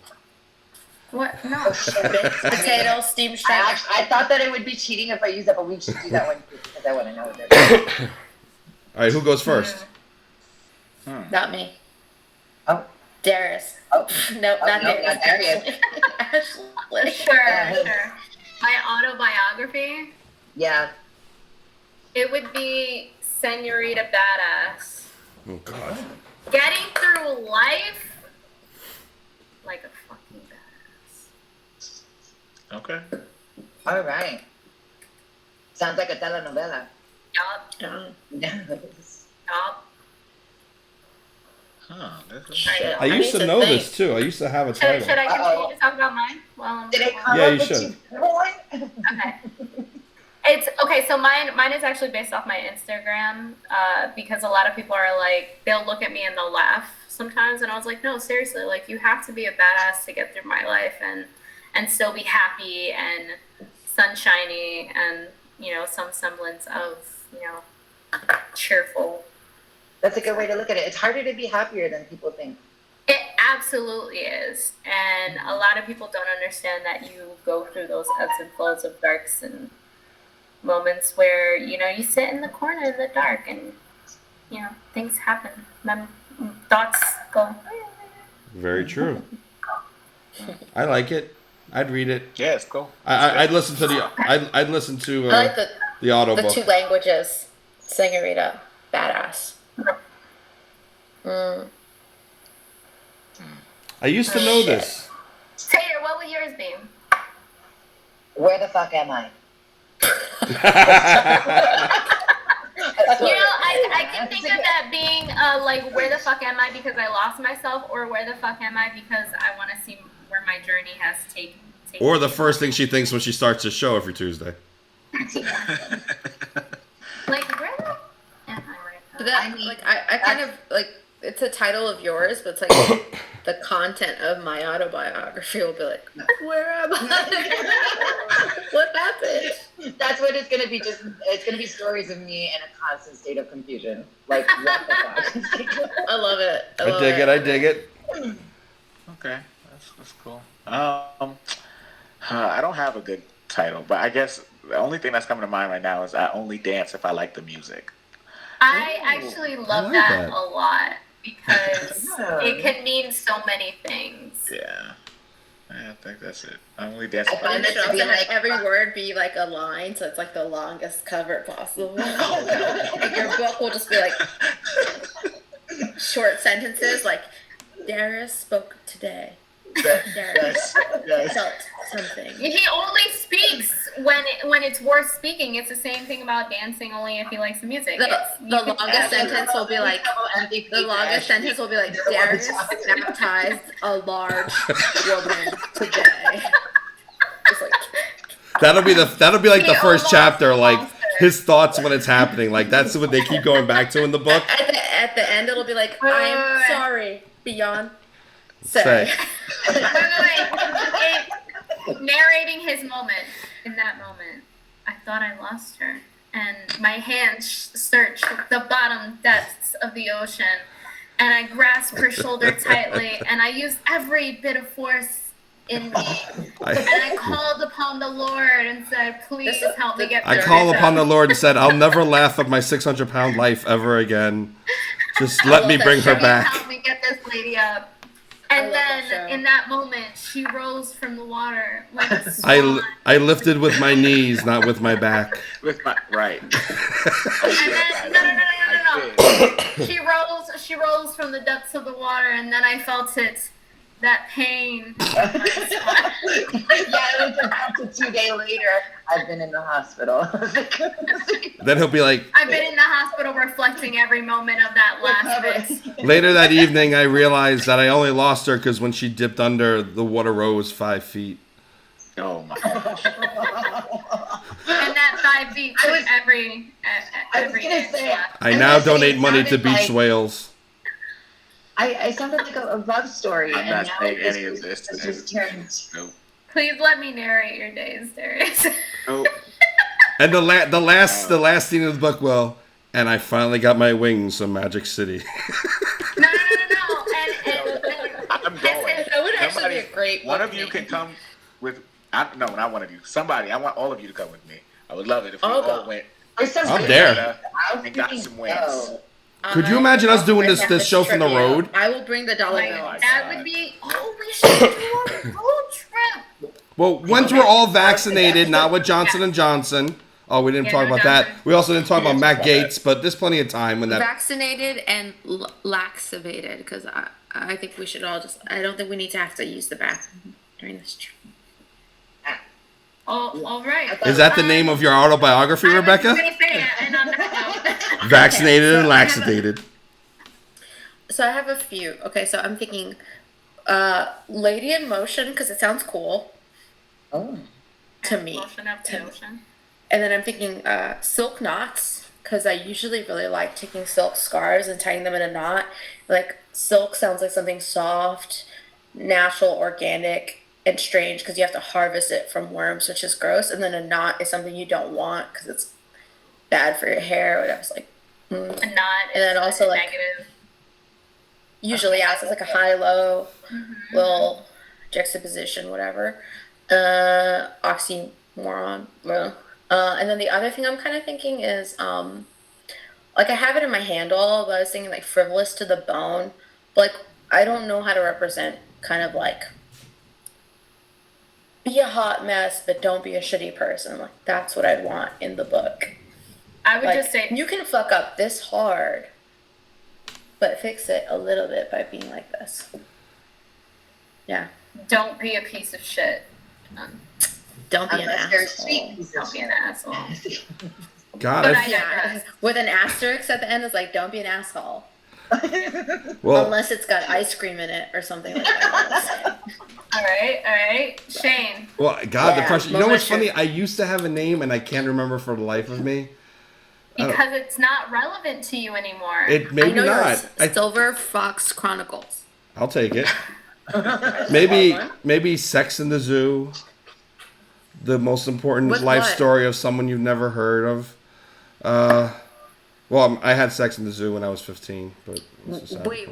What? No. Potato, steam shrimp. I thought that it would be cheating if I used that, but we should do that one too, because I want to know what they're doing. All right, who goes first? Not me. Oh. Darius. Oh. No, Oh, not no, Darius. not Darius. Ashley. Sure. My autobiography, Yeah. it would be Senorita Badass. Oh God. Getting through life like a fucking badass. Okay. All right. Sounds like a telenovela. Yup. Yup. Huh. This is... Shit. I used need to know think. this too. I used to have a Should title. I continue Uh-oh. to talk about mine? Well, Did it come Yeah, up you with should. you? Okay. It's okay. So mine is actually based off my Instagram because a lot of people are like, they'll look at me and they'll laugh sometimes, and I was like, no, seriously, like you have to be a badass to get through my life and still be happy and sunshiny and some semblance of cheerful. That's a good way to look at it. It's harder to be happier than people think. It absolutely is, and a lot of people don't understand that you go through those ebbs and flows of darks and moments where you sit in the corner in the dark and things happen. Thoughts go. Very true. I like it. I'd read it. Yeah, it's cool. I'd listen to the. I'd listen to I like the audio the book. two languages. Senorita, badass. Mm. I used to know this. Tater, what would yours be? Where the fuck am I? I can think of that being like, where the fuck am I because I lost myself, or where the fuck am I because I want to see where my journey has taken. Or the first thing she thinks when she starts the show every Tuesday. Like, where the am I right now? That, I kind of like it's a title of yours, but it's like the content of my autobiography will be like, where am I? What happened? That's what it's gonna be. It's gonna be stories of me in a constant state of confusion. Like, what the fuck? I love it. I dig it. I dig it. Okay, that's cool. I don't have a good title, but I guess the only thing that's coming to mind right now is I only dance if I like the music. I actually love like that that. a lot because Yeah. it can mean so many things. Yeah. I think that's it. I'm only dancing. I And find it it should to be also have like every word be like a line, so it's like the longest cover possible. Like your book will just be like short sentences, like Darius spoke today. Darius Yes. felt something. He only speaks when it's worth speaking. It's the same thing about dancing, only if he likes the music. The You can- longest sentence will be like Darius baptized a large woman today. Just like That'll be like the He first almost chapter, like lost her. his thoughts when it's happening. Like that's what they keep going back to in the book. at the end it'll be like, Wait, I'm wait, wait. sorry, beyond Say. Wait. Narrating his moment. In that moment, I thought I lost her, and my hands searched the bottom depths of the ocean, and I grasped her shoulder tightly, and I used every bit of force in me, and I called upon the Lord and said, "Please help me get through I call this." upon the Lord and said, I'll never laugh at my 600-pound life ever again. Just let me love bring that her show. Please back. help me get this lady up. I And love that then show. in that moment, she rose from the water like a swan. I lifted with my knees, not with my back. With my right. And then no. She rose from the depths of the water, and then I felt that pain. Yeah, it was about 2 days later. I've been in the hospital. Then he'll be like, I've been in the hospital reflecting every moment of that last bit. later that evening, I realized that I only lost her because when she dipped under, the water rose 5 feet. Oh my gosh. And that 5 feet took every I was gonna inch say, left. I I now was gonna say, donate it money to sounded beach like- whales. I sounded like a love story. I'm and not now saying it's any of this. It's just turned. Nope. Please let me narrate your days, Darius. Nope. And the last scene of the book, well, and I finally got my wings from Magic City. No. I'm going. That would actually be a great One book of you name. can come with. No, not one of you. Somebody. I want all of you to come with me. I would love it if we I'll all go. went. I'm there. And got some wings. Could you imagine us doing this show from the road? I will bring the dollar Like, bill. that would be. Oh, we should do a road trip. Well, once we're all vaccinated, not with Johnson and Johnson. Oh, we didn't Yeah, talk no about that. Johnson. We also didn't talk about Matt Gates, but there's plenty of time when that. Vaccinated and laxated, because I think we should all just. I don't think we need to have to use the bathroom during this trip. Oh, all right. Is that the name of your autobiography, I was Rebecca? gonna say it, and on that note. Vaccinated and laxated. So I have a few. Okay, so I'm thinking, Lady in Motion, because it sounds cool Oh. to me. Motion up the ocean. And then I'm thinking silk knots, because I usually really like taking silk scarves and tying them in a knot. Like silk sounds like something soft, natural, organic, and strange, because you have to harvest it from worms, which is gross. And then a knot is something you don't want because it's bad for your hair. And I was like, A knot. And then is also, like, negative. usually acts as like a high-low little juxtaposition, whatever. Oxymoron. And then the other thing I'm kind of thinking is, like I have it in my handle, but I was thinking like frivolous to the bone. But like I don't know how to represent kind of like be a hot mess, but don't be a shitty person. Like that's what I'd want in the book. I would Like, just say you can fuck up this hard, but fix it a little bit by being like this. Yeah. don't be a piece of shit. Don't be an Unless you're a asshole. sweet piece of Don't be an asshole. God, But I, Yeah, with an asterisk at the end is like, don't be an asshole. well, Unless it's got ice cream in it or something like that. All right. Sheyne. well, God, the Yeah, question. You know what's moment funny? I used to have a name and I can't remember for the life of me. Because it's not relevant to you anymore. It I maybe know not. yours. Silver Fox Chronicles. I'll take it. Maybe Sex in the Zoo. The most important With life what? story of someone you've never heard of. Well, I had Sex in the Zoo when I was 15, but it was just sad. Wait.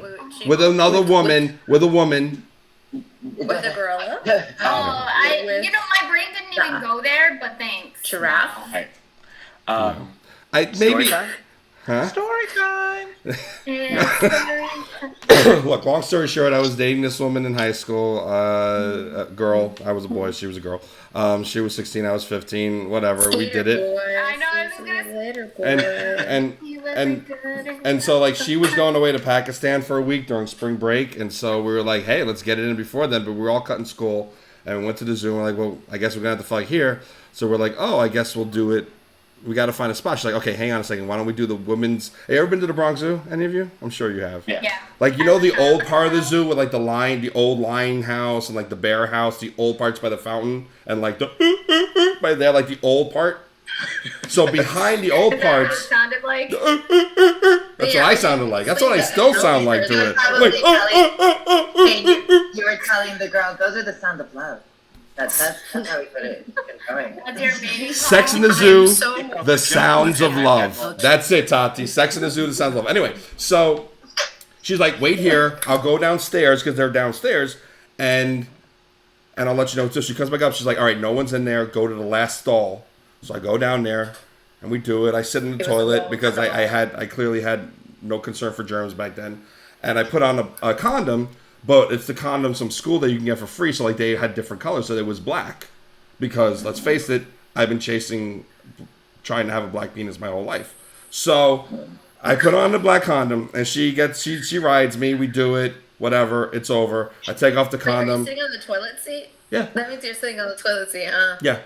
With another woman, with a woman. With a gorilla? Oh, my brain didn't even go there, but thanks. Giraffe? No. Right. I maybe, Story time. huh? Story time. Yeah, Look, long story short, I was dating this woman in high school. A girl. I was a boy. She was a girl. She was 16. I was 15. Whatever. We did it. I know. I was gonna say. Later, boy. And so like she was going away to Pakistan for a week during spring break, and so we were like, hey, let's get it in before then. But we were all cutting school, and we went to the zoo. And we're like, well, I guess we're gonna have to fight here. So we're like, oh, I guess we'll do it. We got to find a spot. She's like, okay, hang on a second. Why don't we do the women's? Have you ever been to the Bronx Zoo? Any of you? I'm sure you have. Yeah. Like, you know the old part of the zoo with like the old lion house and like the bear house, the old parts by the fountain, and like the by there, like the old part. So behind the old Is that what it parts, sounded like? that's what I sounded like. That's what I still sound like to it. Probably Like, you were telling the girl, those are the sound of love. That's how we put it. Going. That's your baby Sex in the Zoo, the sounds of love. That's it, Tati. Sex in the Zoo, the sounds of love. Anyway, so she's like, wait here. I'll go downstairs because they're downstairs, and I'll let you know. So she comes back up. She's like, all right, no one's in there. Go to the last stall. So I go down there, and we do it. I sit in the toilet because I clearly had no concern for germs back then, and I put on a condom. But it's the condoms from school that you can get for free. So like they had different colors. So it was black. Because let's face it, I've been trying to have a black penis my whole life. So I put on the black condom and she rides me. We do it. Whatever. It's over. I take off the condom. Are you sitting on the toilet seat? Yeah. That means you're sitting on the toilet seat, huh? Yeah.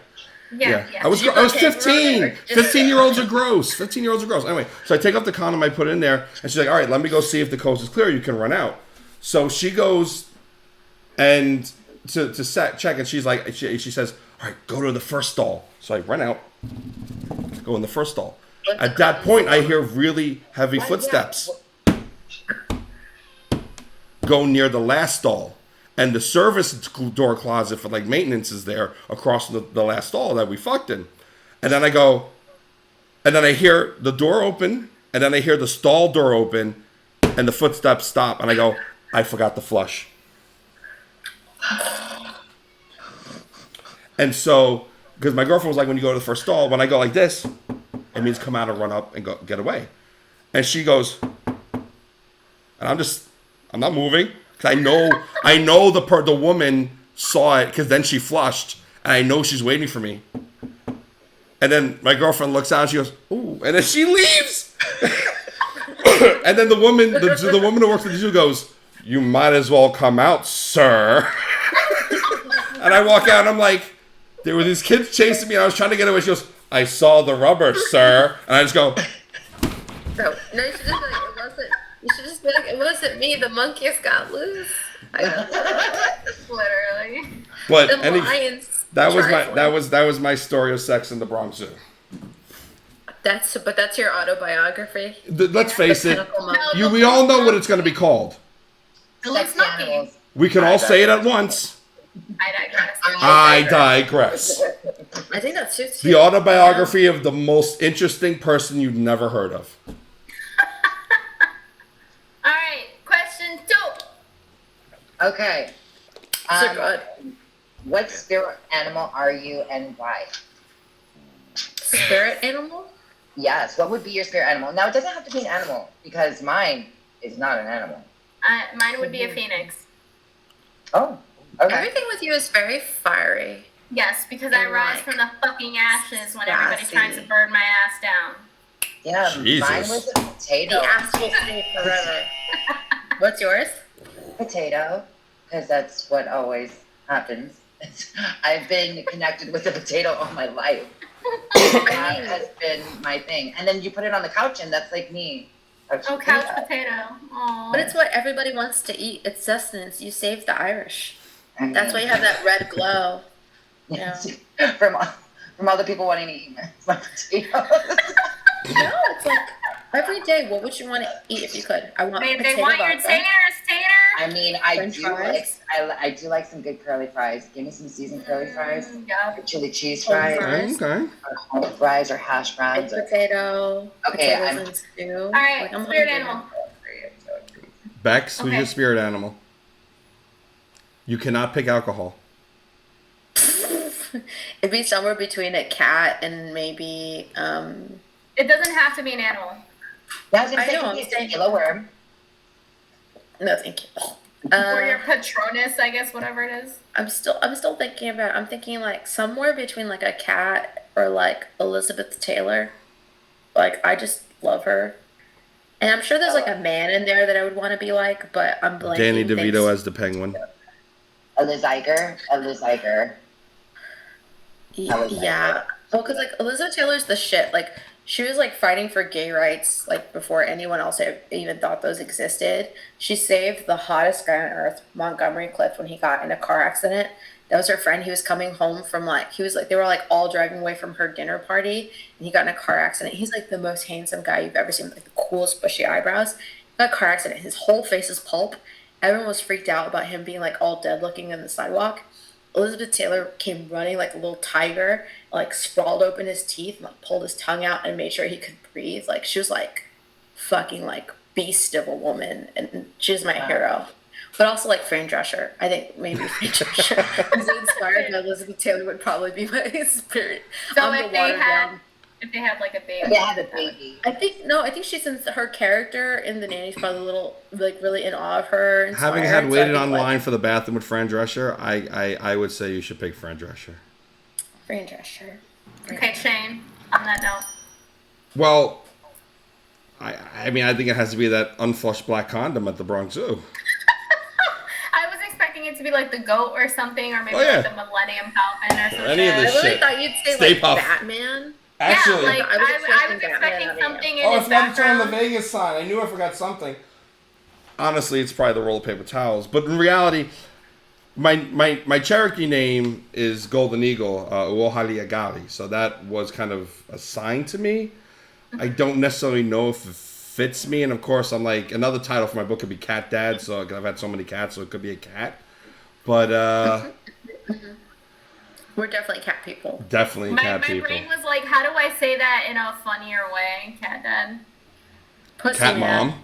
Yeah. I was 15. 15-year-olds are gross. 15-year-olds are gross. Anyway, so I take off the condom. I put it in there. And she's like, all right, let me go see if the coast is clear. You can run out. So she goes and to check, and she's like, she says, all right, go to the first stall. So I run out, go in the first stall. At that point, I hear really heavy footsteps go near the last stall. And the service door closet for like maintenance is there across the last stall that we fucked in. And then I go, and then I hear the door open, and then I hear the stall door open, and the footsteps stop. And I go, I forgot to flush. And so, because my girlfriend was like, when you go to the first stall, when I go like this, it means come out and run up and go get away. And she goes, and I'm not moving. Because I know the woman saw it because then she flushed. And I know she's waiting for me. And then my girlfriend looks out and she goes, ooh. And then she leaves. And then the woman who works at the zoo goes, you might as well come out, sir. And I walk out and I'm like, there were these kids chasing me and I was trying to get away. She goes, I saw the rubber, sir. And I just go. No, you should just be like, it wasn't. You should just be like, it wasn't me. The monkeys got loose. Literally. But The lions. that was my story of sex in the Bronx Zoo. But that's your autobiography. Let's face it. No, We all know what it's going to be called. The loose monkeys. We can all say it at once. I digress. I digress. I think that's too. The autobiography of the most interesting person you've never heard of. All right, question 2. Okay. So good. What spirit animal are you and why? Spirit animal? Yes. What would be your spirit animal? Now, it doesn't have to be an animal because mine is not an animal. Mine would be a phoenix. Oh, okay. Everything with you is very fiery. Yes, because I rise from the fucking ashes when everybody tries to burn my ass down. Yeah, Jesus. mine was a potato. The ass will stay forever. What's yours? Potato, because that's what always happens. I've been connected with the potato all my life. That has been my thing. And then you put it on the couch, and that's like me. Oh, couch potato. Aww. But it's what everybody wants to eat. It's sustenance. You saved the Irish. I mean, That's why you have that red glow. Yeah. from all the people wanting to eat my potatoes. No, it's like every day. What would you want to eat if you could? I want They potato want your vodka. taters, tater. I mean, French fries? I do like some good curly fries. Give me some seasoned curly fries, Yeah. or chili cheese Home fries, fries. Okay. or home fries, or hash browns. Baked potato. Okay, Potatoes and stew. All right, I'm spirit hungry animal. now. Beks, who's Okay. your spirit animal? You cannot pick alcohol. It'd be somewhere between a cat and maybe It doesn't have to be an animal. Yeah, I was gonna I say know, it could I'm be a saying- tequila worm. No, thank you. Or your Patronus, I guess, whatever it is. I'm still thinking about. I'm thinking like somewhere between like a cat or like Elizabeth Taylor. Like I just love her, and I'm sure there's like a man in there that I would want to be like, but I'm blanking. Danny DeVito as the Penguin. Eliziger. Yeah. Well, because like Elizabeth Taylor's the shit. Like she was like fighting for gay rights like before anyone else even thought those existed. She saved the hottest guy on earth, Montgomery Clift, when he got in a car accident. That was her friend. He was coming home from they were like all driving away from her dinner party, and he got in a car accident. He's like the most handsome guy you've ever seen with like the coolest bushy eyebrows. He got a car accident. His whole face is pulp. Everyone was freaked out about him being like all dead looking on the sidewalk. Elizabeth Taylor came running like a little tiger, like sprawled open his teeth and like pulled his tongue out and made sure he could breathe. Like she was like fucking like beast of a woman, and she's my hero. But also like Fran Drescher. I think maybe Fran Drescher is inspired by Elizabeth Taylor would probably be my spirit. So if they had like a baby. They had a baby. I think she's in her character in The Nanny's probably a little like really in awe of her. Having had waited online for the bathroom with Fran Drescher, I would say you should pick Fran Drescher. Fran Drescher. Okay, Sheyne, on that note. Well, I mean, I think it has to be that unflushed black condom at the Bronx Zoo. I was expecting it to be like the goat or something, or maybe like the Millennium Falcon or something. Any of this I really shit. thought you'd say Stay like Puft. Batman. Actually, yeah, like I was Batman expecting something in oh, his it's not turn the background. Vegas sign. I knew I forgot something. Honestly, it's probably the roll of paper towels. But in reality, my Cherokee name is Golden Eagle, Uohaliagali. So that was kind of assigned to me. I don't necessarily know if it fits me. And of course, I'm like, another title for my book could be Cat Dad. So I've had so many cats, so it could be a cat. But we're definitely cat people. Definitely cat people. My brain was like, how do I say that in a funnier way, Cat Dad? Pussy Cat man. Mom.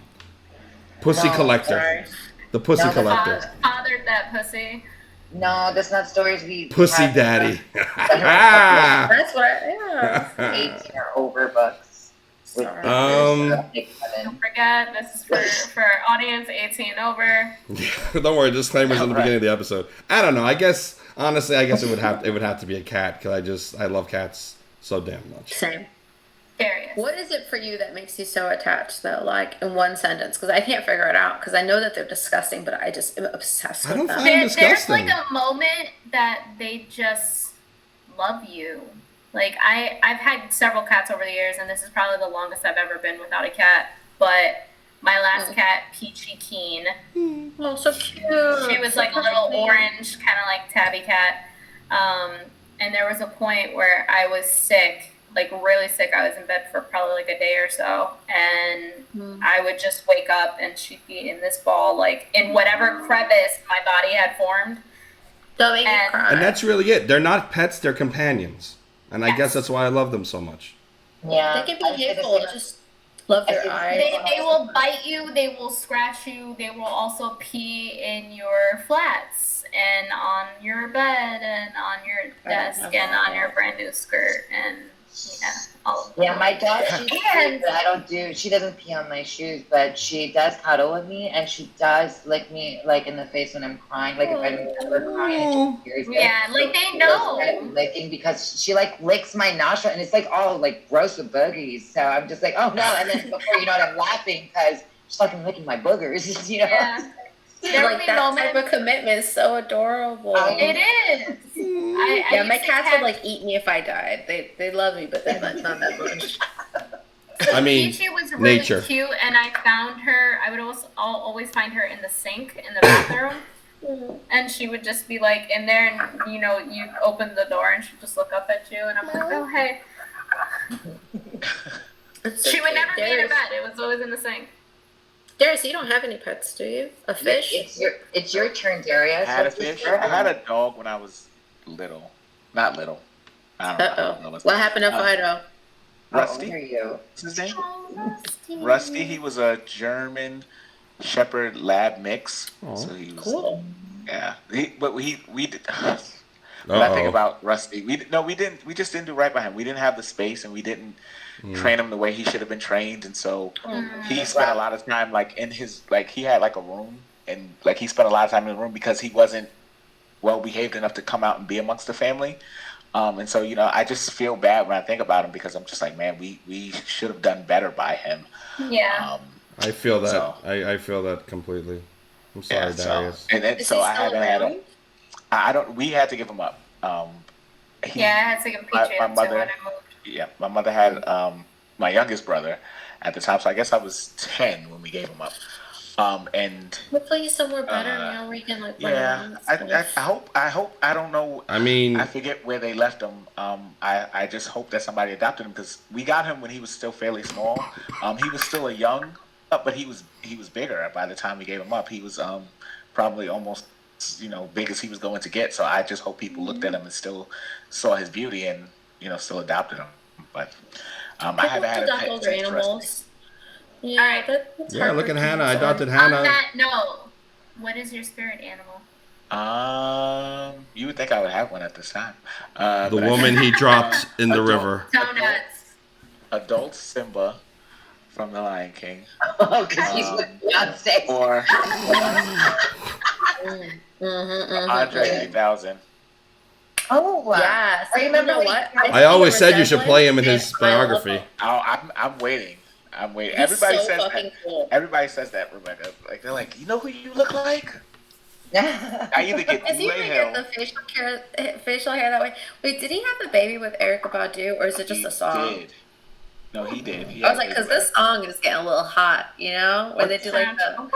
Pussy Collector. Sorry. The Pussy Collector. Fathered that pussy. No, that's not stories we Pussy have. Daddy. That's what yeah. 18 or over books. With Don't forget, this is for audience 18 over. Don't worry, disclaimers in the beginning of the episode. I don't know. I guess honestly, it would have to be a cat because I love cats so damn much. Same. Darius. What is it for you that makes you so attached, though? Like in one sentence, because I can't figure it out. Because I know that they're disgusting, but I just am obsessed with them. There's like a moment that they just love you. Like I've had several cats over the years, and this is probably the longest I've ever been without a cat. But my last cat, Peachy Keen. Oh, so cute. She was like a little orange, kind of like tabby cat. And there was a point where I was sick. Like really sick. I was in bed for probably like a day or so, and I would just wake up and she'd be in this ball, like in whatever crevice my body had formed. Don't make me cry. And that's really it. They're not pets; they're companions, and I guess that's why I love them so much. Yeah, they can be hateful. Just love their eyes. They will bite you. They will scratch you. They will also pee in your flats and on your bed and on your desk and on your brand new skirt and. Yeah, my dog, she's cute, but she doesn't pee on my shoes, but she does cuddle with me, and she does lick me, like, in the face when I'm crying, like, if I'm ever crying, and she hears it. Yeah, like, they know. Licking, because she, like, licks my nostril, and it's, like, all, like, gross with boogies, so I'm just like, oh, no, and then before you know it, I'm laughing, because she's fucking licking my boogers, you know? Yeah. There like that type of commitment is so adorable. It is. Yeah, my cats would like eat me if I died. They love me, but they're not that much. So I mean, Peachy was really nature. cute, and I found her. I would always find her in the sink in the bathroom, and she would just be like in there, and you open the door, and she'd just look up at you, and I'm like, oh hey. She would never be in her bed. It was always in the sink. Darius, you don't have any pets, do you? A fish? It's your turn, Darius. I had a fish. I had a dog when I was little. Not little. I don't know. What happened to Fido? Rusty. How old are you? What's his name? Oh, Rusty. He was a German Shepherd Lab mix. Oh, so he was cool. Yeah. We did. When I think about Rusty, we didn't. We just didn't do right by him. We didn't have the space, and we didn't train him the way he should have been trained. And so he spent a lot of time like in his like he had like a room, and like he spent a lot of time in the room because he wasn't well behaved enough to come out and be amongst the family. And so I just feel bad when I think about him because I'm just like, man, we should have done better by him. Yeah. I feel that. So, I feel that completely. I'm sorry, Darius. So I haven't had a. I don't. We had to give him up. I had to give Patriot my mother. when I moved. Yeah, my mother had my youngest brother at the time, so I guess I was 10 when we gave him up. And hopefully he's somewhere better now where you can like. I hope. I don't know. I mean, I forget where they left him. I just hope that somebody adopted him because we got him when he was still fairly small. He was still a young, but he was bigger by the time we gave him up. He was probably almost big as he was going to get. So I just hope people looked at him and still saw his beauty and still adopted him. But I haven't had a pet since Rusty. Yeah, that's yeah. Look at Hannah. I adopted On Hannah. that note, what is your spirit animal? You would think I would have one at this time. The woman he dropped in the river. Donuts. Adult Simba from The Lion King. Oh, because he's with Beyonce. Or Andre 3000. Oh, wow. Yes. I remember what? I always said you should play him in his biography. I'm waiting. He's Everybody so says fucking that. cool. Everybody says that, Rebecca. Like they're like, you know who you look like? I either get Is he Lay gonna Hill. get the facial hair that way? Wait, did he have a baby with Erykah Badu, or is it just a song? He did. No, he did. I was like, because this song is getting a little hot, where they do like the.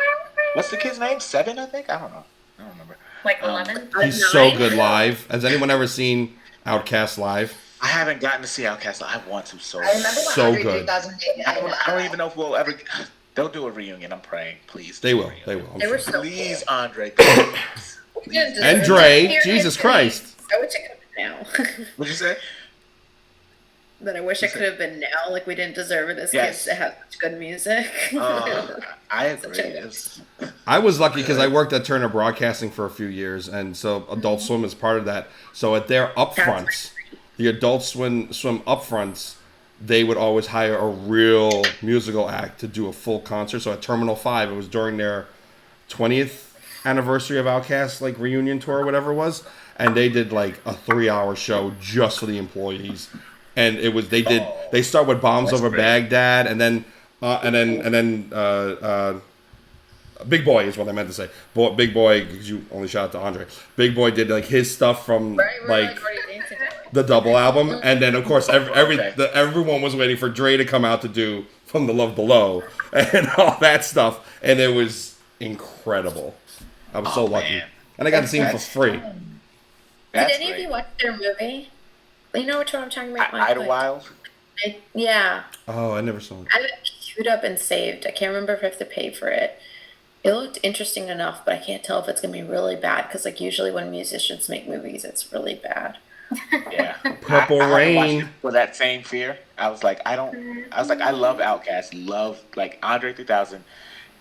What's the kid's name? 7, I think. I don't know. I don't remember. Like lemon. He's so good live. Has anyone ever seen OutKast live? I haven't gotten to see OutKast. I want to so. I remember So when good. I don't even know if we'll ever. They'll do a reunion. I'm praying, please. They will. They will. They were so Please, cool. Andre. Please. And Dre, Jesus Christ. I wish it could have been now. What'd you say? But I wish it could have been now. Like we didn't deserve it as Yes. kids to have such good music. I agree. I was lucky because I worked at Turner Broadcasting for a few years, and so Adult Swim is part of that. So at their upfronts, the Adult Swim upfronts, they would always hire a real musical act to do a full concert. So at Terminal 5, it was during their 20th anniversary of OutKast, like reunion tour or whatever it was, and they did like a 3-hour show just for the employees. And it was they start with Bombs Over Baghdad, and then Big Boy is what I meant to say. Big Boy, because you only shout out to Andre. Big Boy did like his stuff from like the double album, and then of course everyone was waiting for Dre to come out to do From the Love Below and all that stuff, and it was incredible. I was so lucky, and I got to see him for free. Did any of you watch their movie? You know which one I'm talking about? Idlewild? Yeah. Oh, I never saw it. I have it queued up and saved. I can't remember if I have to pay for it. It looked interesting enough, but I can't tell if it's going to be really bad because, like, usually when musicians make movies, it's really bad. Yeah. Purple I Rain. watched it for that same fear. I was like, I love OutKast. Like, Andre 3000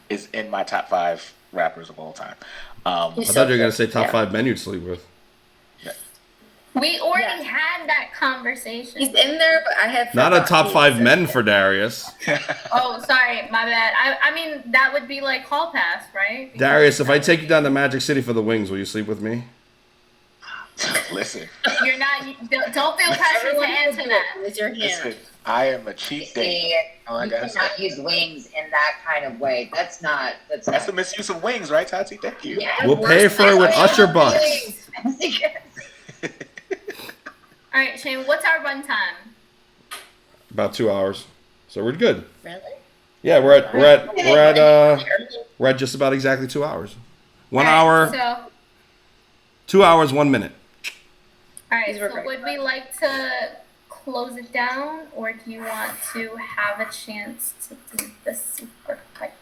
is in my top 5 rappers of all time. I thought you were going to say top 5 men you'd sleep with. We already had that conversation. He's in there, but I have not a top 5 men for Darius. Oh, sorry, my bad. I mean, that would be like Hall Pass, right? Because Darius, if I take you down to Magic City for the wings, will you sleep with me? Listen. You're not. Don't feel pressure to answer that. With your hand. Listen, I am a cheap date. You cannot use wings in that kind of way. That's the misuse of wings, right, Tati? Thank you. Yeah, We'll pay for it with Usherbucks. All right, Sheyne, what's our run time? About 2 hours, so we're good. Really? Yeah, we're at just about exactly 2 hours. 1 hour, So, 2 hours, 1 minute. all right. So, would we like to close it down, or do you want to have a chance to do the super fight?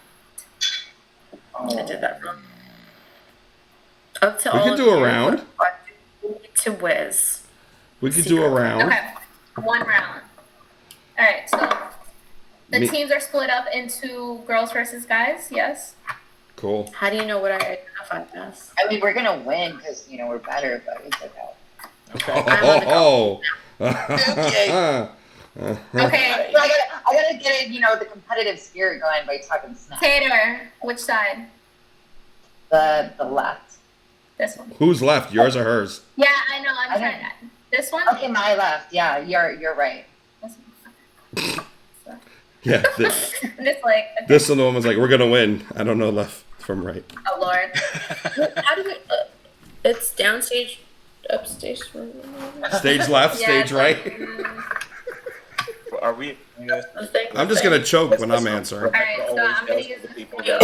I did that wrong. We could do a round. To whiz. We could do a round. Okay, 1 round. All right. So the teams are split up into girls versus guys. Yes. Cool. How do you know what I identified as? I mean, we're gonna win because we're better, but it's okay. Oh. Okay, So I gotta get the competitive spirit going by talking smack. Tater, which side? The left. This one. Who's left? Yours or hers? Yeah, I know. I'm I trying don't- that. This one. Okay, my left. Yeah, you're right. This one. Yeah. I'm just like. Okay. This one, the woman's like, we're gonna win. I don't know left from right. Oh Lord. How do we? It's downstage, upstage. Stage left, Yeah, stage it's right. like, Are we? I'm just gonna choke when I'm answering. Alright, so I'm gonna Those use are the this people video.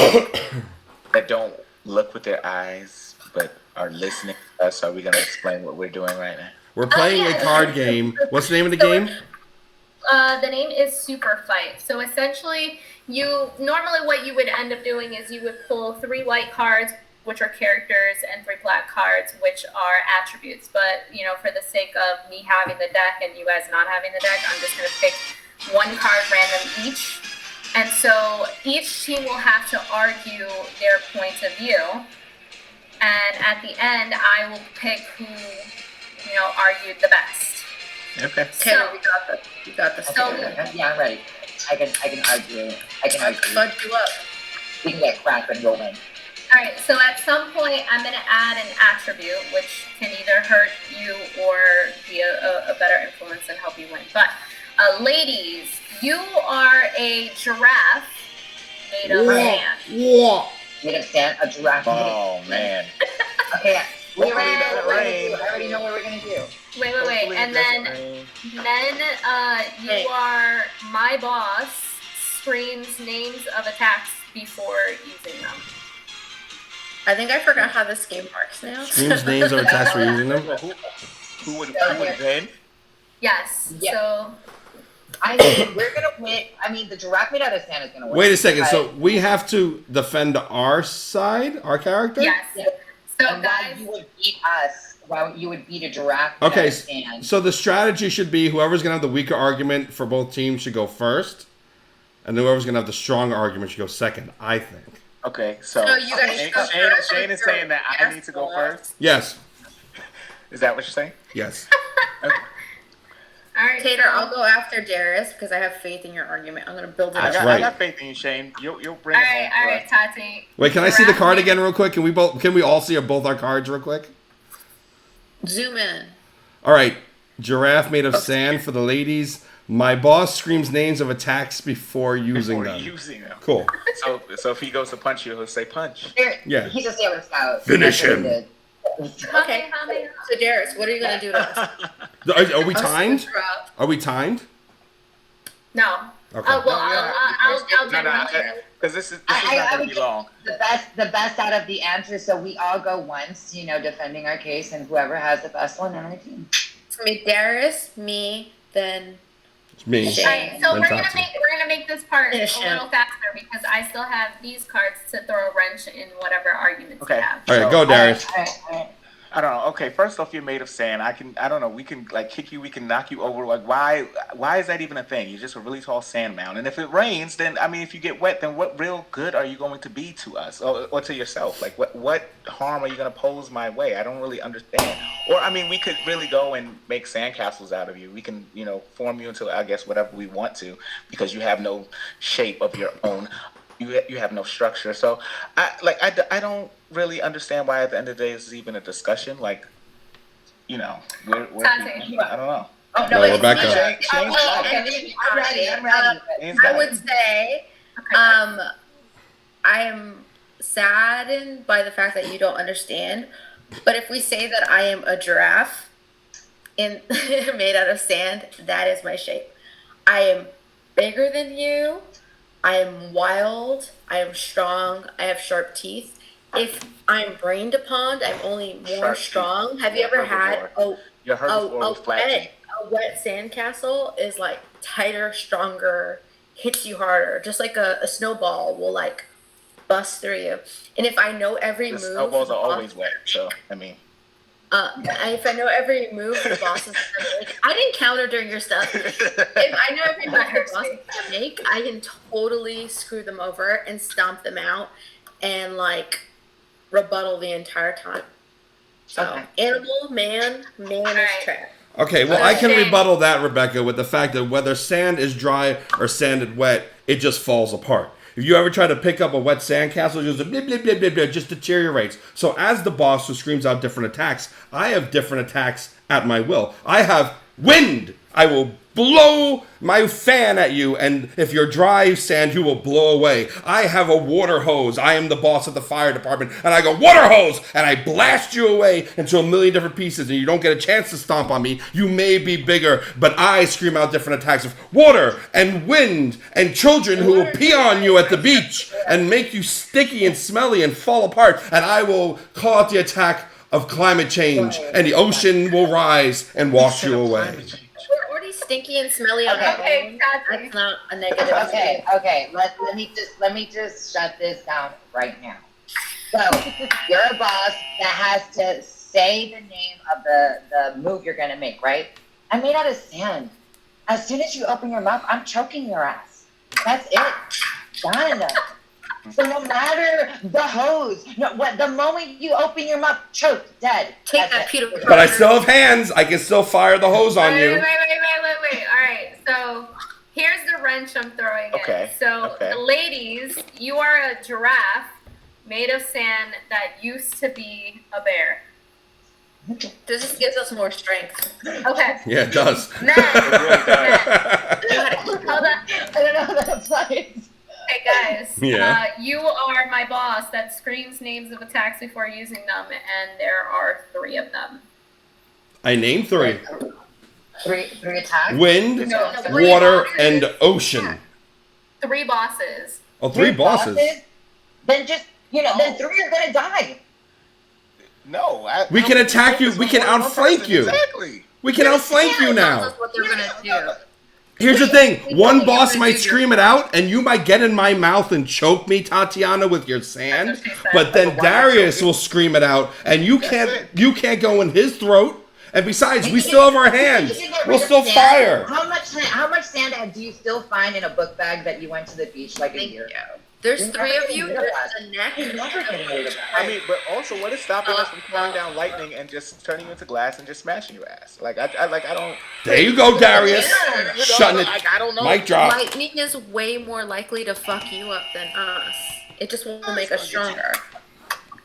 that don't look with their eyes but are listening to us. Are we gonna explain what we're doing right now? We're playing a yeah. card game. What's the name of the So game? The name is Superfight. So essentially, normally what you would end up doing is you would pull 3 white cards, which are characters, and 3 black cards, which are attributes. But for the sake of me having the deck and you guys not having the deck, I'm just gonna pick 1 card random each. And so each team will have to argue their point of view. And at the end, I will pick who argued the best. Okay. Taylor, So- you got this. So- Yeah, I'm ready. I can argue. I can argue. Fudge you up. We can get crap and rolling. All right, so at some point, I'm going to add an attribute, which can either hurt you or be a better influence and help you win. But ladies, you are a giraffe made of sand. Made of sand, a giraffe. Oh man. Okay, we Hopefully already know it what we're gonna doesn't do. I already know what we're gonna do. Wait, Hopefully and it then doesn't rain. you Hey. are my boss. Screams names of attacks before using them. I think I forgot how this game works now. Screams names of attacks for using them. Well, who would win? Yes. Yeah. So I mean, we're gonna win. I mean, the giraffe made out of sand is gonna win. Wait a second. So But- we have to defend our side, our character? yes. Yeah. So and why guys, you would beat us? Why you would beat a giraffe? made Okay, out of sand. so the strategy should be whoever's gonna have the weaker argument for both teams should go first, and whoever's gonna have the stronger argument should go second. I think. Okay, so So you guys Shane, go Shane, first Shane is or saying that I yes need to go or- first. Yes. Is that what you're saying? Yes. Okay. all right. Tater, so, I'll go after Darius because I have faith in your argument. I'm gonna build it I up. got, right. I got faith in you, Shane. You'll bring All it right, home all for right, us. Tati. Wait, can I see the Giraffe card made- again real quick? Can we all see both our cards real quick? Zoom in. All right. Giraffe made of sand for the ladies. My boss screams names of attacks before using Before them. using them. Cool. So if he goes to punch you, he'll say punch. Yeah. He's a Sailor Scout. Finish That's what him. he did. Okay. So Darius, what are you gonna do to us? Are we timed? Drop. Are we timed? No. Okay. Oh well, Yeah. I'll No, no, generally. because this is I not going would to be get long. the best out of the answers. So we all go once, defending our case, and whoever has the best one on our team. It's gonna be Darius, me, then It's me. Shane. All right, so And we're gonna Tati. make this part a Finish him. little faster because I still have these cards to throw a wrench in whatever arguments Okay. we have. All right, go, Darius. All right. I don't know. Okay, first off, you're made of sand. I don't know. We can like kick you. We can knock you over. Like, why is that even a thing? You're just a really tall sand mound. And if it rains, then I mean, if you get wet, then what real good are you going to be to us or to yourself? Like, what harm are you going to pose my way? I don't really understand. Or I mean, we could really go and make sandcastles out of you. We can, form you into I guess whatever we want to because you have no shape of your own. You have no structure. So I don't really understand why at the end of the day this is even a discussion. Like, we're Tati. people. I don't know. Oh No, wait, Rebecca. Shane's got it. I'm ready. Shane's I got would it. say, Okay. I am saddened by the fact that you don't understand. But if we say that I am a giraffe made out of sand, that is my shape. I am bigger than you. I am wild. I am strong. I have sharp teeth. If I'm brained upon, I'm only more Sharp teeth. strong. Have you ever had Your herbivore with flat teeth. a wet sandcastle is like tighter, stronger, hits you harder. Just like a snowball will like bust through you. And if I know every The move, snowballs the are boss- always wet. So I mean, if I know every move the bosses gonna make, I didn't counter during your stuff. If I know every move the bosses gonna make, I can totally screw them over and stomp them out and like rebuttal the entire time. So, Okay. animal, man is trash. Okay, well, I can Okay. rebuttal that, Rebecca, with the fact that whether sand is dry or sanded wet, it just falls apart. If you ever try to pick up a wet sandcastle, just blip, blip, blip, blip, blip, just deteriorates. So as the boss who screams out different attacks, I have different attacks at my will. I have wind. I will blow my fan at you, and if you're dry sand, you will blow away. I have a water hose. I am the boss of the fire department, and I go, water hose, and I blast you away into a million different pieces, and you don't get a chance to stomp on me. You may be bigger, but I scream out different attacks of water and wind and children who will pee on you at the beach and make you sticky and smelly and fall apart, and I will call out the attack of climate change, and the ocean will rise and wash you away. We're already stinky and smelly on our Okay, own. Tati. That's not a negative. Okay. Let me just shut this down right now. So you're a boss that has to say the name of the move you're gonna make, right? I'm made out of sand. As soon as you open your mouth, I'm choking your ass. That's it. Done. So no matter the hose, the moment you open your mouth, choke, dead. Take That's that it. Peter Pan. But I still have hands. I can still fire the hose on Wait. you. All right. So here's the wrench I'm throwing Okay, in. So, okay. ladies, you are a giraffe made of sand that used to be a bear. This just gives us more strength. Okay. Yeah, it does. Men. Hold on. I don't know how that applies. Okay, guys. Yeah. You are my boss that screams names of attacks before using them, and there are 3 of them. I named 3. Three attacks. Wind, No, 3 water, bosses. and ocean. 3 bosses. Oh, 3 bosses. Then just then 3 are gonna die. No, We can attack you. We can outflank you. Exactly. We can outflank you now. That's what they're gonna do. Here's the thing. One boss might scream it out, and you might get in my mouth and choke me, Tatiana, with your sand. That's what she said. But then Darius will scream it out, and you can't go in his throat. And besides, we still have our hands. We'll still fire. How much sand do you still find in a book bag that you went to the beach like a year ago? There's 3 of you. There's a neck. You're never getting rid of I that. mean, but also, what is stopping us from throwing down lightning and just turning you into glass and just smashing your ass? Like, I don't. There you go, Darius. You know, Shutting it. I don't know. Mic drop. Lightning is way more likely to fuck you up than us. It just will make us stronger.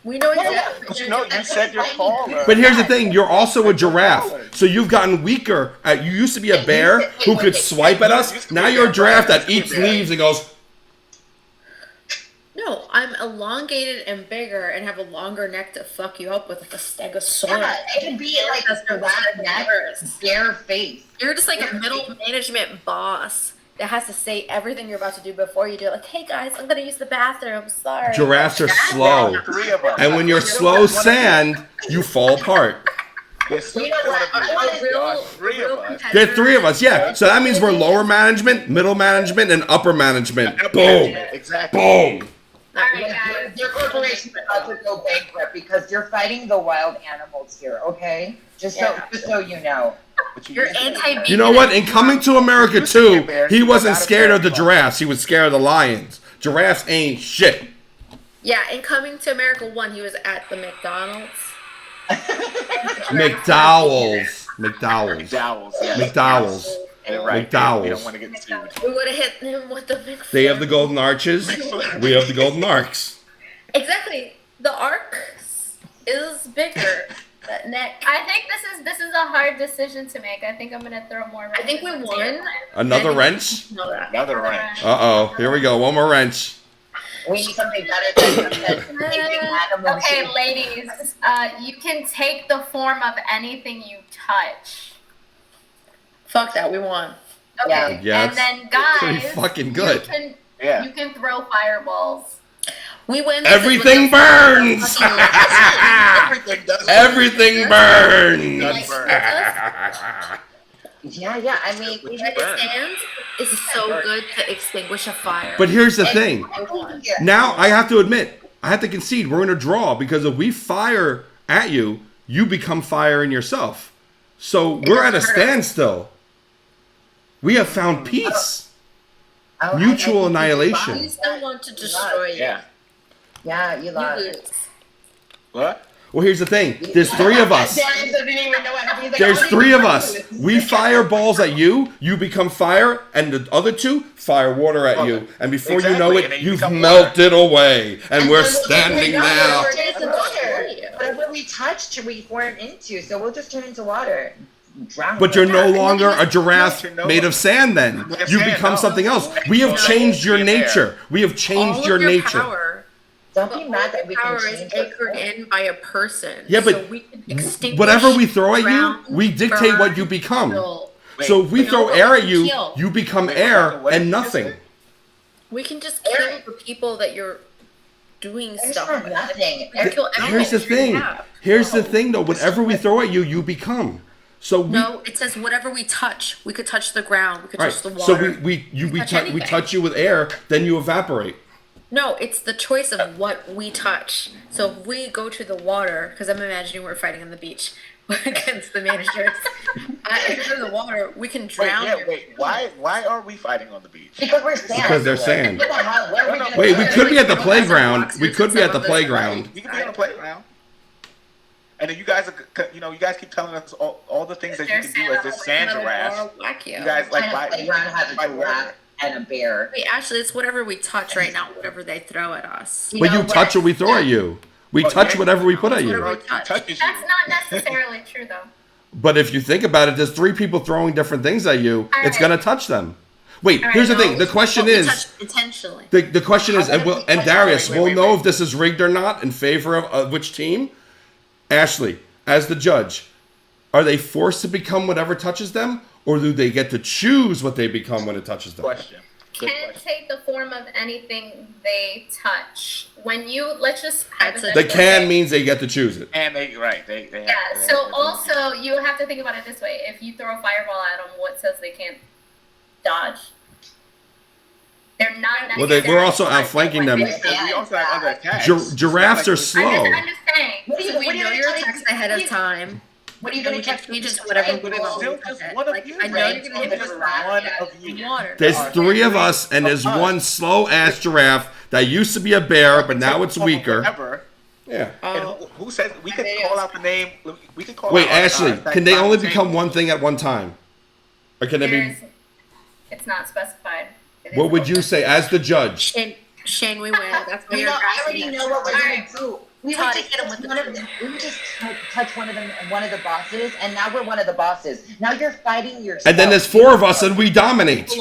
We know exactly. But you said your caller. But here's the thing, you're also a giraffe. So you've gotten weaker. You used to be a bear who could swipe at us. Now you're a giraffe that eats leaves and goes, No, I'm elongated and bigger and have a longer neck to fuck you up with a stegosaurus. Yeah, it can be like a flat neck, bare face. You're just like a middle management boss that has to say everything you're about to do before you do it. Like, hey guys, I'm gonna use the bathroom. Sorry. giraffes are slow. 3 of us. And when you're slow sand, you fall apart. There's You know what? I want to three of us. There's 3 of us, yeah. So that means we're lower management, middle management, and upper management. Boom. Exactly. Boom. All right, guys. Your corporation is about to go bankrupt because you're fighting the wild animals here, okay? Just so you know. You're anti-vegan. You know what? In Coming to America 2, he wasn't scared of the giraffes. He was scared of the lions. Giraffes ain't shit. Yeah, in Coming to America 1, he was at the McDonald's. McDowell's. McDowell's. McDowell's. Yeah. McDowell's. And right. McDowell's. We don't want to get sued. We would have hit him with the McFlurry. They have the golden arches. We have the golden arcs. Exactly. The arc is bigger. That neck. I think this is a hard decision to make. I think I'm gonna throw more. I think we wrenches won. into it. Another wrench. Know that. Another wrench. Uh-oh. Here we go. One more wrench. We need something better than animals. Okay, ladies, you can take the form of anything you touch. Fuck that. We won. Okay, Yeah, and then guys, pretty fucking good. You can throw fireballs. We win. Everything burns. Everything does. Everything burns. Does burn. Yeah. I mean, Which The burn. sand is so good to extinguish a fire. But here's the thing. I won. Now, I have to admit, I have to concede, we're in a draw because if we fire at you, you become fire in yourself. So we're at a standstill. We have found peace. Mutual annihilation. We still want to destroy you. Yeah. Yeah, you You lost. lose. What? Well, here's the thing. There's 3 of us. Darius doesn't even know what he's like, There's "Oh, 3 these of are us. good." We fire balls at you. You become fire, and the other 2 fire water at you. And before you know Exactly, it, and then you you've become melted away, and we're then standing we're now. water. It's water. Whatever we touched, we weren't into, so we'll just turn into water. Drown. But you're no Yeah, longer and then a giraffe no made of sand. Then Made of you sand, become no. something else. We have changed your nature. We have changed All your of your nature. power, Don't be mad that we power can is change anchored in by a person. Yeah, but so we can extinguish, whatever we throw at you, drown, we dictate burn, what you become. kill. So if we No, throw but air we at can you, kill. you become Wait, air what and did you nothing. say? We can just kill the people that you're doing There's stuff not with. nothing. And kill Here's the everything you thing. have. Here's the thing, though. Whatever we throw at you, you become. So we. No, it says whatever we touch. We could touch the ground. We could Right. touch the So water. we touch we anything. touch you with air, then you evaporate. No, it's the choice of what we touch. So if we go to the water, because I'm imagining we're fighting on the beach against the managers. If we go to the water, we can drown. Why are we fighting on the beach? Because we're sand. Because they're sand. What the hell? Where are we gonna Wait, go? we could be at the Some playground. boxers We could and be at some the of us- playground. We can be on the playground. And then you guys are, you guys keep telling us all the things that you can do as this sand giraffe. Whack you. You guys like Kind of playground has a giraffe and a bear. Wait, actually, it's whatever we touch right now, whatever they throw at us. But you touch what we throw at you. We touch whatever we put at you. Whatever we touch. touches That's you. not necessarily true, though. But if you think about it, there's 3 people throwing different things at you. It's gonna touch them. Wait, All right, here's the no. thing. The question But we is. touch intentionally. The question is, and, Wait, Darius, wait, we'll wait, know wait. if this is rigged or not in favor of which team. Ashley, as the judge, are they forced to become whatever touches them, or do they get to choose what they become when it touches them? Question. Good Can question. take the form of anything they touch. When you, let's just That's a- The hypothetically can say- means they get to choose it. And they have, Yeah, they so have- also you have to think about it this way. If you throw a fireball at them, what says they can't dodge? They're not Well, necessarily we're also outflanking them. we also have other attacks. Giraffes are I'm slow. just saying. What do you, So we what are you know gonna your touch? text ahead of time. What are you And gonna we can touch? change it to whatever we But it's want. still just one of Like, you. I know Right. you're gonna hit Just the one of you. water. There's 3 of us, and there's one slow ass giraffe that used to be a bear, but now it's weaker. Whatever. Yeah. And who says we can call out the name? We can call. Wait, out our- Ashley, our can they only table. become one thing at one time, or can they be? There's- It's not specified. It is What would you say as the judge? Shane, we win. That's why You you're know, I already know what we're gonna Alright. do. We Todd, would just hit him touch with the one of truth. them. We would just touch one of them, one of the bosses, and now we're one of the bosses. Now you're fighting yourself. And then there's 4 of us, and we dominate.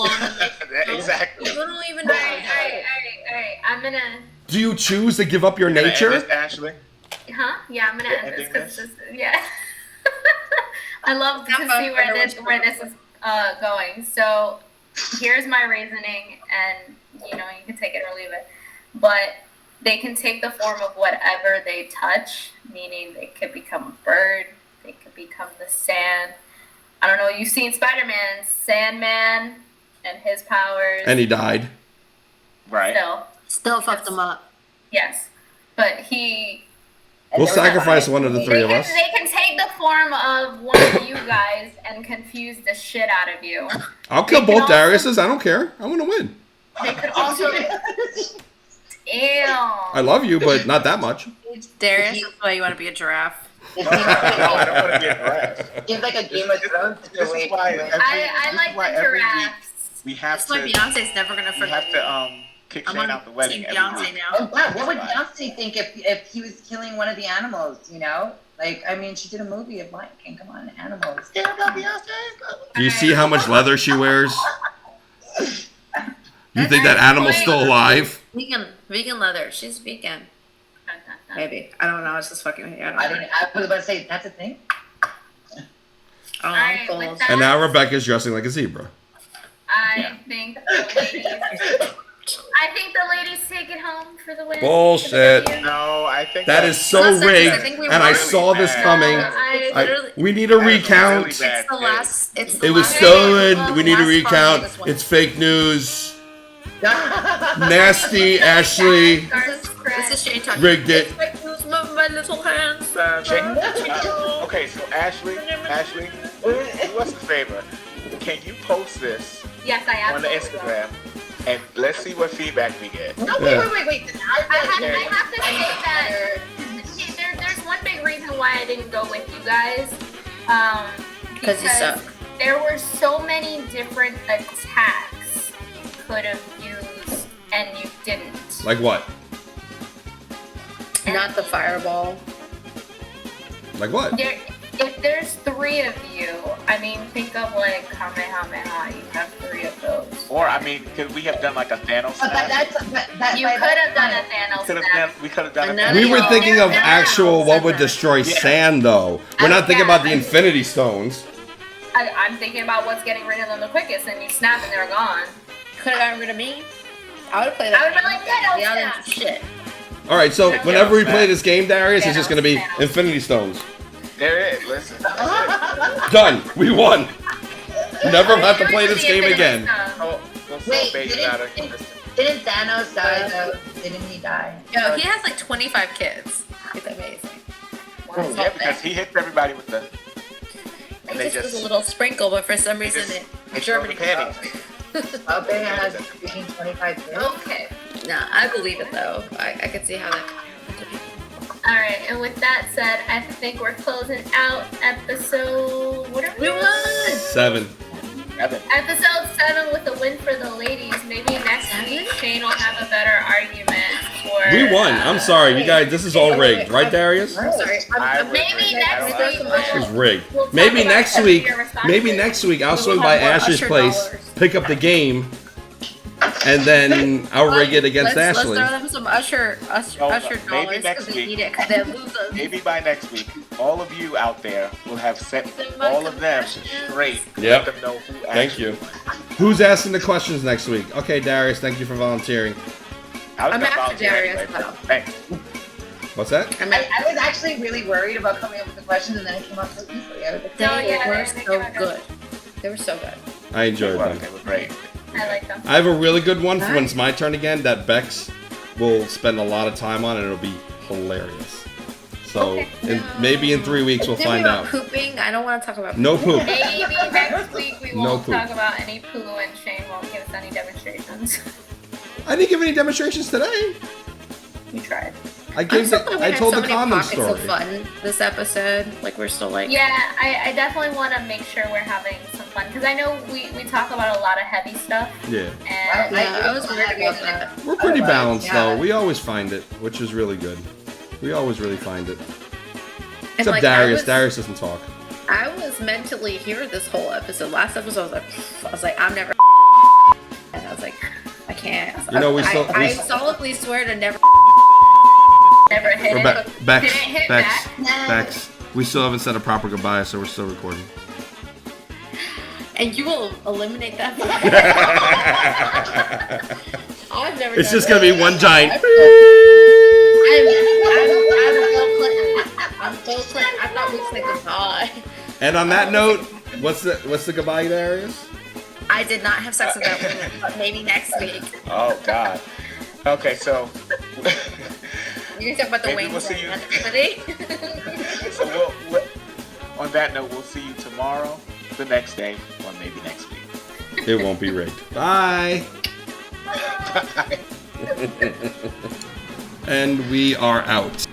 Exactly. You don't even know. Alright. I'm gonna. Do you choose to give up your Can I end nature? this, Ashley. Huh? Yeah, I'm gonna end this ending because this? yeah. I love to see where this is going. So here's my reasoning, and you can take it or leave it. But they can take the form of whatever they touch, meaning they could become a bird, they could become the sand. I don't know. You've seen Spider-Man, Sandman, and his powers. And he died. Right. Still fucked them up. Yes, but he. We'll sacrifice one of the 3 of us. They can take the form of one of you guys and confuse the shit out of you. I'll kill They can both also- Dariuses. I don't care. I want to win. They could also. Ew. I love you, but not that much. Darius, that's why you want to be a giraffe. No, I don't want to be a giraffe. Give like a Game of Thrones This is why. I like the giraffes. We have That's to. why Beyonce's never gonna We forget. have to kick I'm Shane on out the wedding Team every Beyonce week. now. Oh wow, what would Beyonce think if he was killing one of the animals? Like I mean, she did a movie of Lion King. Come on, animals. Do you see how much leather she wears? You think that animal's still alive? Vegan leather. She's vegan. Maybe. I don't know. It's just fucking with you. I was about to say that's a thing. Oh, Alright, I'm with cold. that- And now Rebecca's dressing like a zebra. I think the ladies take it home for the win. Bullshit. No, I think That is so Listen, I rigged, think we and I won. saw this coming. Literally- We need a That is recount. really bad. It's the last. It's the It was last stolen. one. We need a Last recount. part of this one. It's fake news. Nasty Ashley This is Shane talking. rigged it. Move my little hands. Okay, so Ashley, do us a favor. Can you post this Yes, I on the absolutely will. Instagram, and let's see what feedback we get. No, Yeah. wait. I have to say that there's one big didn't go with you guys. Because you suck. There were so many different attacks you could have used, and you didn't. Like what? Not the fireball. Like what? If there's 3 of you, I mean, think of like Kamehameha. You have 3 of those. Or I mean, could we have done like a Thanos? But You could have done a Thanos. We could have done a Another We were No. thinking of No. actual what would destroy sand, though. We're not thinking about the Infinity Stones. I'm thinking about what's getting rid of them the quickest, and you snap and they're gone. Could have gotten rid of me. I would have played that. I would be like, Thanos Yeah, snap. shit. All right, so whenever we play this game, Darius, it's Thanos, just going to be Thanos. Infinity Stones. There it is. Listen. Done. We won. Never have to play Yours this is the game Infinity again. Stone. Wait, didn't Thanos die though? Didn't he die? Yo, he has like 25 kids. It's amazing. Yeah, because he hits everybody with the. And It just was a little sprinkle, but for some reason it Germany. Albania has freaking 25 kids. Okay. Nah, I believe it though. I could see how that. All right, and with that said, I think we're closing out episode. What are we on? 7. Episode 7 with a win for the ladies. Maybe next week Sheyne will have a better argument for. We won. I'm sorry, you guys. This is all rigged, right, Darius? I'm sorry. Maybe next week This is rigged. we'll talk Maybe about next your week. responses. Maybe next week I'll swing by have more Ashley's Usher place, dollars. pick up the game, and then I'll rig it against let's Ashley. throw them some Usher Maybe dollars next because they week. need it because they lose us. Maybe by next week, all of you out there will have set Send my all of them confessions. straight. Yep. Let them know who Thank you. Who's asking the questions next week? Okay, Darius, thank you for volunteering. I'm after Darius, though. Thanks. What's that? I mean, I was actually really worried about coming up with the questions, and then it came up so easily. I was like, they Oh, yeah, were they so were good. good. They were so good. I enjoyed them. They were great. I like them. I have a really good one for when Nice. it's my turn again that Beks will spend a lot of time on, and it'll be hilarious. So Okay. maybe in 3 weeks we'll Did we find about out. pooping? I don't want to talk about No poop. Maybe next week we No won't poop. talk about any poo and Sheyne won't give us any demonstrations. I didn't give any demonstrations today. We tried. I told the condom story. So fun this episode. Like we're still like. Yeah, I definitely want to make sure we're having some fun because I know we talk about a lot of heavy stuff. Yeah. And Yeah, I was worried about that. We're pretty Otherwise, balanced yeah. though. We always find it, which is really good. We always really find it. And, Except like, Darius. Darius doesn't talk. I was mentally here this whole episode. Last episode, I was like, I'm never. And I was like, I can't. You know, we still- I solemnly swear to never. never hit it. Beks, Didn't hit Beks, back. Beks. We still haven't said a proper goodbye, so we're still recording. And you will eliminate that. I've never. It's done just gonna be that. one giant. I'm Bill Clinton. I thought we said goodbye. And on that note, what's the goodbye, Darius? I did not have sex with that woman, but maybe next week. Oh God. Okay, so You're gonna talk about the Maybe wings we'll see you. and everybody. so we'll on that note, we'll see you tomorrow, the next day, or maybe next week. It won't be rigged. Bye. Bye. And we are out.